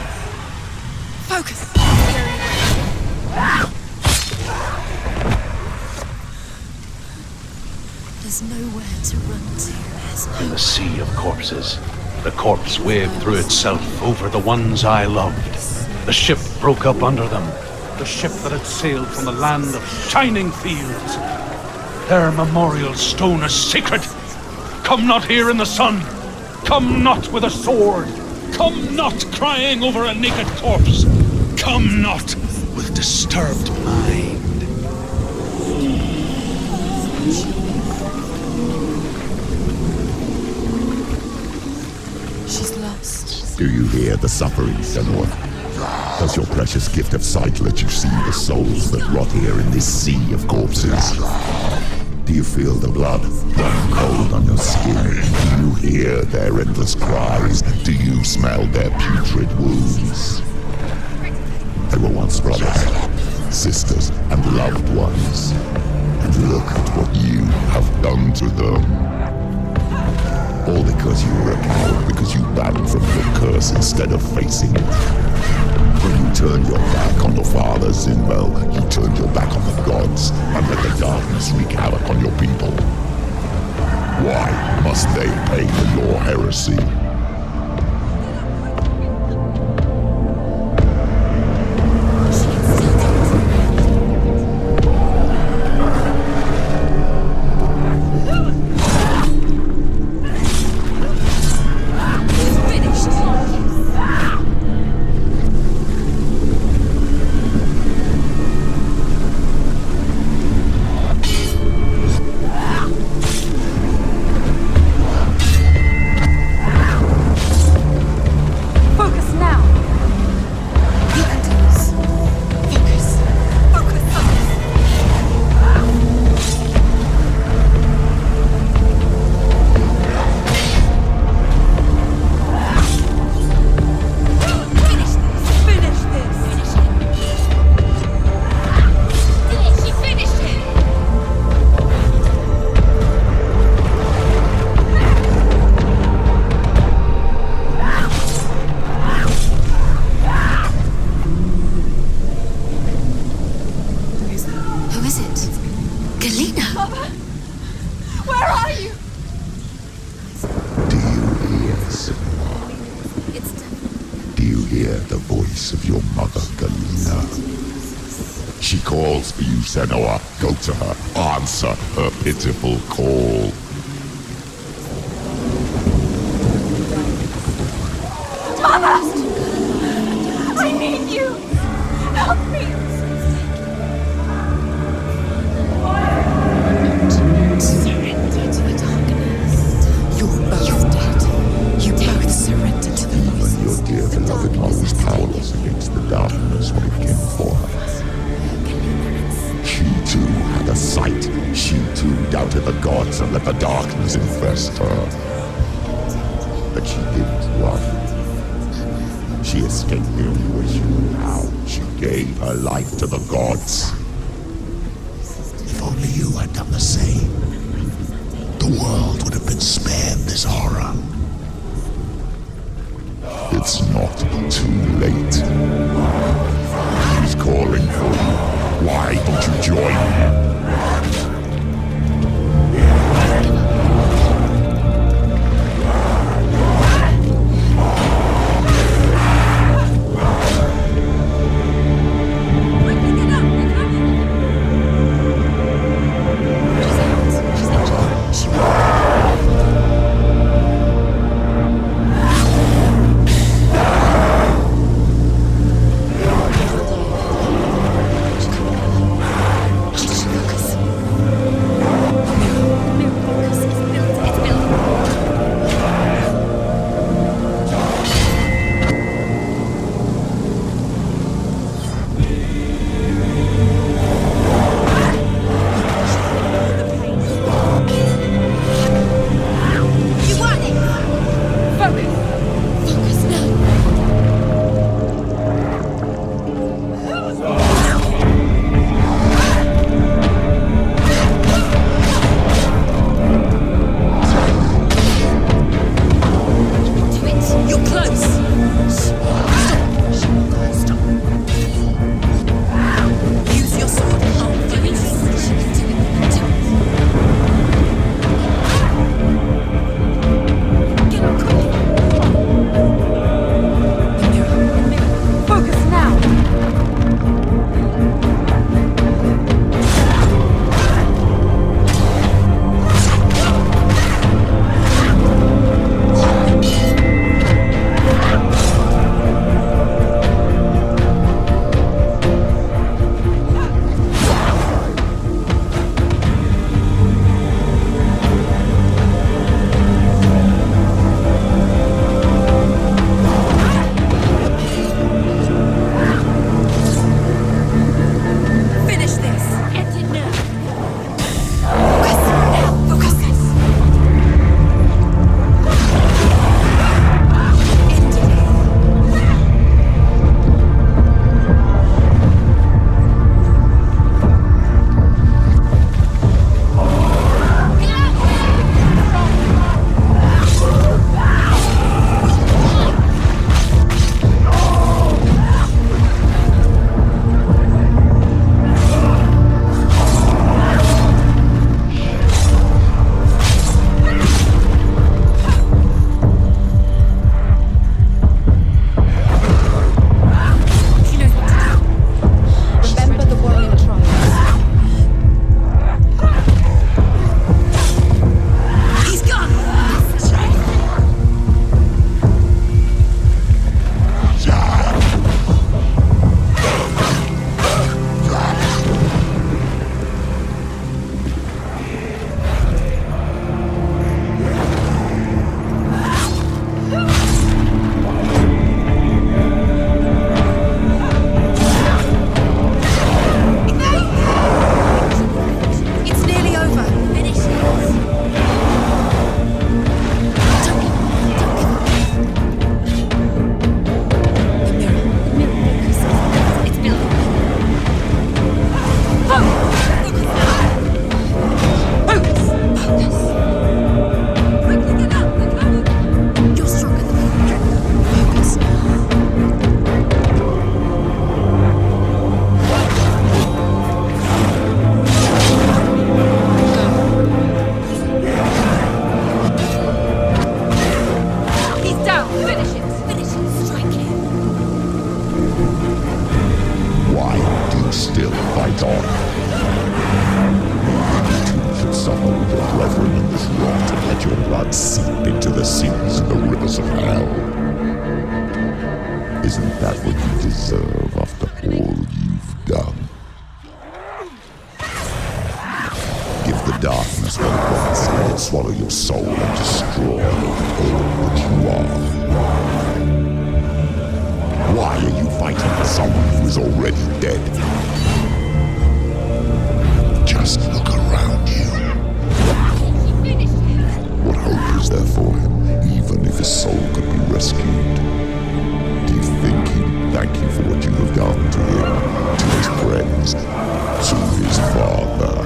Focus! There's nowhere to run to. In the sea of corpses, the corpse waved through itself over the ones I loved. The ship broke up under them. The ship that had sailed from the land of shining fields. Their memorial stone is sacred. Come not here in the sun. Come not with a sword. Come not crying over a naked corpse. Come not with disturbed mind. She's lost. Do you hear the suffering, Senua? Does your precious gift of sight let you see the souls that rot here in this sea of corpses? Do you feel the blood run cold on your skin? Do you hear their endless cries? Do you smell their putrid wounds? They were once brothers, sisters, and loved ones. And look at what you have done to them. All because you were a coward, because you ran from your curse instead of facing it. When you turned your back on your father, Zinbel, you turned your back on the gods and let the darkness wreak havoc on your people. Why must they pay for your heresy? Senua, go to her, answer her pitiful call. Mama! I need you! Help me! Surrender to the darkness. You're both dead. You both surrender to the voices. Even your dear beloved mother was powerless against the darkness when it came for her. She too had a sight. She too doubted the gods and let the darkness infest her. But she didn't run. She escaped the only way she knew how. She gave her life to the gods. If only you had done the same, the world would have been spared this horror. It's not too late. He's calling for you. Why don't you join him? on. You should suffer with your brethren in this rot and let your blood seep into the seas and the rivers of hell. Isn't that what you deserve after all you've done? Give the darkness what it wants, and let it swallow your soul and destroy all that you are. Why are you fighting for someone who is already dead? Just look around you. What hope is there for him, even if his soul could be rescued? Do you think he'd thank you for what you have done to him, to his friends, to his father?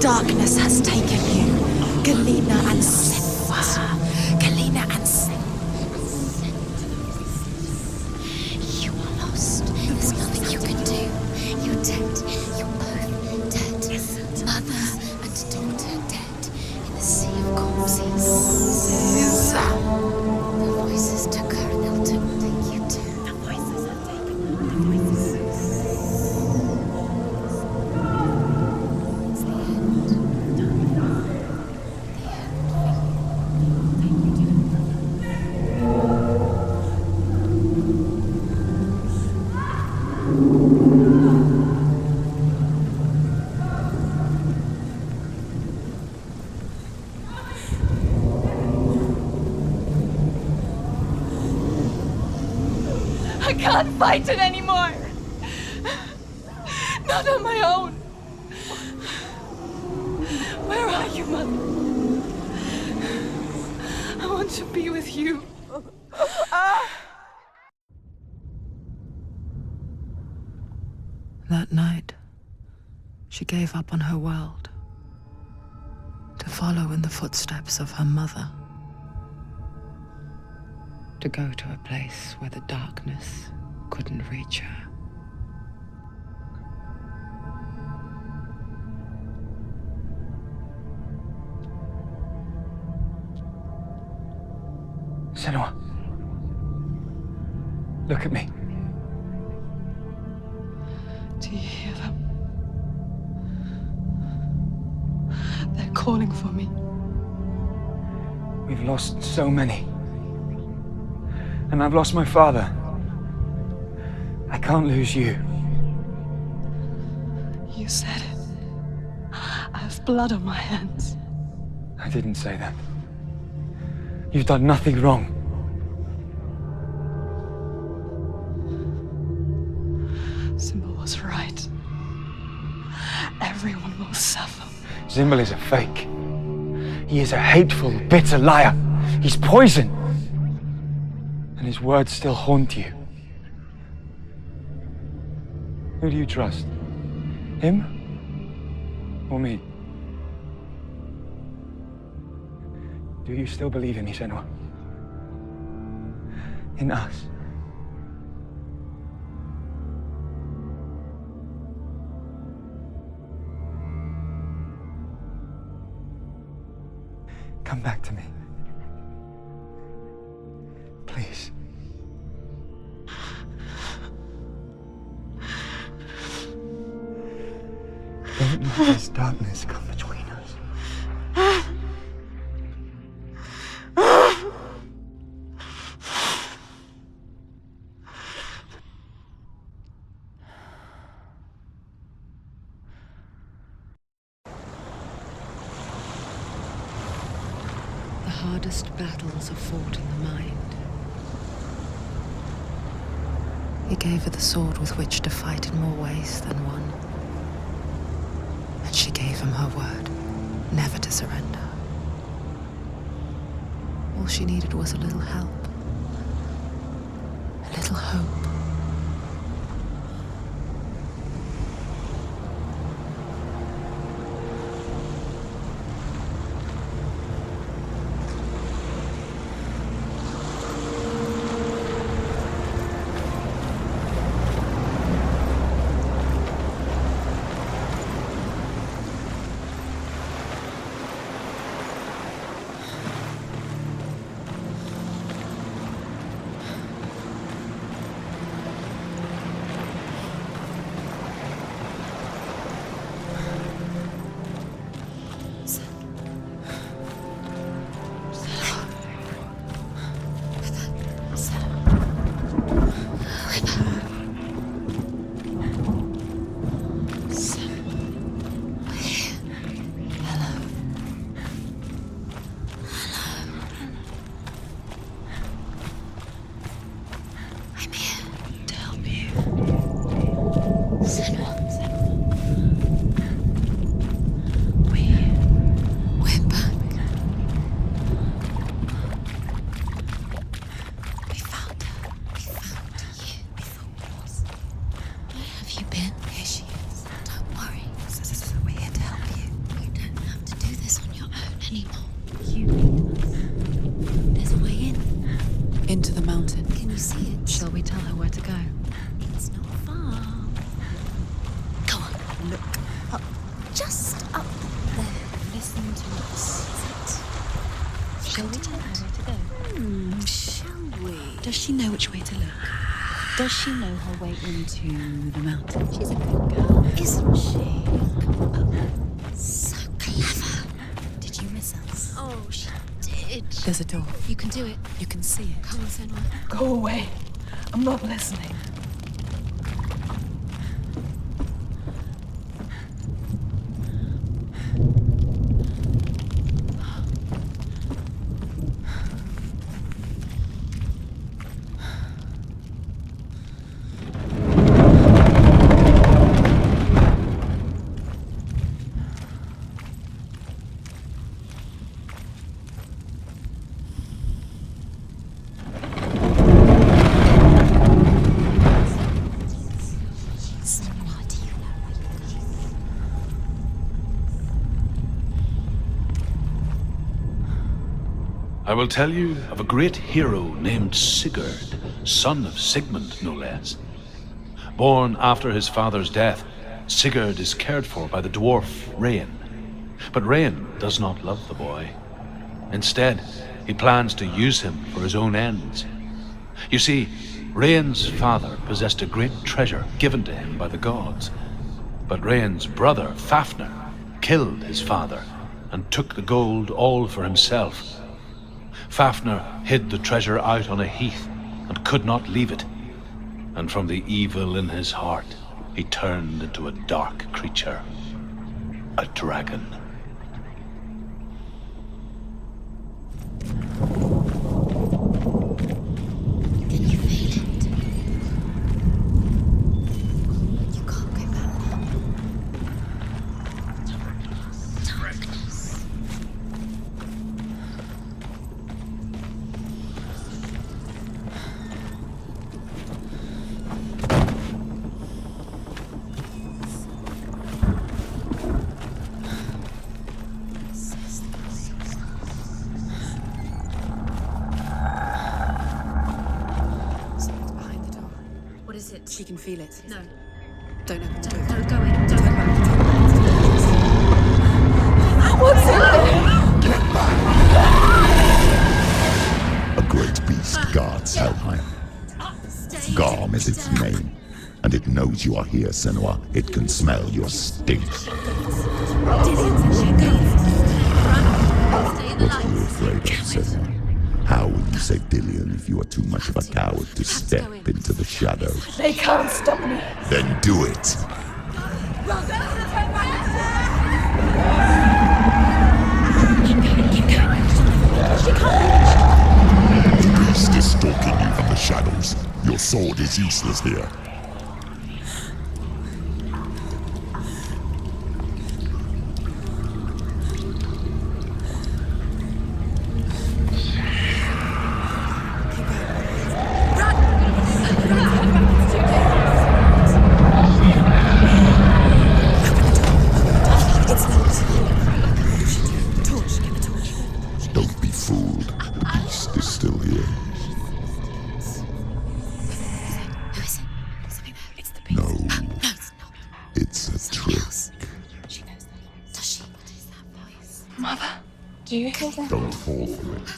Darkness has taken you. Galena and Senua. Galena and Senua. You are lost. There's nothing you can do. You're dead. You're both dead. Mother and daughter dead in the sea of corpses. The voices took her and they'll take you too. The voices have taken her. The voices. I can't fight it anymore. Not on my own. Where are you, Mother? I want to be with you. That night, she gave up on her world to follow in the footsteps of her mother, to go to a place where the darkness couldn't reach her. Senua, look at me. Do you hear them? They're calling for me. We've lost so many. And I've lost my father. I can't lose you. You said it. I have blood on my hands. I didn't say that. You've done nothing wrong. Symbol was right. Everyone will suffer. Zimbel is a fake. He is a hateful, bitter liar. He's poison. And his words still haunt you. Who do you trust? Him? Or me? Do you still believe in me, Senua? In us? Come back to me. Please. Don't let this darkness come between us. The hardest battles are fought in the mind. He gave her the sword with which to fight in more ways than one. And she gave him her word, never to surrender. All she needed was a little help. A little hope. Into the mountain. Can you see it? Shall we tell her where to go? It's not far. Go on, look up. Just up there. Listen to us. Shall we tell her where to go? Shall we? Does she know which way to look? Does she know her way into the mountain? She's a good girl, isn't she? Oh, so clever. Did you miss us? Oh, she did. There's a door. You can do it. You can see it. Come on, Senua. Go away. I'm not listening. I will tell you of a great hero named Sigurd, son of Sigmund, no less. Born after his father's death, Sigurd is cared for by the dwarf Rain. But Rain does not love the boy. Instead, he plans to use him for his own ends. You see, Rain's father possessed a great treasure given to him by the gods. But Rain's brother, Fafnir, killed his father and took the gold all for himself. Fafnir hid the treasure out on a heath and could not leave it. And from the evil in his heart, he turned into a dark creature, a dragon. Can you feel it? You can't go back now. Darkness. She can feel it. No. Don't open the door. No, go in. Don't open it. What's in there? Get back! A great beast guards Helheim. Garm is its name, and it knows you are here, Senua. It can smell your stink. What are you afraid of, Senua? How will you save Dillion if you are too much of a coward to step into the shadows? They can't stop me. Then do it! The beast is stalking you from the shadows. Your sword is useless here. Mother, do you hear that? Don't fall for it.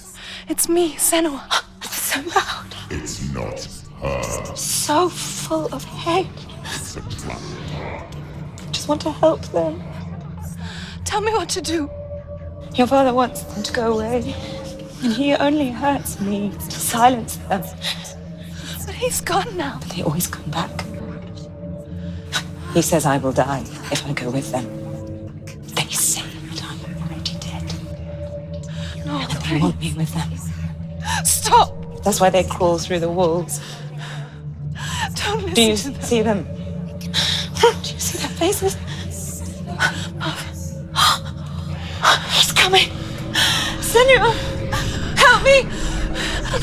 It's me, Senua. It's so loud. It's not her. So full of hate. It's a trap. I just want to help them. Tell me what to do. Your father wants them to go away, and he only hurts me to silence them. But he's gone now. But they always come back. He says I will die if I go with them. They say that I'm already dead. No, And they want me with them. Stop! That's why they crawl through the walls. Don't listen Do you to them. see them? Do you see their faces? He's coming! Senua! Help me!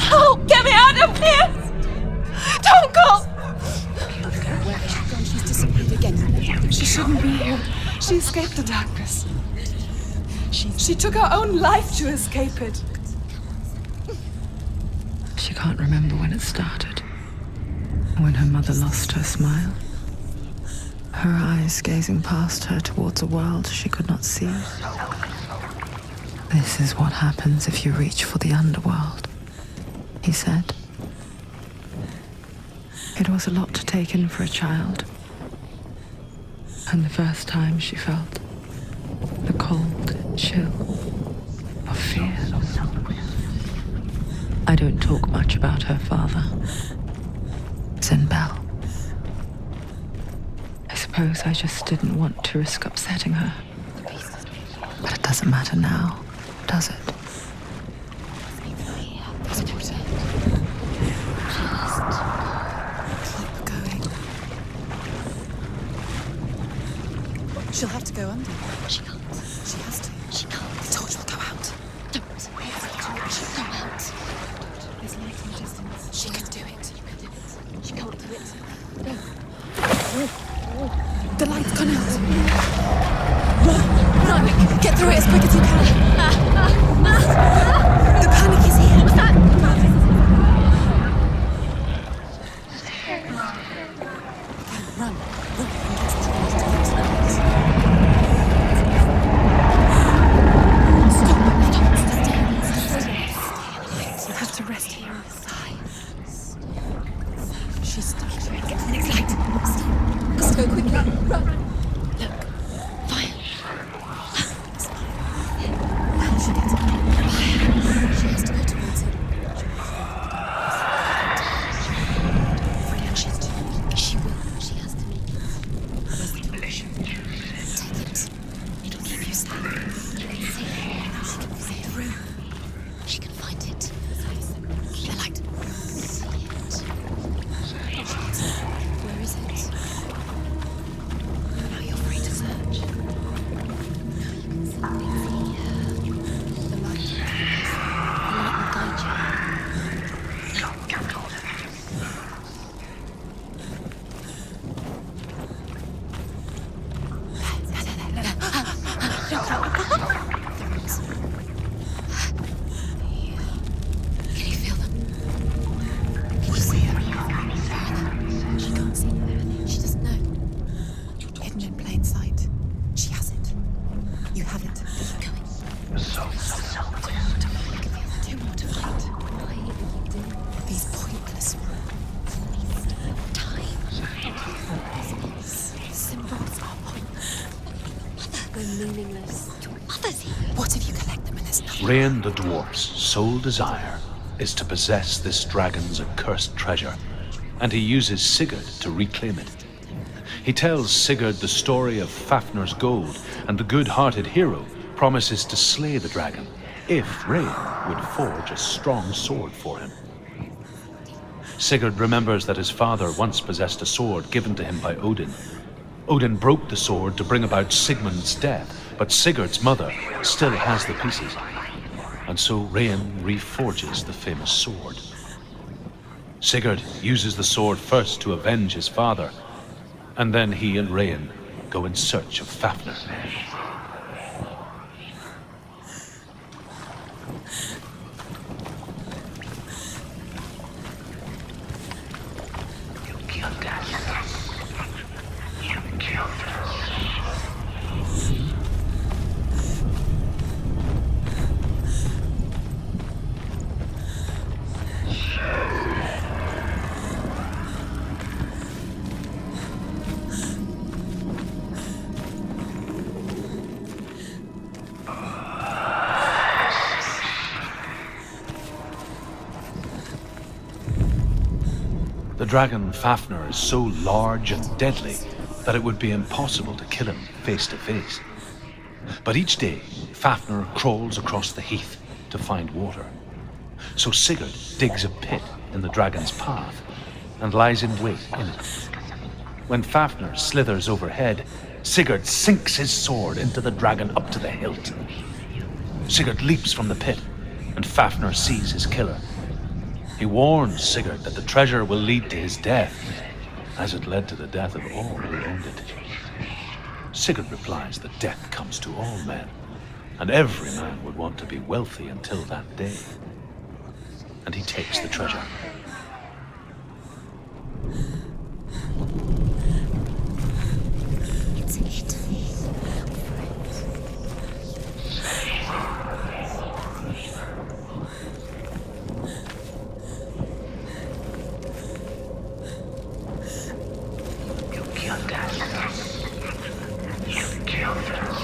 Help! Get me out of here! Don't go! She's disappeared again. She shouldn't be here. She escaped the darkness. She took her own life to escape it. She can't remember when it started. When her mother lost her smile. Her eyes gazing past her towards a world she could not see. This is what happens if you reach for the underworld, he said. It was a lot to take in for a child. And the first time she felt the cold chill of fear. I don't talk much about her father, Zinbel. I suppose I just didn't want to risk upsetting her. But it doesn't matter now, does it? Keep going. She'll have to go under. She can't. She has to. She can't. The torch will go out. Don't. She'll come out. There's light in the distance. She can do it. She can't do it. No. The light's gone out. Run! Get through it as quick as you can. The panic is here. What's that? Run. You have to rest here. She's stuck. Get to the next light. Let's go quickly. Run. Look. Fire. How she gets it? She has to go towards it. Brilliant. She will. She has to. Where's the torch? Take it. It'll keep you standing. See Now she can see through. She can find it. The light. See it. Where is it? Now you're free to search. Now you can see the light. The light will guide you. Can you feel them? Can you see her? She can't see anything. She doesn't know. Hidden in plain sight. She has it. You have it. Keep going. Two more to fight. These pointless symbols are pointless. They're meaningless. Your mother's here. What if you collect them and there's nothing? Rain the dwarf's sole desire is to possess this dragon's accursed treasure, and he uses Sigurd to reclaim it. He tells Sigurd the story of Fafnir's gold, and the good-hearted hero promises to slay the dragon if Rain would forge a strong sword for him. Sigurd remembers that his father once possessed a sword given to him by Odin. Odin broke the sword to bring about Sigmund's death, but Sigurd's mother still has the pieces. And so Rain reforges the famous sword. Sigurd uses the sword first to avenge his father, and then he and Rain go in search of Fafnir. The dragon Fafnir is so large and deadly that it would be impossible to kill him face to face. But each day, Fafnir crawls across the heath to find water. So Sigurd digs a pit in the dragon's path and lies in wait in it. When Fafnir slithers overhead, Sigurd sinks his sword into the dragon up to the hilt. Sigurd leaps from the pit, and Fafnir sees his killer. He warns Sigurd that the treasure will lead to his death, as it led to the death of all who owned it. Sigurd replies that death comes to all men, and every man would want to be wealthy until that day. And he takes the treasure. It's it. You killed us. You killed us.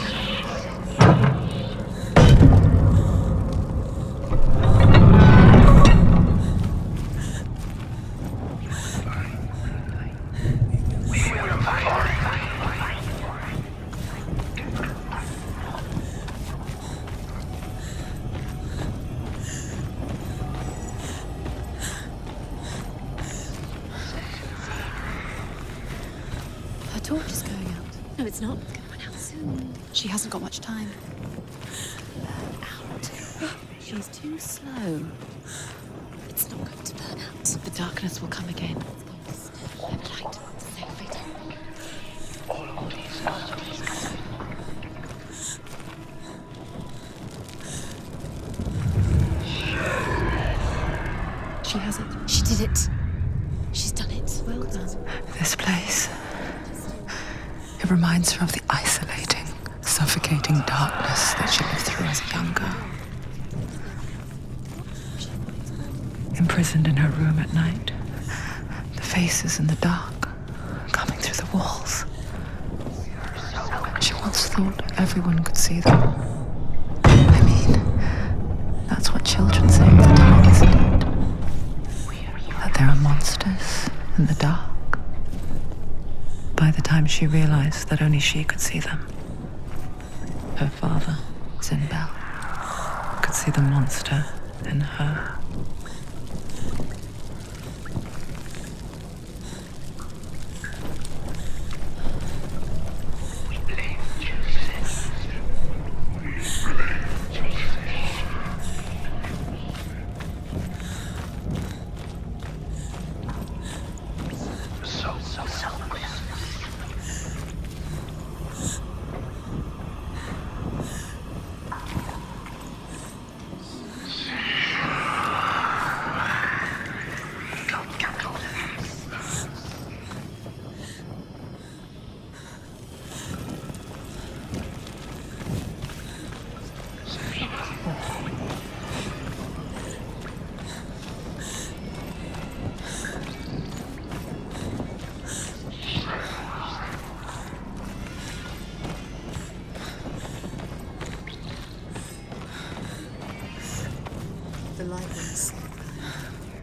Her torch is going out. No, it's not. It's going out soon. She hasn't got much time. Burn out. She's too slow. It's not going to burn out. The darkness will come again. It's going to stay. Light. Save it. All of these. She has it. She did it. She's done it. Well done. This place. It reminds her of the isolating, suffocating darkness that she lived through as a young girl. Imprisoned in her room at night, the faces in the dark, coming through the walls. She once thought everyone could see them. I mean, that's what children say all the time, isn't it? That there are monsters in the dark. By the time she realized that only she could see them, her father, Zinbel, could see the monster in her.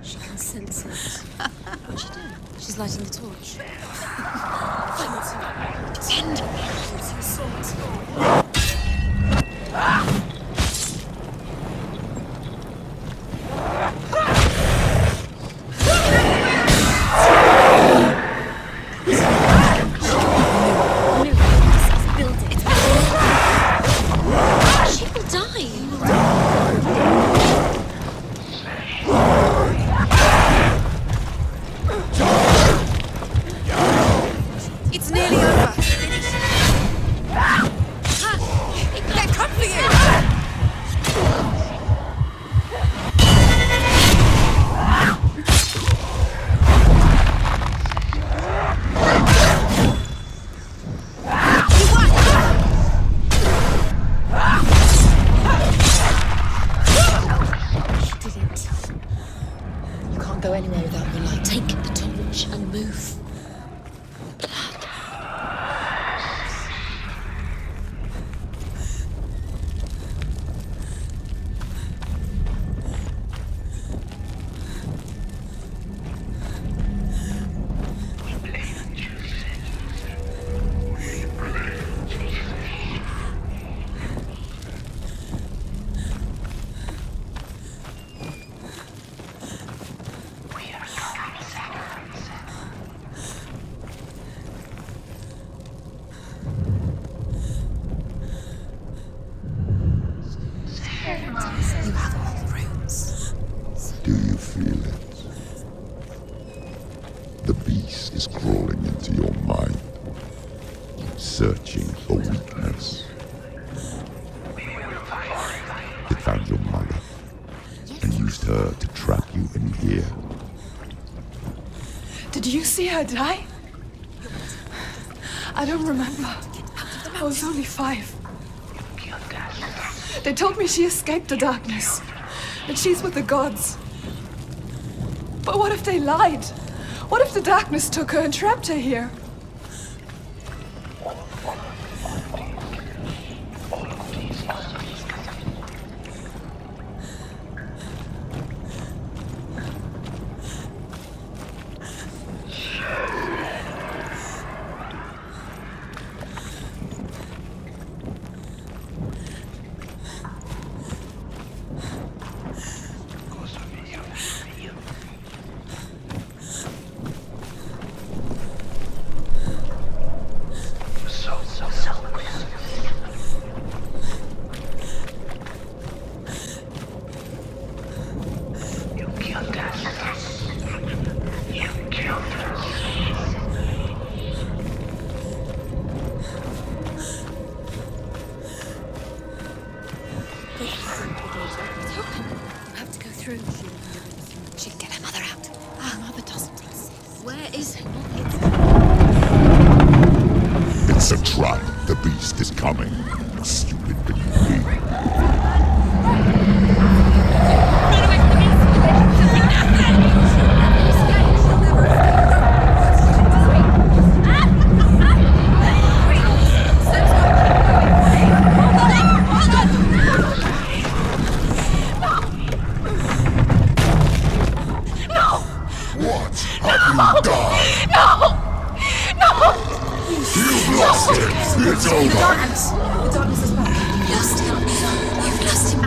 She can sense it. What's she doing? She's lighting the torch. She will die. It's nearly over. You have all the roots. Do you feel it? The beast is crawling into your mind, searching for weakness. It found your mother and used her to trap you in here. Did you see her die? I don't remember. I was only 5. They told me she escaped the darkness, that she's with the gods. But what if they lied? What if the darkness took her and trapped her here? She'd get her mother out. Her mother doesn't exist. Where is her? It's a trap. The beast is coming. Stupid baby. It's over! The darkness is back. You lost him. You've lost him.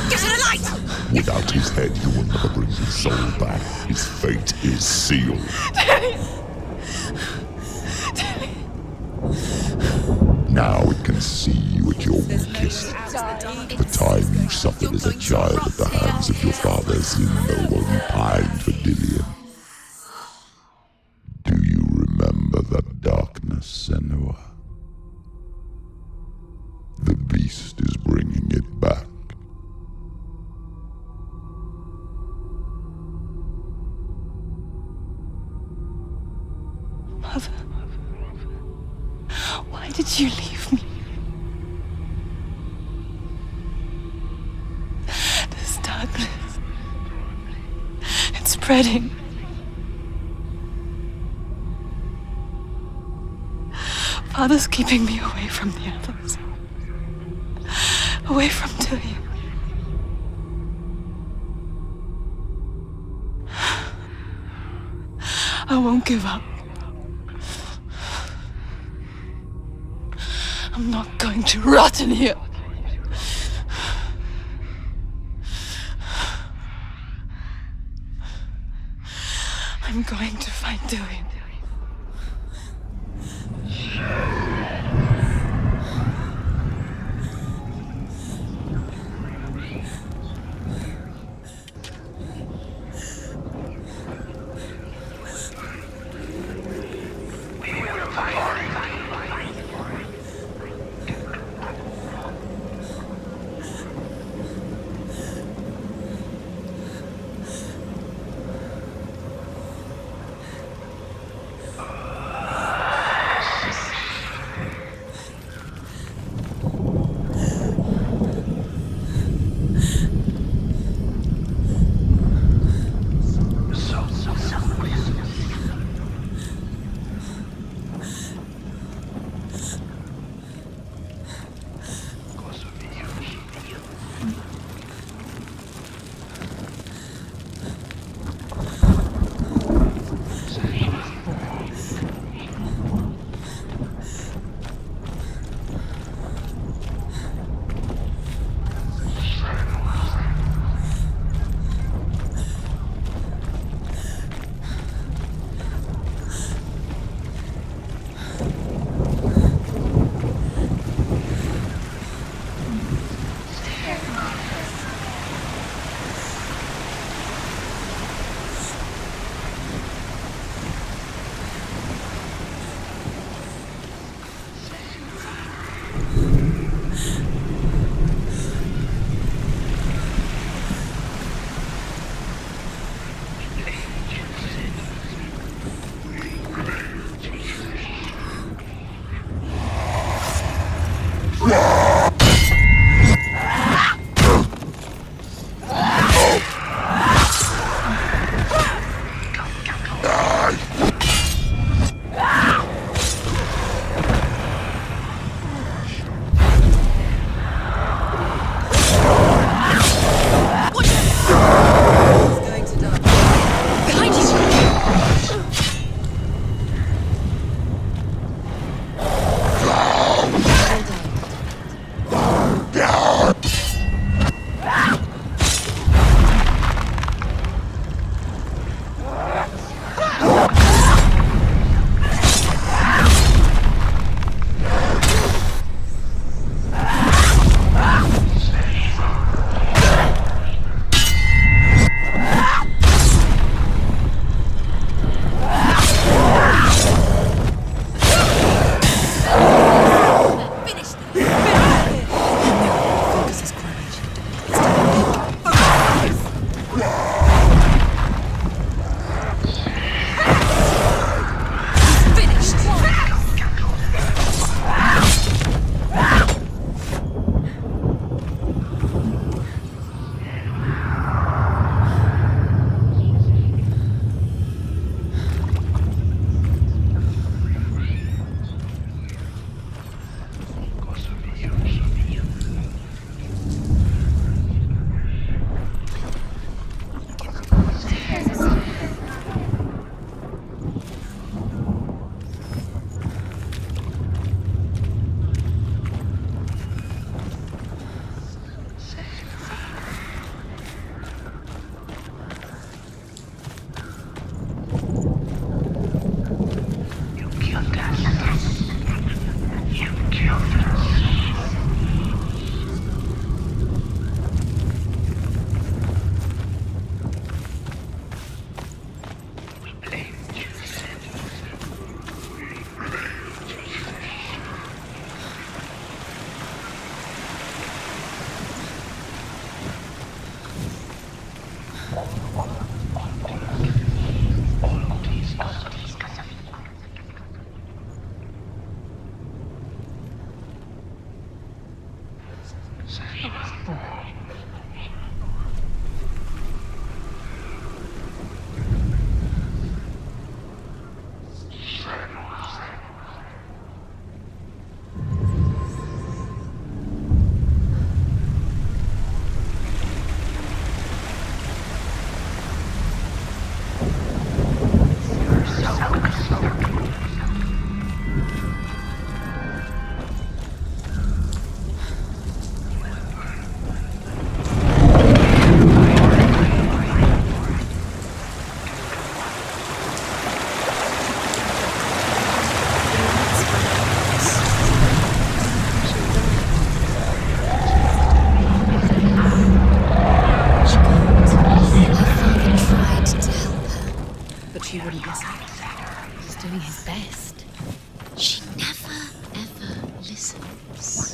Get to the light! Without his head, you will never bring his soul back. His fate is sealed. Now it can see you at your weakest. The time you suffered as a child at the hands of your father's Limbo while you pined for Dillion. Do you remember that darkness, Senua? The beast is bringing it back. Mother, why did you leave me? This darkness, it's spreading. Father's keeping me away from the others. Away from Dillion. I won't give up. I'm not going to rot in here. I'm going to find Dillion.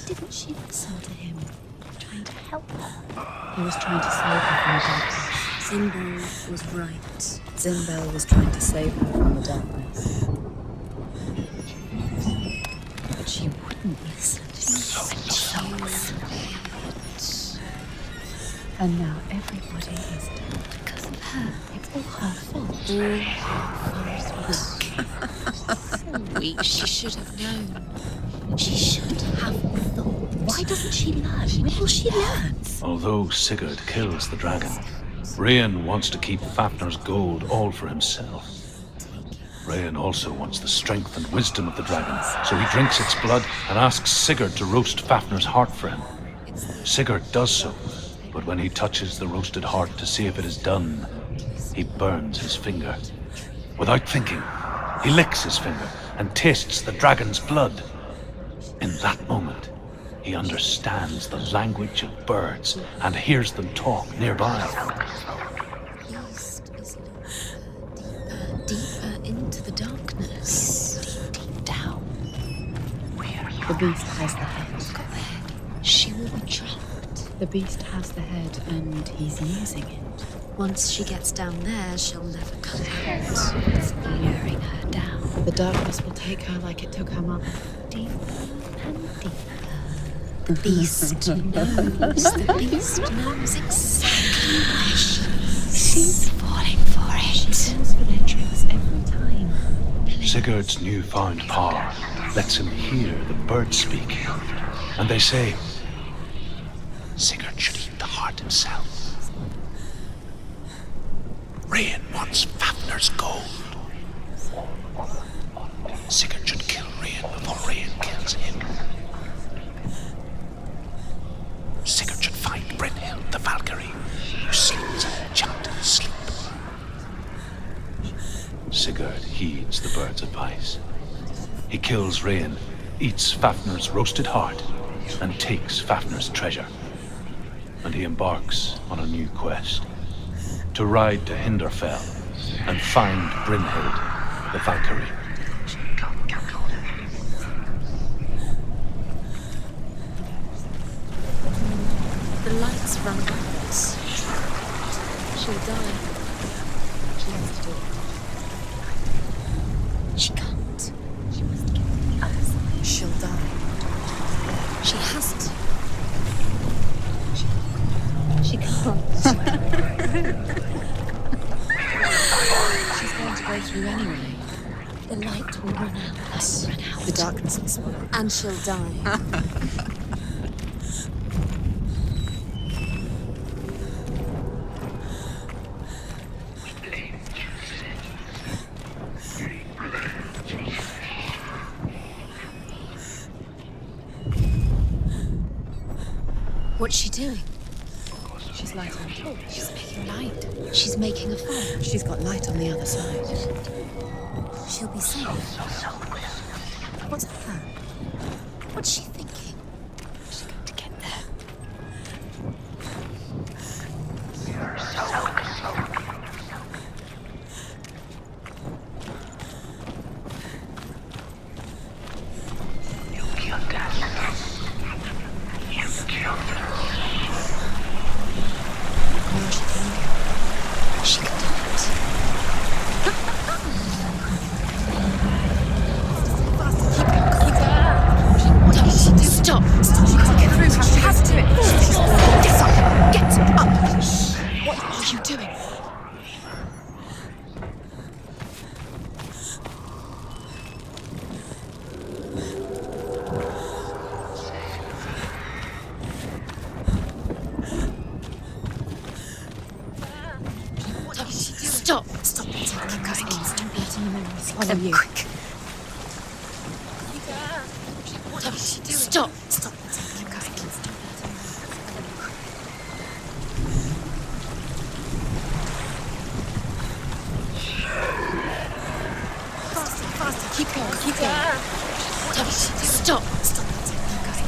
didn't she listen to him? Trying to help her. He was trying to save her from the darkness. Zimbel was right. Zimbel was trying to save her from the darkness. But she wouldn't listen. And now everybody is dead. Because of her. It's all her fault. So weak. She should have known. She should have thought. Why doesn't she learn? When will she learn? Although Sigurd kills the dragon, Rayan wants to keep Fafnir's gold all for himself. Rayan also wants the strength and wisdom of the dragon, so he drinks its blood and asks Sigurd to roast Fafnir's heart for him. Sigurd does so, but when he touches the roasted heart to see if it is done, he burns his finger. Without thinking, he licks his finger and tastes the dragon's blood. In that moment, he understands the language of birds and hears them talk nearby. East is deeper into the darkness. Deep down. The beast has the head. She will be trapped. The beast has the head and he's using it. Once she gets down there, she'll never come out. It's luring her down. The darkness will take her like it took her mother. Deeper and deeper. The beast knows. The beast knows exactly where she is. She's falling for it. She falls for their tricks every time. Sigurd's newfound power lets him hear the birds speak. And they say, Sigurd should eat the heart himself. Rayan wants Fafnir's gold. Sigurd should kill Rayan before Rayan kills him. Sigurd should find Brynhild the Valkyrie, who sings enchanted sleep. Sigurd heeds the bird's advice. He kills Rayan, eats Fafnir's roasted heart, and takes Fafnir's treasure. And he embarks on a new quest, to ride to Hinderfell and find Brynhild the Valkyrie. The lights run backwards. She'll die. She has to do it. She can't. She must get the other side. She'll die. She has to. She can't. She's going to go through anyway. The light will run out. The darkness will swallow. And she'll die. What's she doing? She's lighting a torch. She's making light. She's making a fire. She's got light on the other side. She'll be safe. What's her? What's she thinking? She's going to get there. Stop! You can't get through. She has to. Get up! Get up! What are you doing? Stop! Stop! Keep going. Don't let any memories follow you. Quick! What is she doing? Stop! Stop! Keep going. Faster! Faster! Keep going! Keep going! What is she doing? Stop! Stop! Keep going.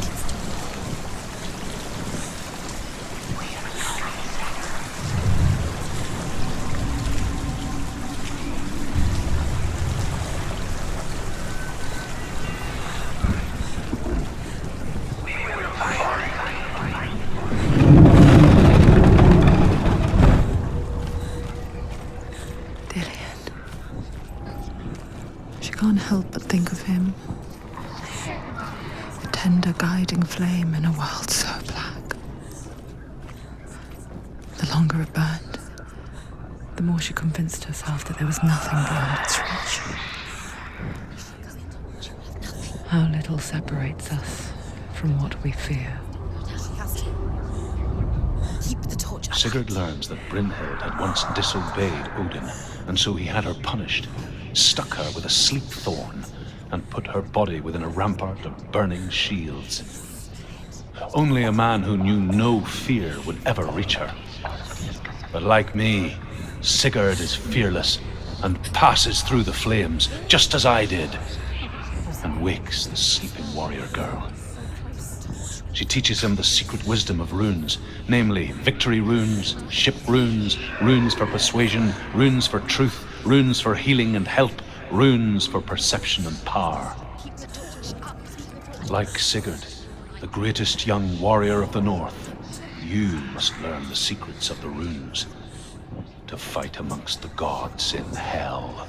help but think of him. A tender guiding flame in a world so black. The longer it burned, the more she convinced herself that there was nothing beyond its reach. How little separates us from what we fear. Keep the torch up. Sigurd learns that Brynhild had once disobeyed Odin, and so he had her punished, stuck her with a sleep thorn, and put her body within a rampart of burning shields. Only a man who knew no fear would ever reach her. But like me, Sigurd is fearless and passes through the flames, just as I did, and wakes the sleeping warrior girl. She teaches him the secret wisdom of runes, namely victory runes, ship runes, runes for persuasion, runes for truth, runes for healing and help, runes for perception and power. Like Sigurd, the greatest young warrior of the North, you must learn the secrets of the runes to fight amongst the gods in Hell.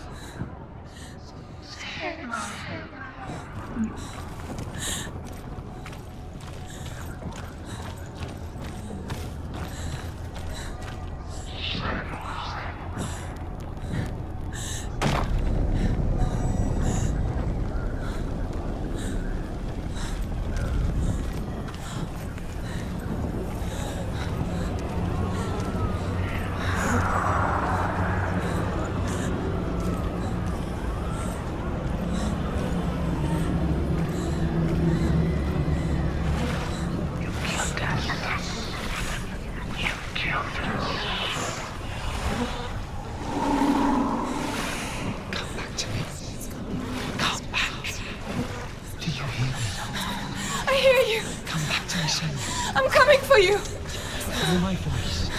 I'm coming for you. Follow my voice.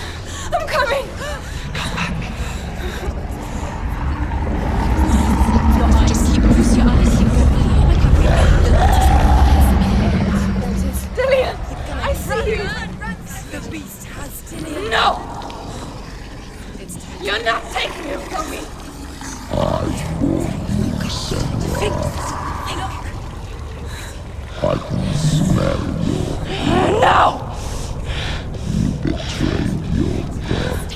I'm coming. Come back. Just keep close your eyes. Dillian, I see you. The beast has Dillian. No! You're not taking him from me. I warn you, Senua. I can smell your... No! You betrayed your god.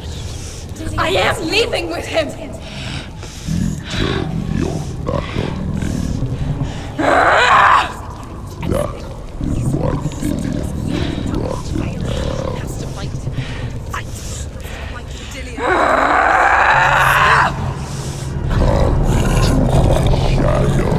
I am leaving with him. Turn your back on me. That is why Dillian will rot in hell. Come into my shadow.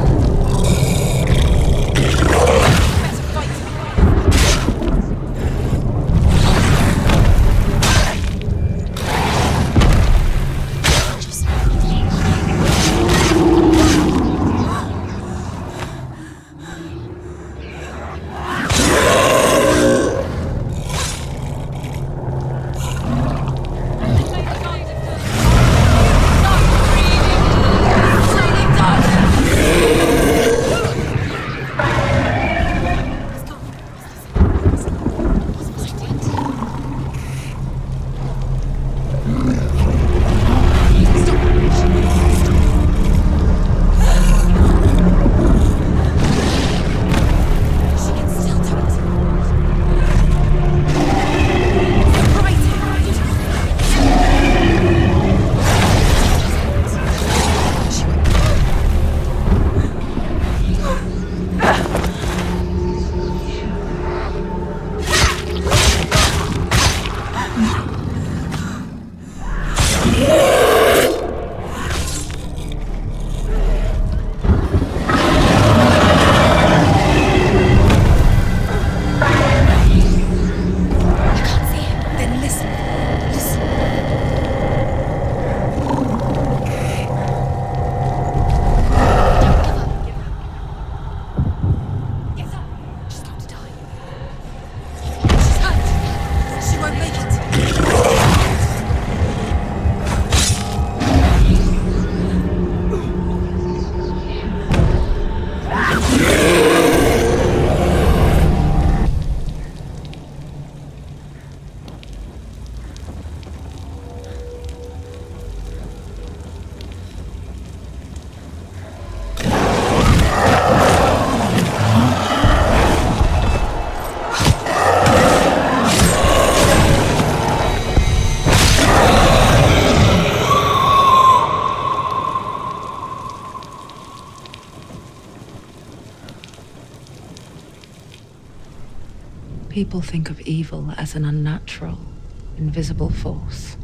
People think of evil as an unnatural, invisible force,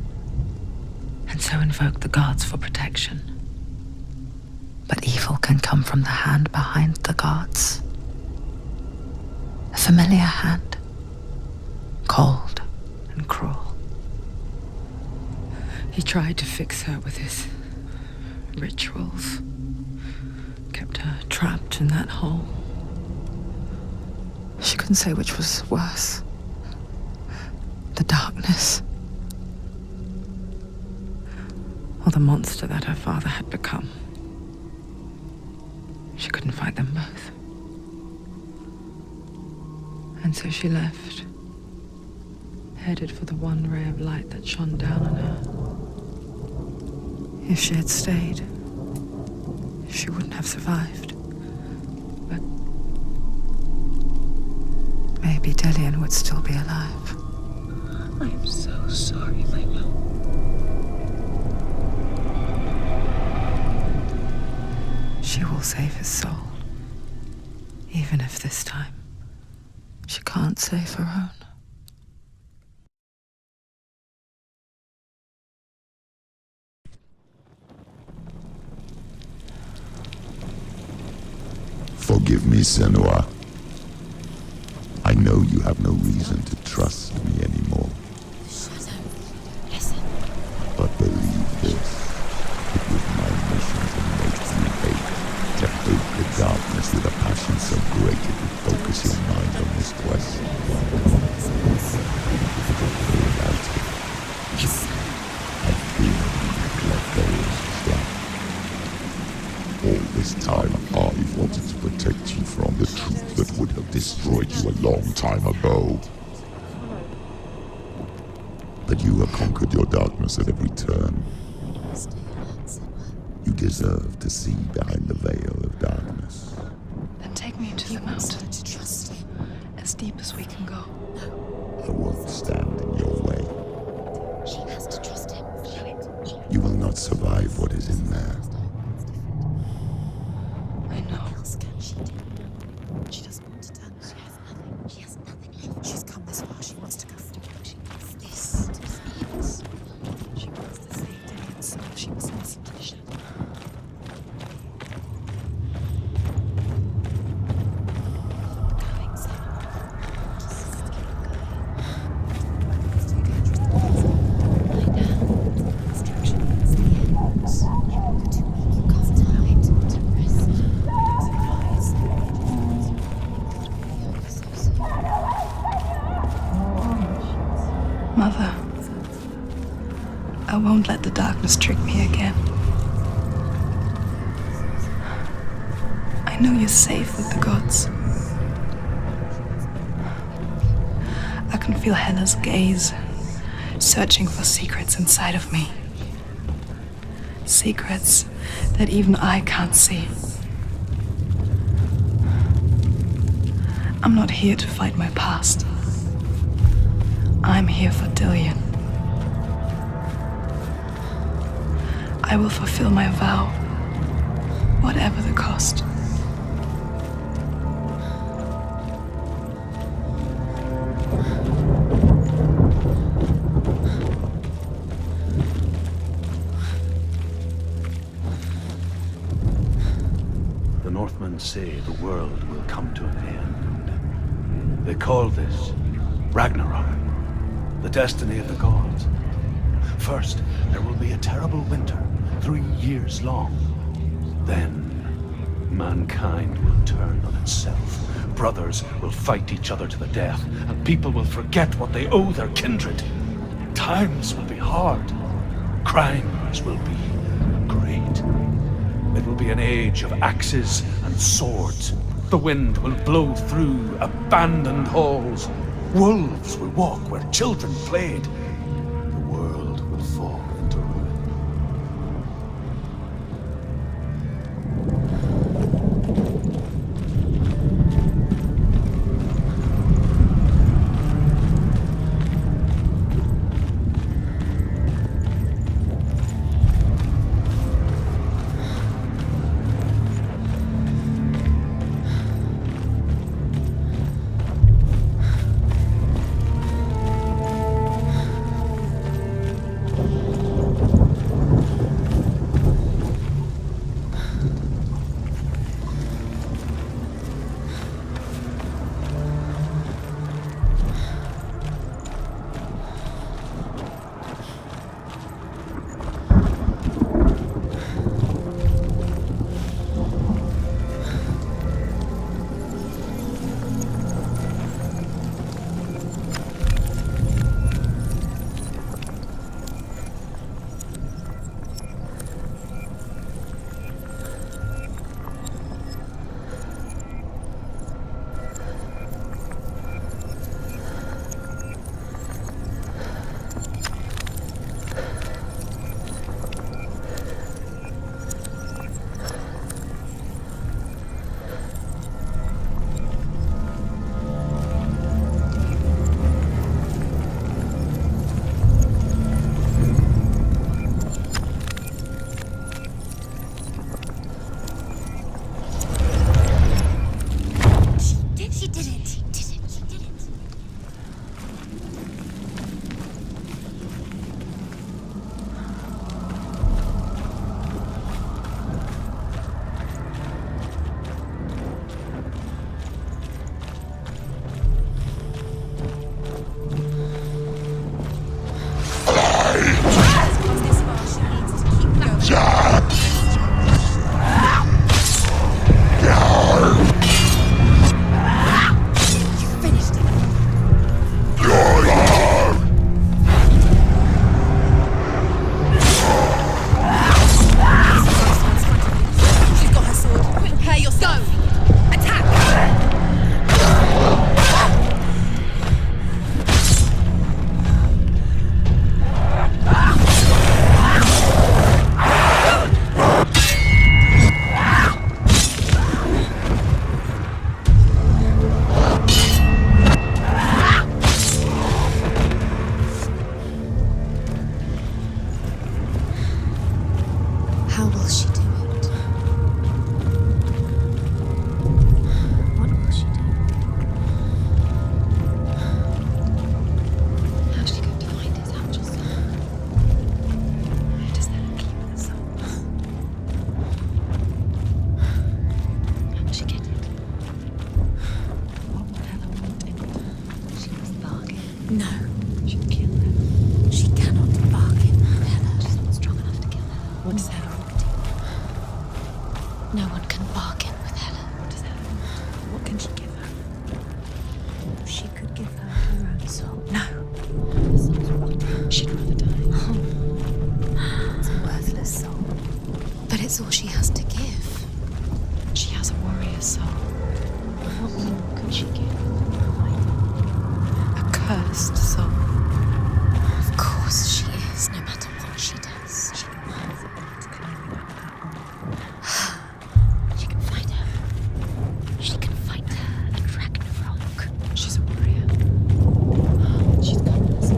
and so invoke the gods for protection. But evil can come from the hand behind the gods. A familiar hand, cold and cruel. He tried to fix her with his rituals, kept her trapped in that hole. She couldn't say which was worse. The darkness, or the monster that her father had become. She couldn't fight them both. And so she left, headed for the one ray of light that shone down on her. If she had stayed, she wouldn't have survived. But maybe Delian would still be alive. I am so sorry, my love. She will save his soul, even if this time she can't save her own. Forgive me, Senua. I know you have no reason to trust me anymore. Shadow, listen. But believe this, it was my mission to make you hate the darkness with a passion so great it would focus your mind on this quest. Without it, I fear you let go of death. All this time, I wanted to protect you from the truth that would have destroyed you a long time ago. But you have conquered your darkness at every turn. You deserve to see behind the veil of darkness. Then take me to the mountain. To trust him. As deep as we can go. I won't stand in your way. She has to trust him. You will not survive what is in there. I know. What else can she do? She doesn't want to turn. She has nothing. She has nothing left. She's come this far. She wants to go through. She wants this. Yes. She wants to save Delian's soul. She must listen to the shadow. Mother, I won't let the darkness trick me again. I know you're safe with the gods. I can feel Hela's gaze, searching for secrets inside of me. Secrets that even I can't see. I'm not here to fight my past. I'm here for Delian. I will fulfill my vow, whatever the cost. The Northmen say the world will come to an end. They call this Ragnarok, the destiny of the gods. First, there will be a terrible winter, 3 years long. Then, mankind will turn on itself. Brothers will fight each other to the death, and people will forget what they owe their kindred. Times will be hard. Crimes will be great. It will be an age of axes and swords. The wind will blow through abandoned halls. Wolves will walk where children played. The world will fall into ruin. No. She'd kill her. She cannot bargain with Hella. She's not strong enough to kill her. What does Hella want to do? No one can bargain with Hella. What does Hella want? What can she give her? She could give her her own soul. No. The soul's rotten. She'd rather die. It's a worthless soul. But it's all she has to give. She has a warrior soul. What more could she give? A cursed soul. Of course she is, no matter what she does. She can rise against climbing up that hole. She can fight her. She can fight her at Ragnarok. She's a warrior. She's godless.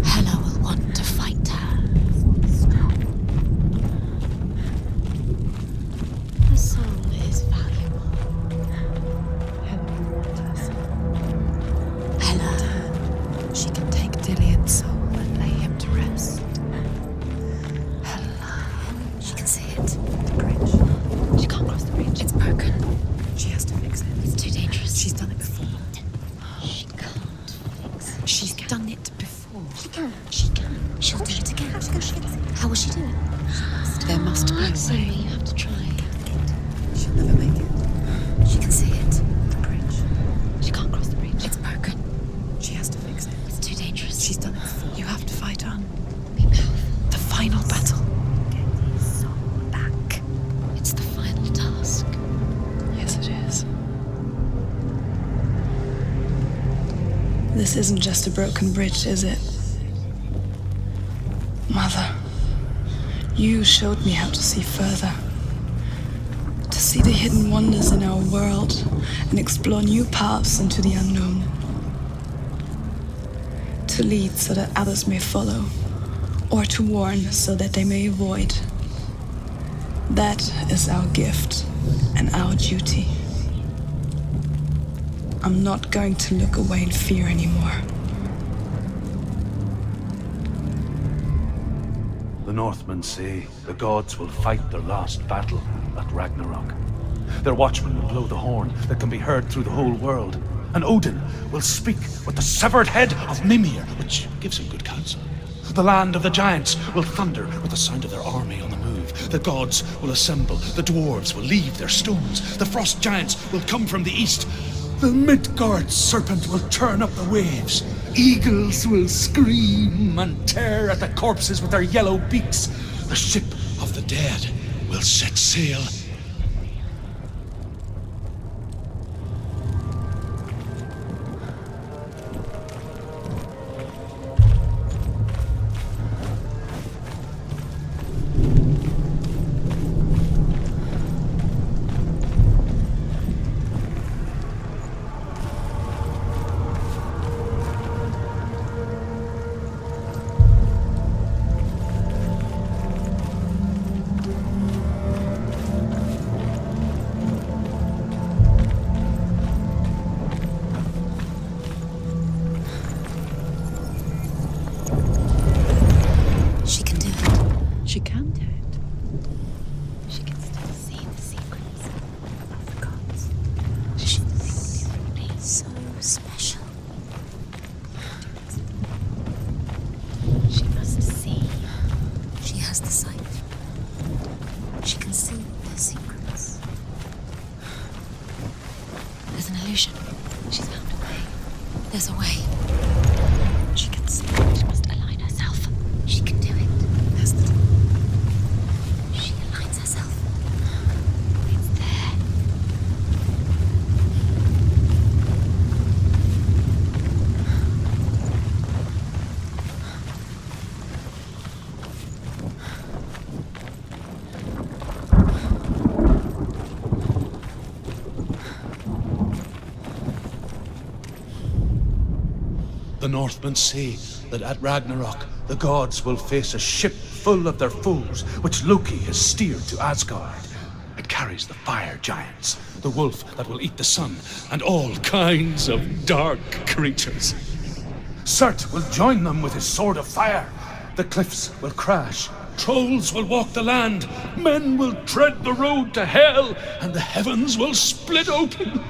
Hela will want to fight her. Her soul is valuable. Hela will want her soul. Hela. She can take Dillion's soul and lay him to rest. Hela. She can see it. The bridge. She can't cross the bridge. It's broken. She has to fix it. It's too dangerous. She's done it before. She can't fix it. She's done it before. She can. She can. She'll do it again. How will she do it? There must be a Senua, way. you have to try. She'll never make it. She can see it. The bridge. She can't cross the bridge. It's broken. She has to fix it. It's too dangerous. She's done it before. You have to fight on. Be powerful. The final battle. Get his soul back. It's the final task. Yes, it is. This isn't just a broken bridge, is it? Mother, you showed me how to see further. To see the hidden wonders in our world and explore new paths into the unknown. To lead so that others may follow, or to warn so that they may avoid. That is our gift and our duty. I'm not going to look away in fear anymore. The Northmen say the gods will fight their last battle at Ragnarok. Their watchmen will blow the horn that can be heard through the whole world. And Odin will speak with the severed head of Mimir, which gives him good counsel. The land of the giants will thunder with the sound of their army on the move. The gods will assemble. The dwarves will leave their stones. The frost giants will come from the east. The Midgard serpent will turn up the waves. Eagles will scream and tear at the corpses with their yellow beaks. The ship of the dead will set sail. She can do it. She can still see the secrets of the gods. She thinks differently. So special. She must see. She has the sight. She can see their secrets. There's an illusion. She's found a way. There's a way. She can see. She must align herself. She can do it. There's the door. She aligns herself. It's there. The Northmen say that at Ragnarok, the gods will face a ship full of their foes, which Loki has steered to Asgard. It carries the fire giants, the wolf that will eat the sun, and all kinds of dark creatures. Surt will join them with his sword of fire. The cliffs will crash. Trolls will walk the land. Men will tread the road to hell, and the heavens will split open.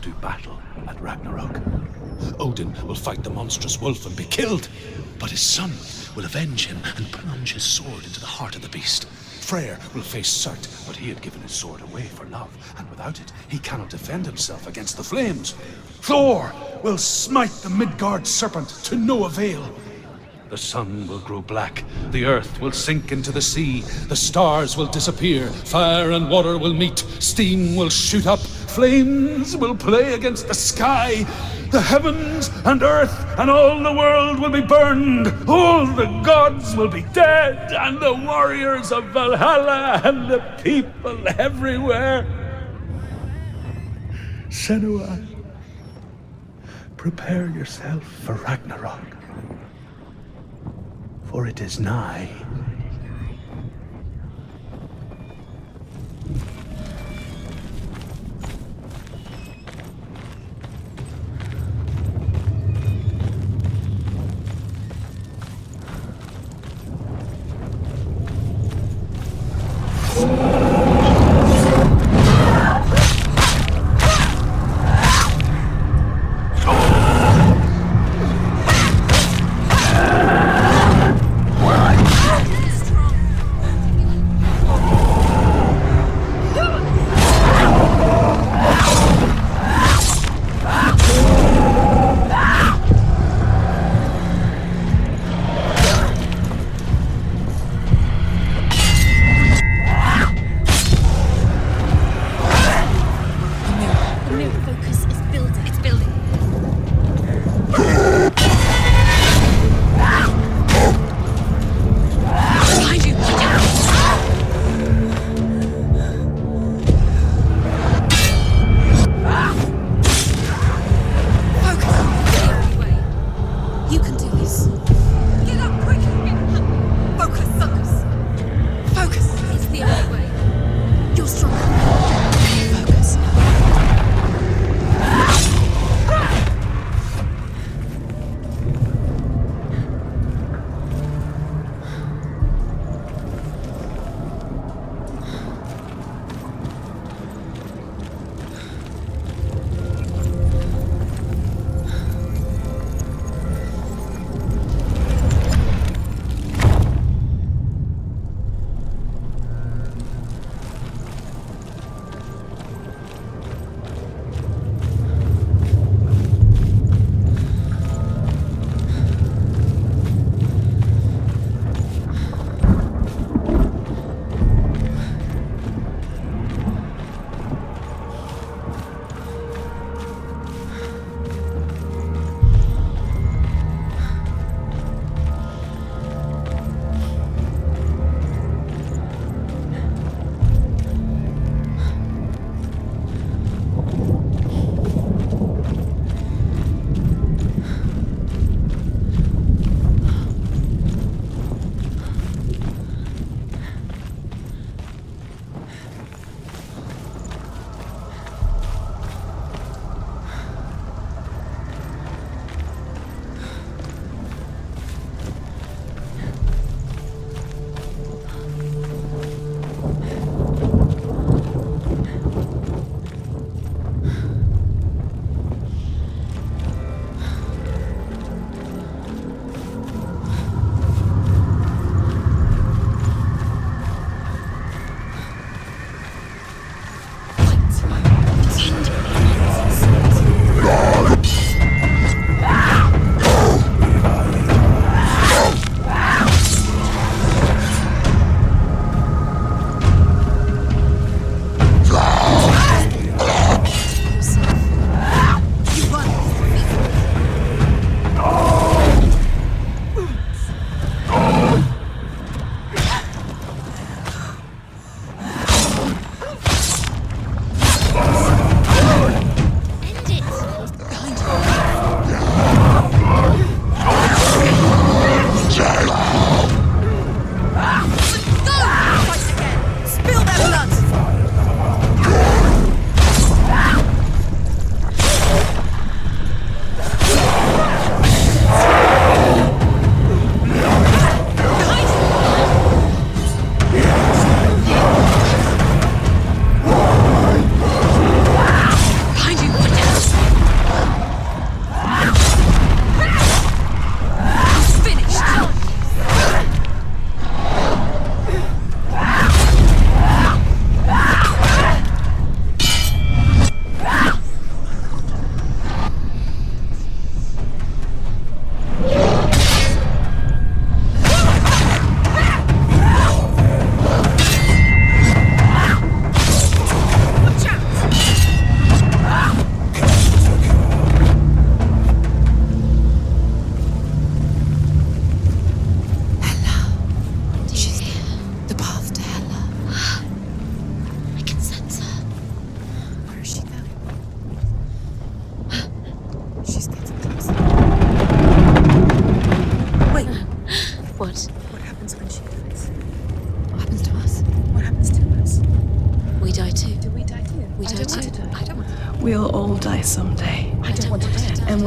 do battle at Ragnarok. Odin will fight the monstrous wolf and be killed, but his son will avenge him and plunge his sword into the heart of the beast. Freyr will face Surt, but he had given his sword away for love, and without it, he cannot defend himself against the flames. Thor will smite the Midgard serpent to no avail. The sun will grow black, the earth will sink into the sea, the stars will disappear, fire and water will meet, steam will shoot up, flames will play against the sky, the heavens and earth and all the world will be burned, all the gods will be dead, and the warriors of Valhalla and the people everywhere. Senua, prepare yourself for Ragnarok, for it is nigh.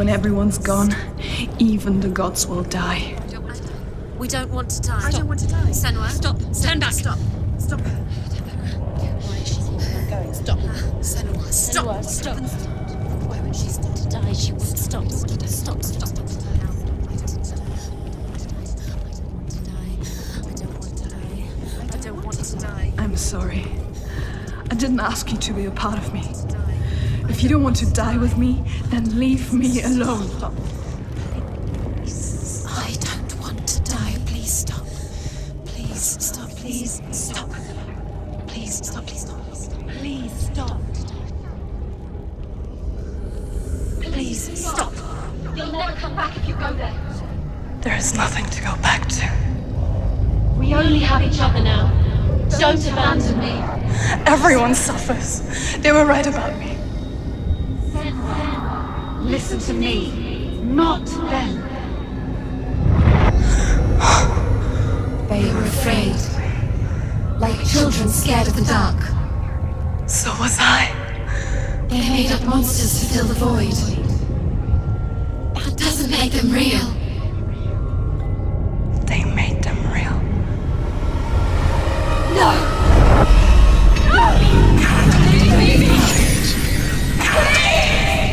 when everyone's gone, even the gods will die. We don't want to die. I don't want to die. Senua, stop. Turn back. Stop her. Why is she not going? Stop. Senua, stop. Stop. Why won't she stop to die? She won't stop. Stop. I don't want to die. I'm sorry. I didn't ask you to be a part of me. If you don't want to die with me, then leave me alone. I don't want to die. Please stop. Please stop. Please stop. Please stop. Please stop. Please stop. Please stop. You'll never come back if you go there. There is nothing to go back to. We only have each other now. Don't abandon me. Everyone suffers. They were right about me. Listen to me, not them. They were afraid. Like children scared of the dark. So was I. They made up monsters to fill the void. That doesn't make them real. They made them real. No!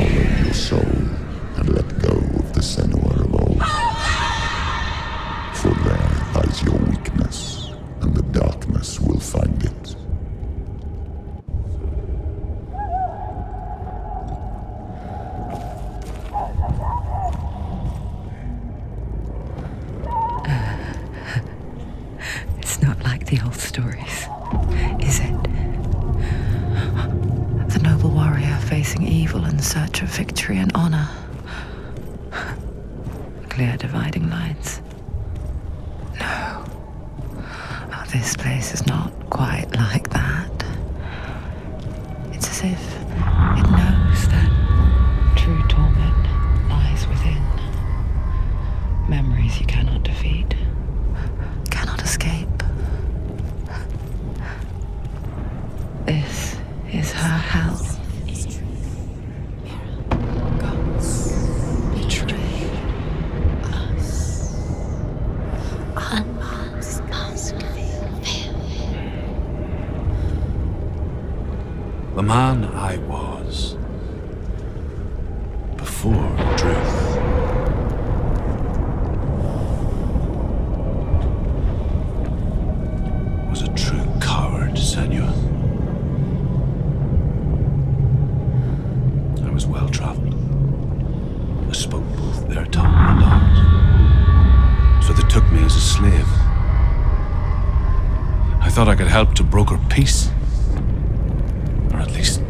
Follow your soul and let go of the Senua revolt. For there lies your weakness, and the darkness will find it. It's not like the old stories, is it? The noble warrior facing evil in search of victory and honor. Clear dividing lines. No. Oh, this place is not quite like that. It's as if it knows that true torment lies within. Memories you cannot defeat, cannot escape. This is her hell. The man I was before truth. Was a true coward, Senua. I was well traveled. I spoke both their tongue and ours. So they took me as a slave. I thought I could help to broker peace. Or at least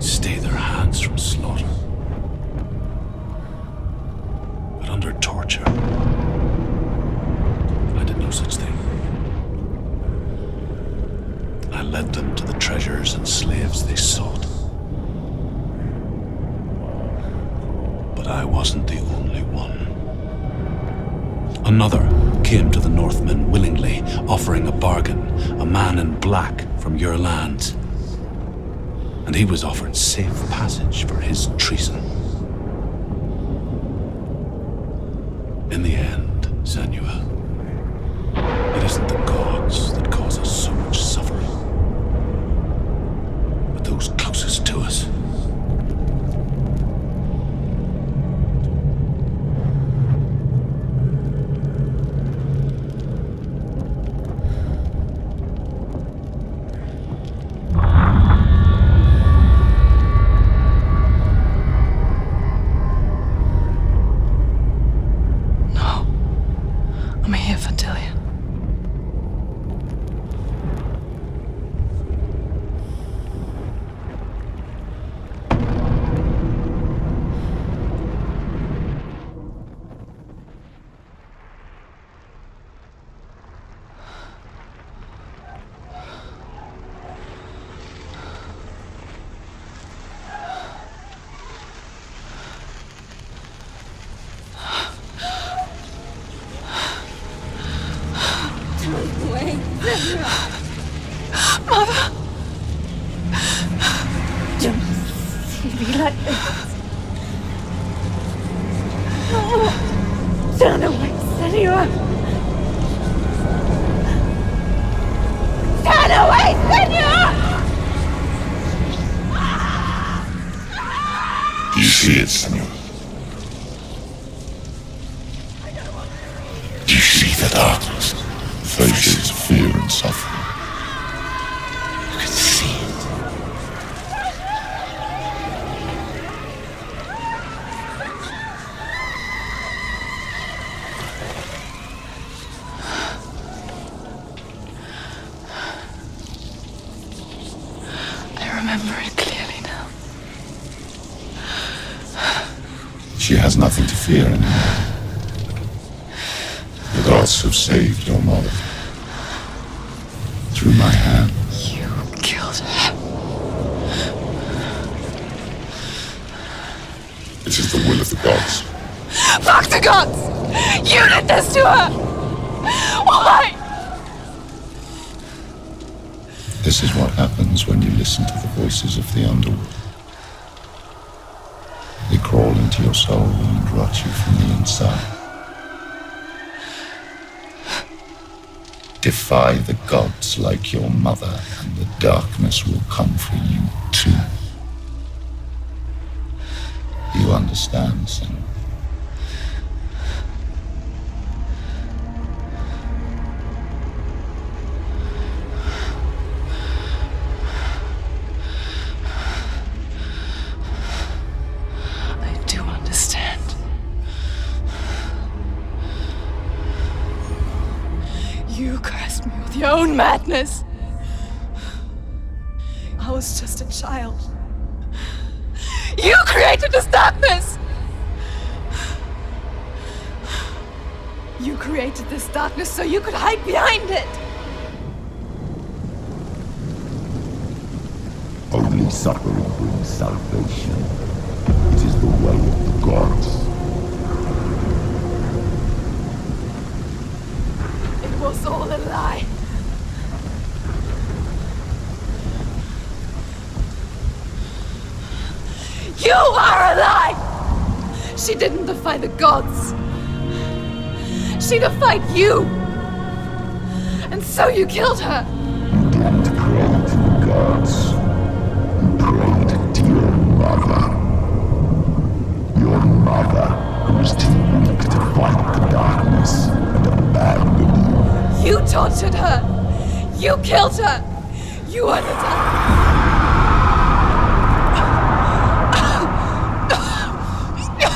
stay their hands from slaughter. But under torture, I did no such thing. I led them to the treasures and slaves they sought. But I wasn't the only one. Another came to the Northmen willingly, offering a bargain, a man in black from your lands. And he was offered safe passage for his treason. In the end, Senua, it isn't the gods that cause us so much suffering, but those closest to us. I'm Turn away, Senua! Turn away, Senua! Do you see it, Senua? Do you see the darkness? Faces of fear and suffering. You can see it. I remember it clearly now. She has nothing to fear anymore. The gods have saved your mother. Through my hand. You killed her. It is the will of the gods. Fuck the gods! You did this to her! Why? This is what happens when you listen to the voices of the underworld. They crawl into your soul and rot you from the inside. Defy the gods like your mother, and the darkness will come for you too. You understand, Senua? I do understand. You cursed me with your own madness. I was just a child. You created this darkness! You created this darkness so you could hide behind it! Only suffering brings salvation. It is the way of the gods. It was all a lie. You are a lie! She didn't defy the gods. She defied you. And so you killed her. You didn't pray to the gods. You prayed to your mother. Your mother, who was too weak to fight the darkness and abandoned you. You tortured her. You killed her. You are the dark.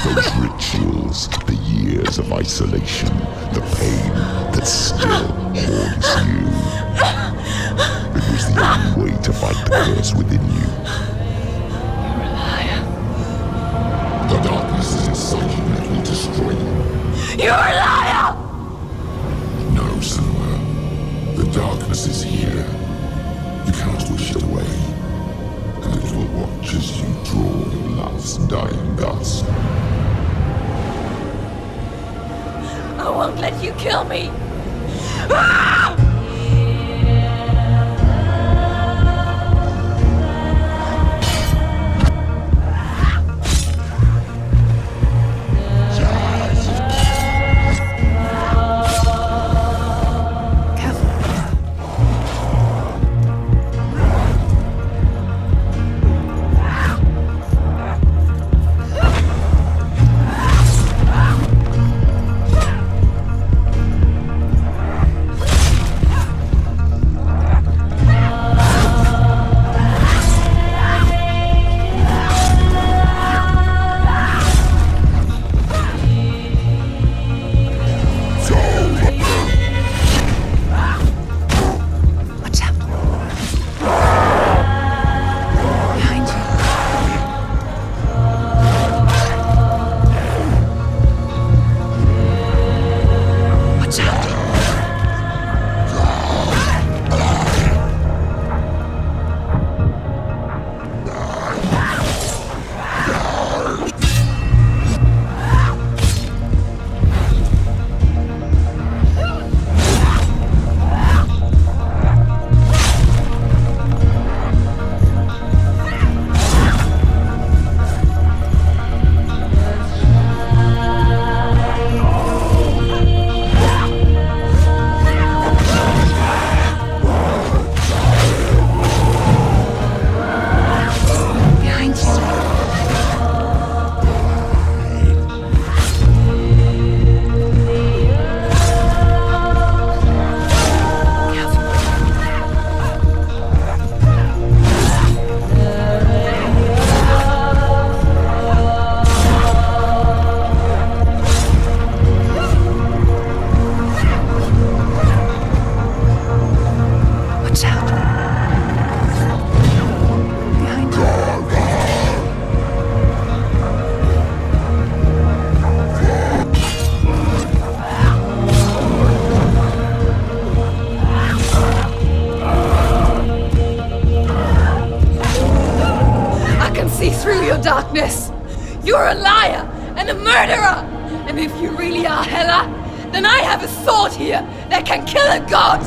Those rituals, the years of isolation, the pain that still haunts you. It was the only way to fight the curse within you. You're a liar. The darkness is inside you and it will destroy you. You're a liar! No, Senua. The darkness is here. You cannot wish it away. And it will watch as you draw your last dying gasp. I won't let you kill me! Ah! murderer! And if you really are Hela, then I have a sword here that can kill a god!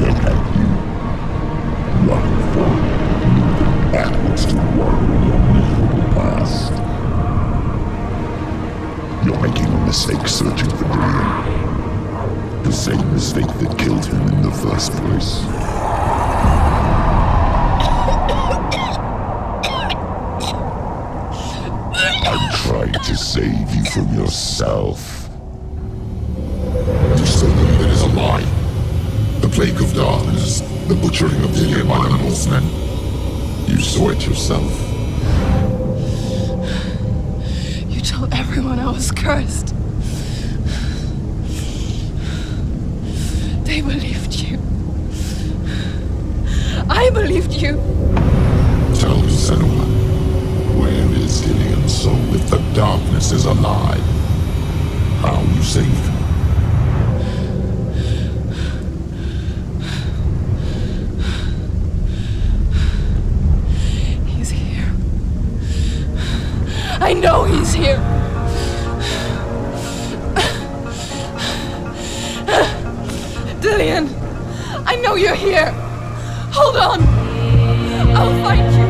Look at you. Wonderful. Backwards to worry your past. You're making a mistake searching for Dillion. The same mistake that killed him in the first place. I'm trying to save you from yourself. You said that it is a lie. The plague of darkness, the butchering of Dillion by the Northmen. You saw it yourself. You told everyone I was cursed. They believed you. I believed you. Tell me, Senua, where is Dillion so if the darkness is alive? How you saved him? He's here. I know he's here. Dillion, I know you're here. Hold on. I'll find you.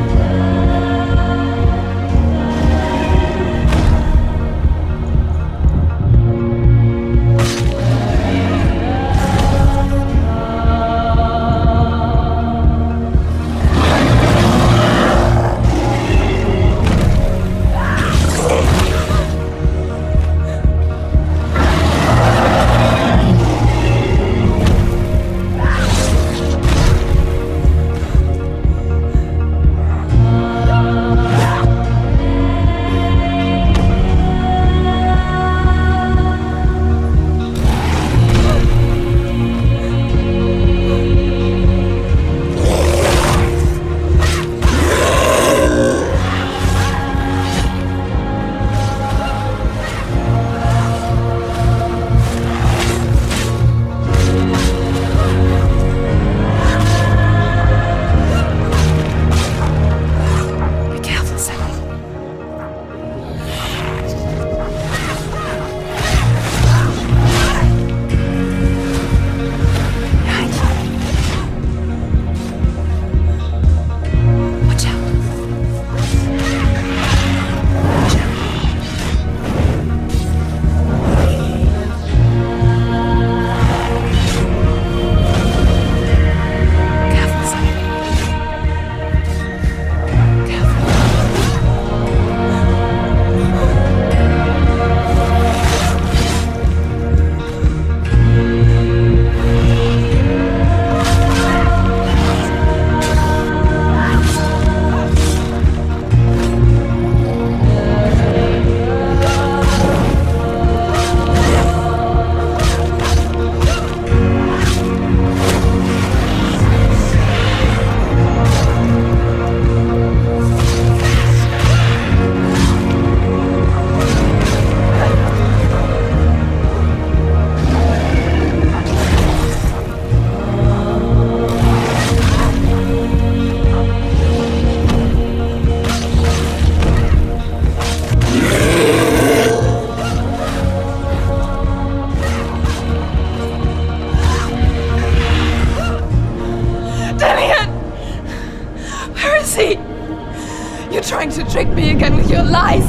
Trying to trick me again with your lies.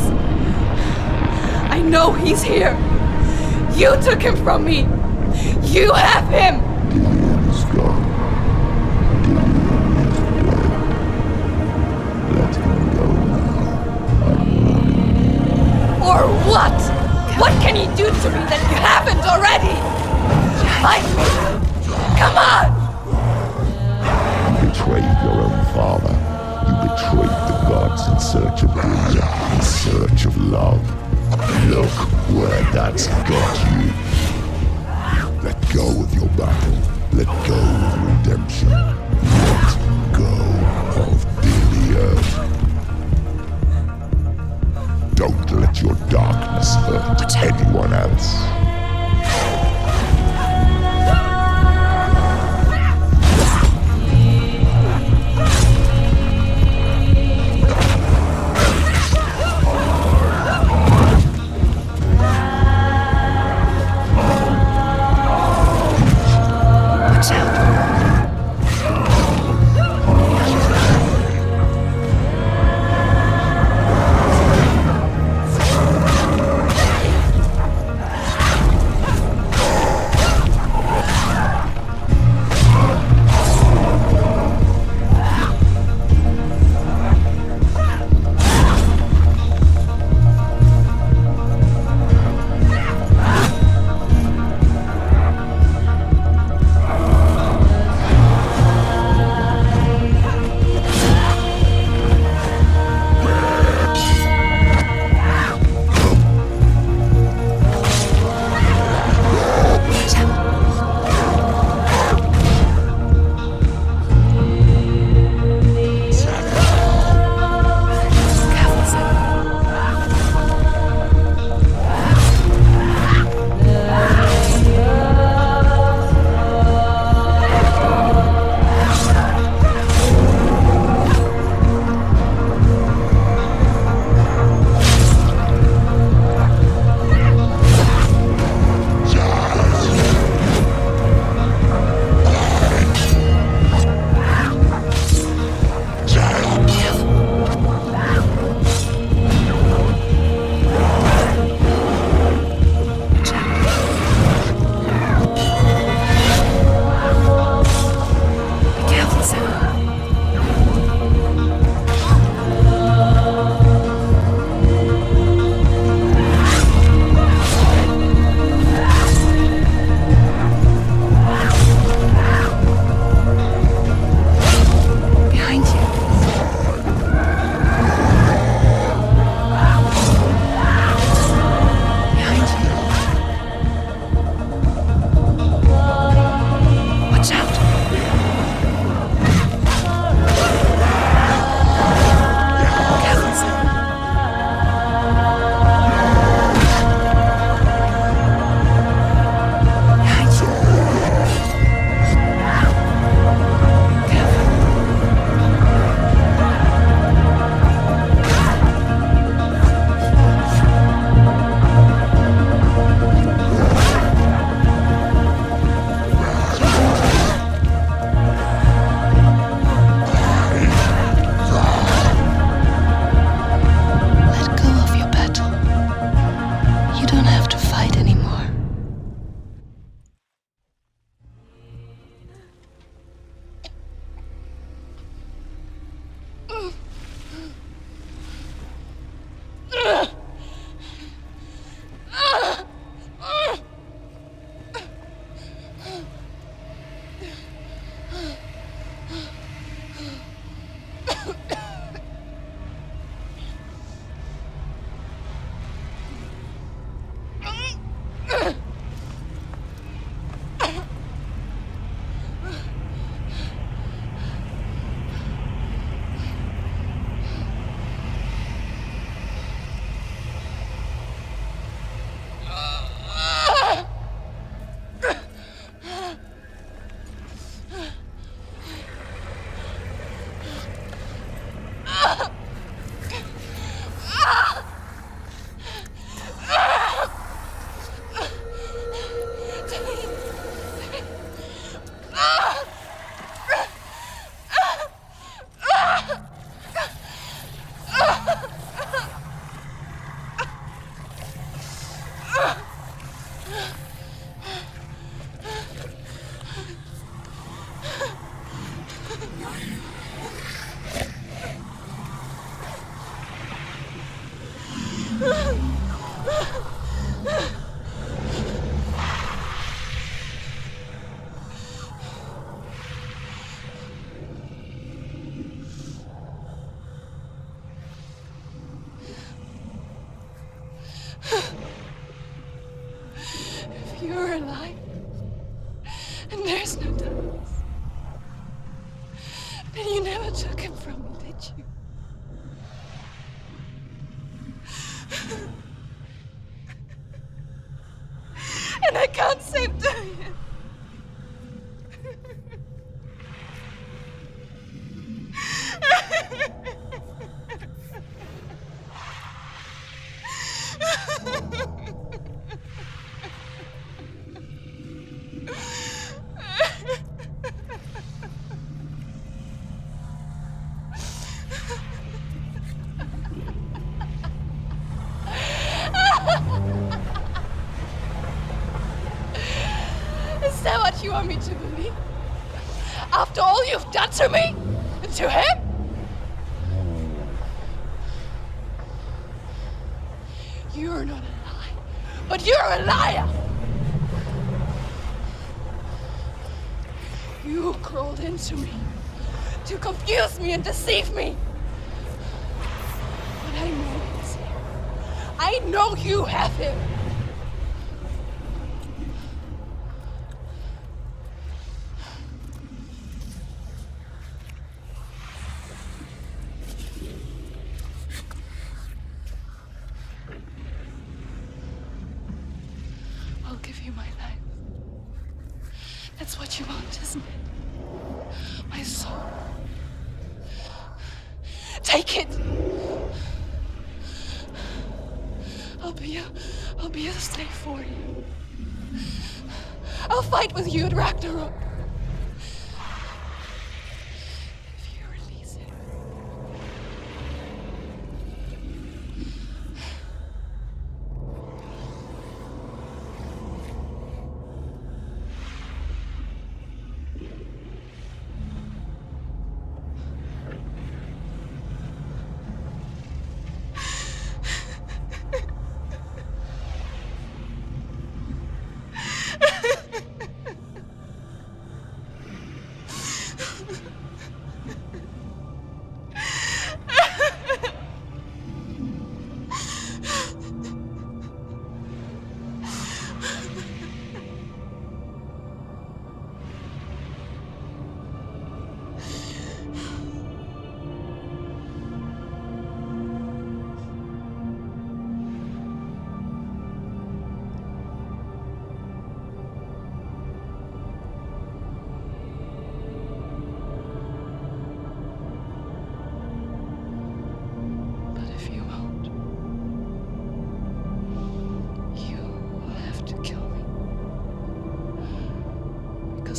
I know he's here. You took him from me. You have him. Dillion's gone. Dillion is dead. Let him go now. I'm running. Or what? What can he do to me that you haven't already? Fight me. Come on. You betrayed your own father. You betrayed the gods in search of Dillion, in search of love. Look where that's got you. Let go of your battle. Let go of redemption. Let go of Dillion. Don't let your darkness hurt anyone else. hate you. And I can't save Dorian. Is that what you want me to believe? After all you've done to me? And to him? You're not a lie, but you're a liar! You crawled into me to confuse me and deceive me. But I know he's here. I know you have him. I'll give you my life. That's what you want, isn't it? My soul. Take it. I'll be a slave for you. I'll fight with you at Ragnarok. If you release it.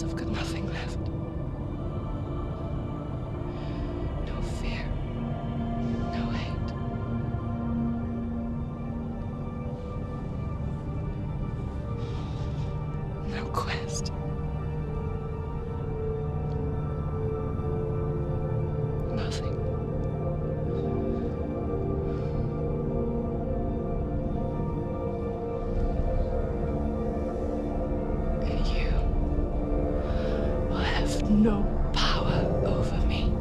I've got nothing left. No fear. No hate. No quest. Nothing. No power over me.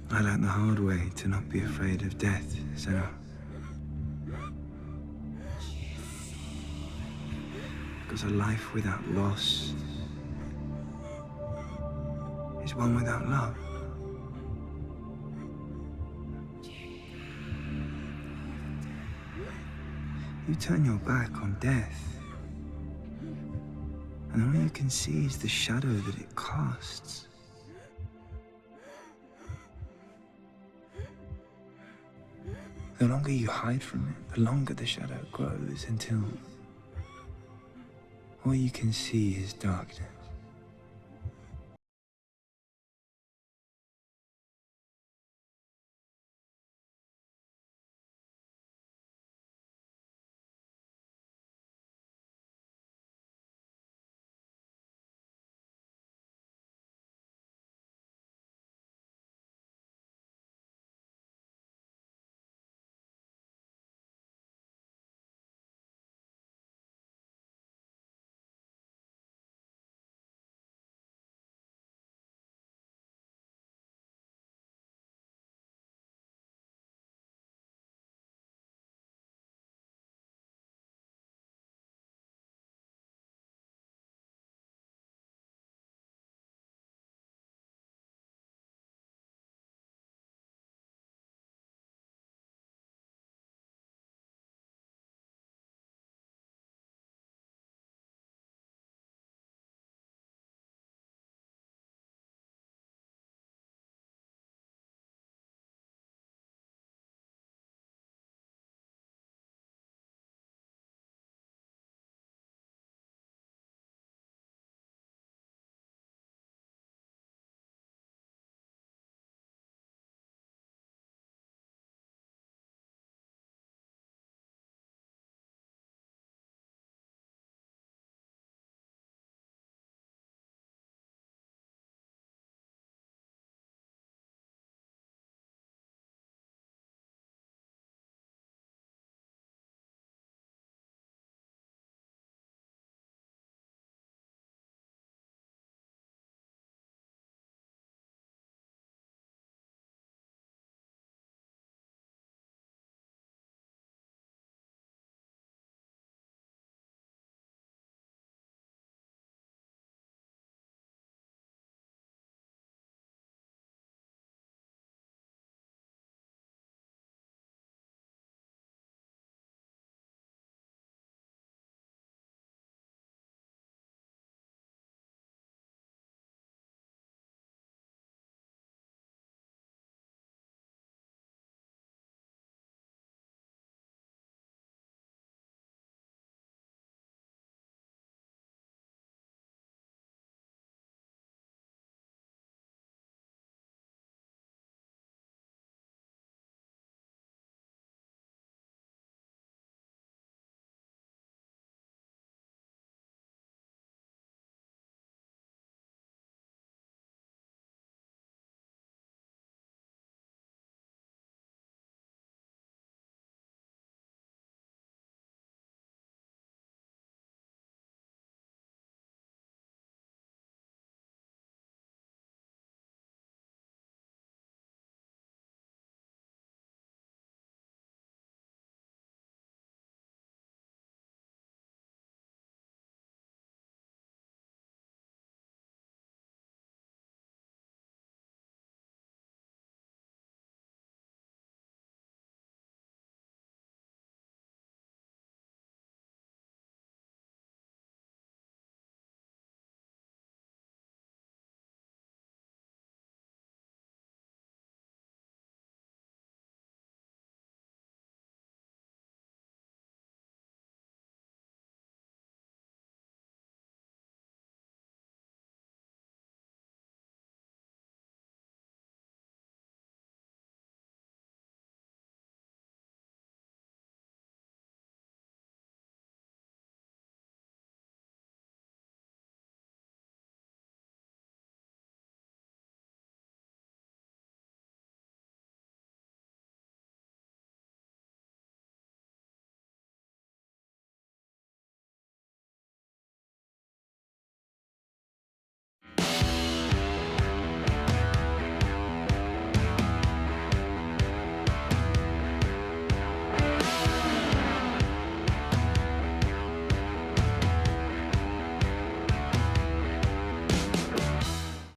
I learned the hard way to not be afraid of death, Senua. Because a life without loss is one without love. You turn your back on death, and all you can see is the shadow that it casts. The longer you hide from it, the longer the shadow grows until all you can see is darkness.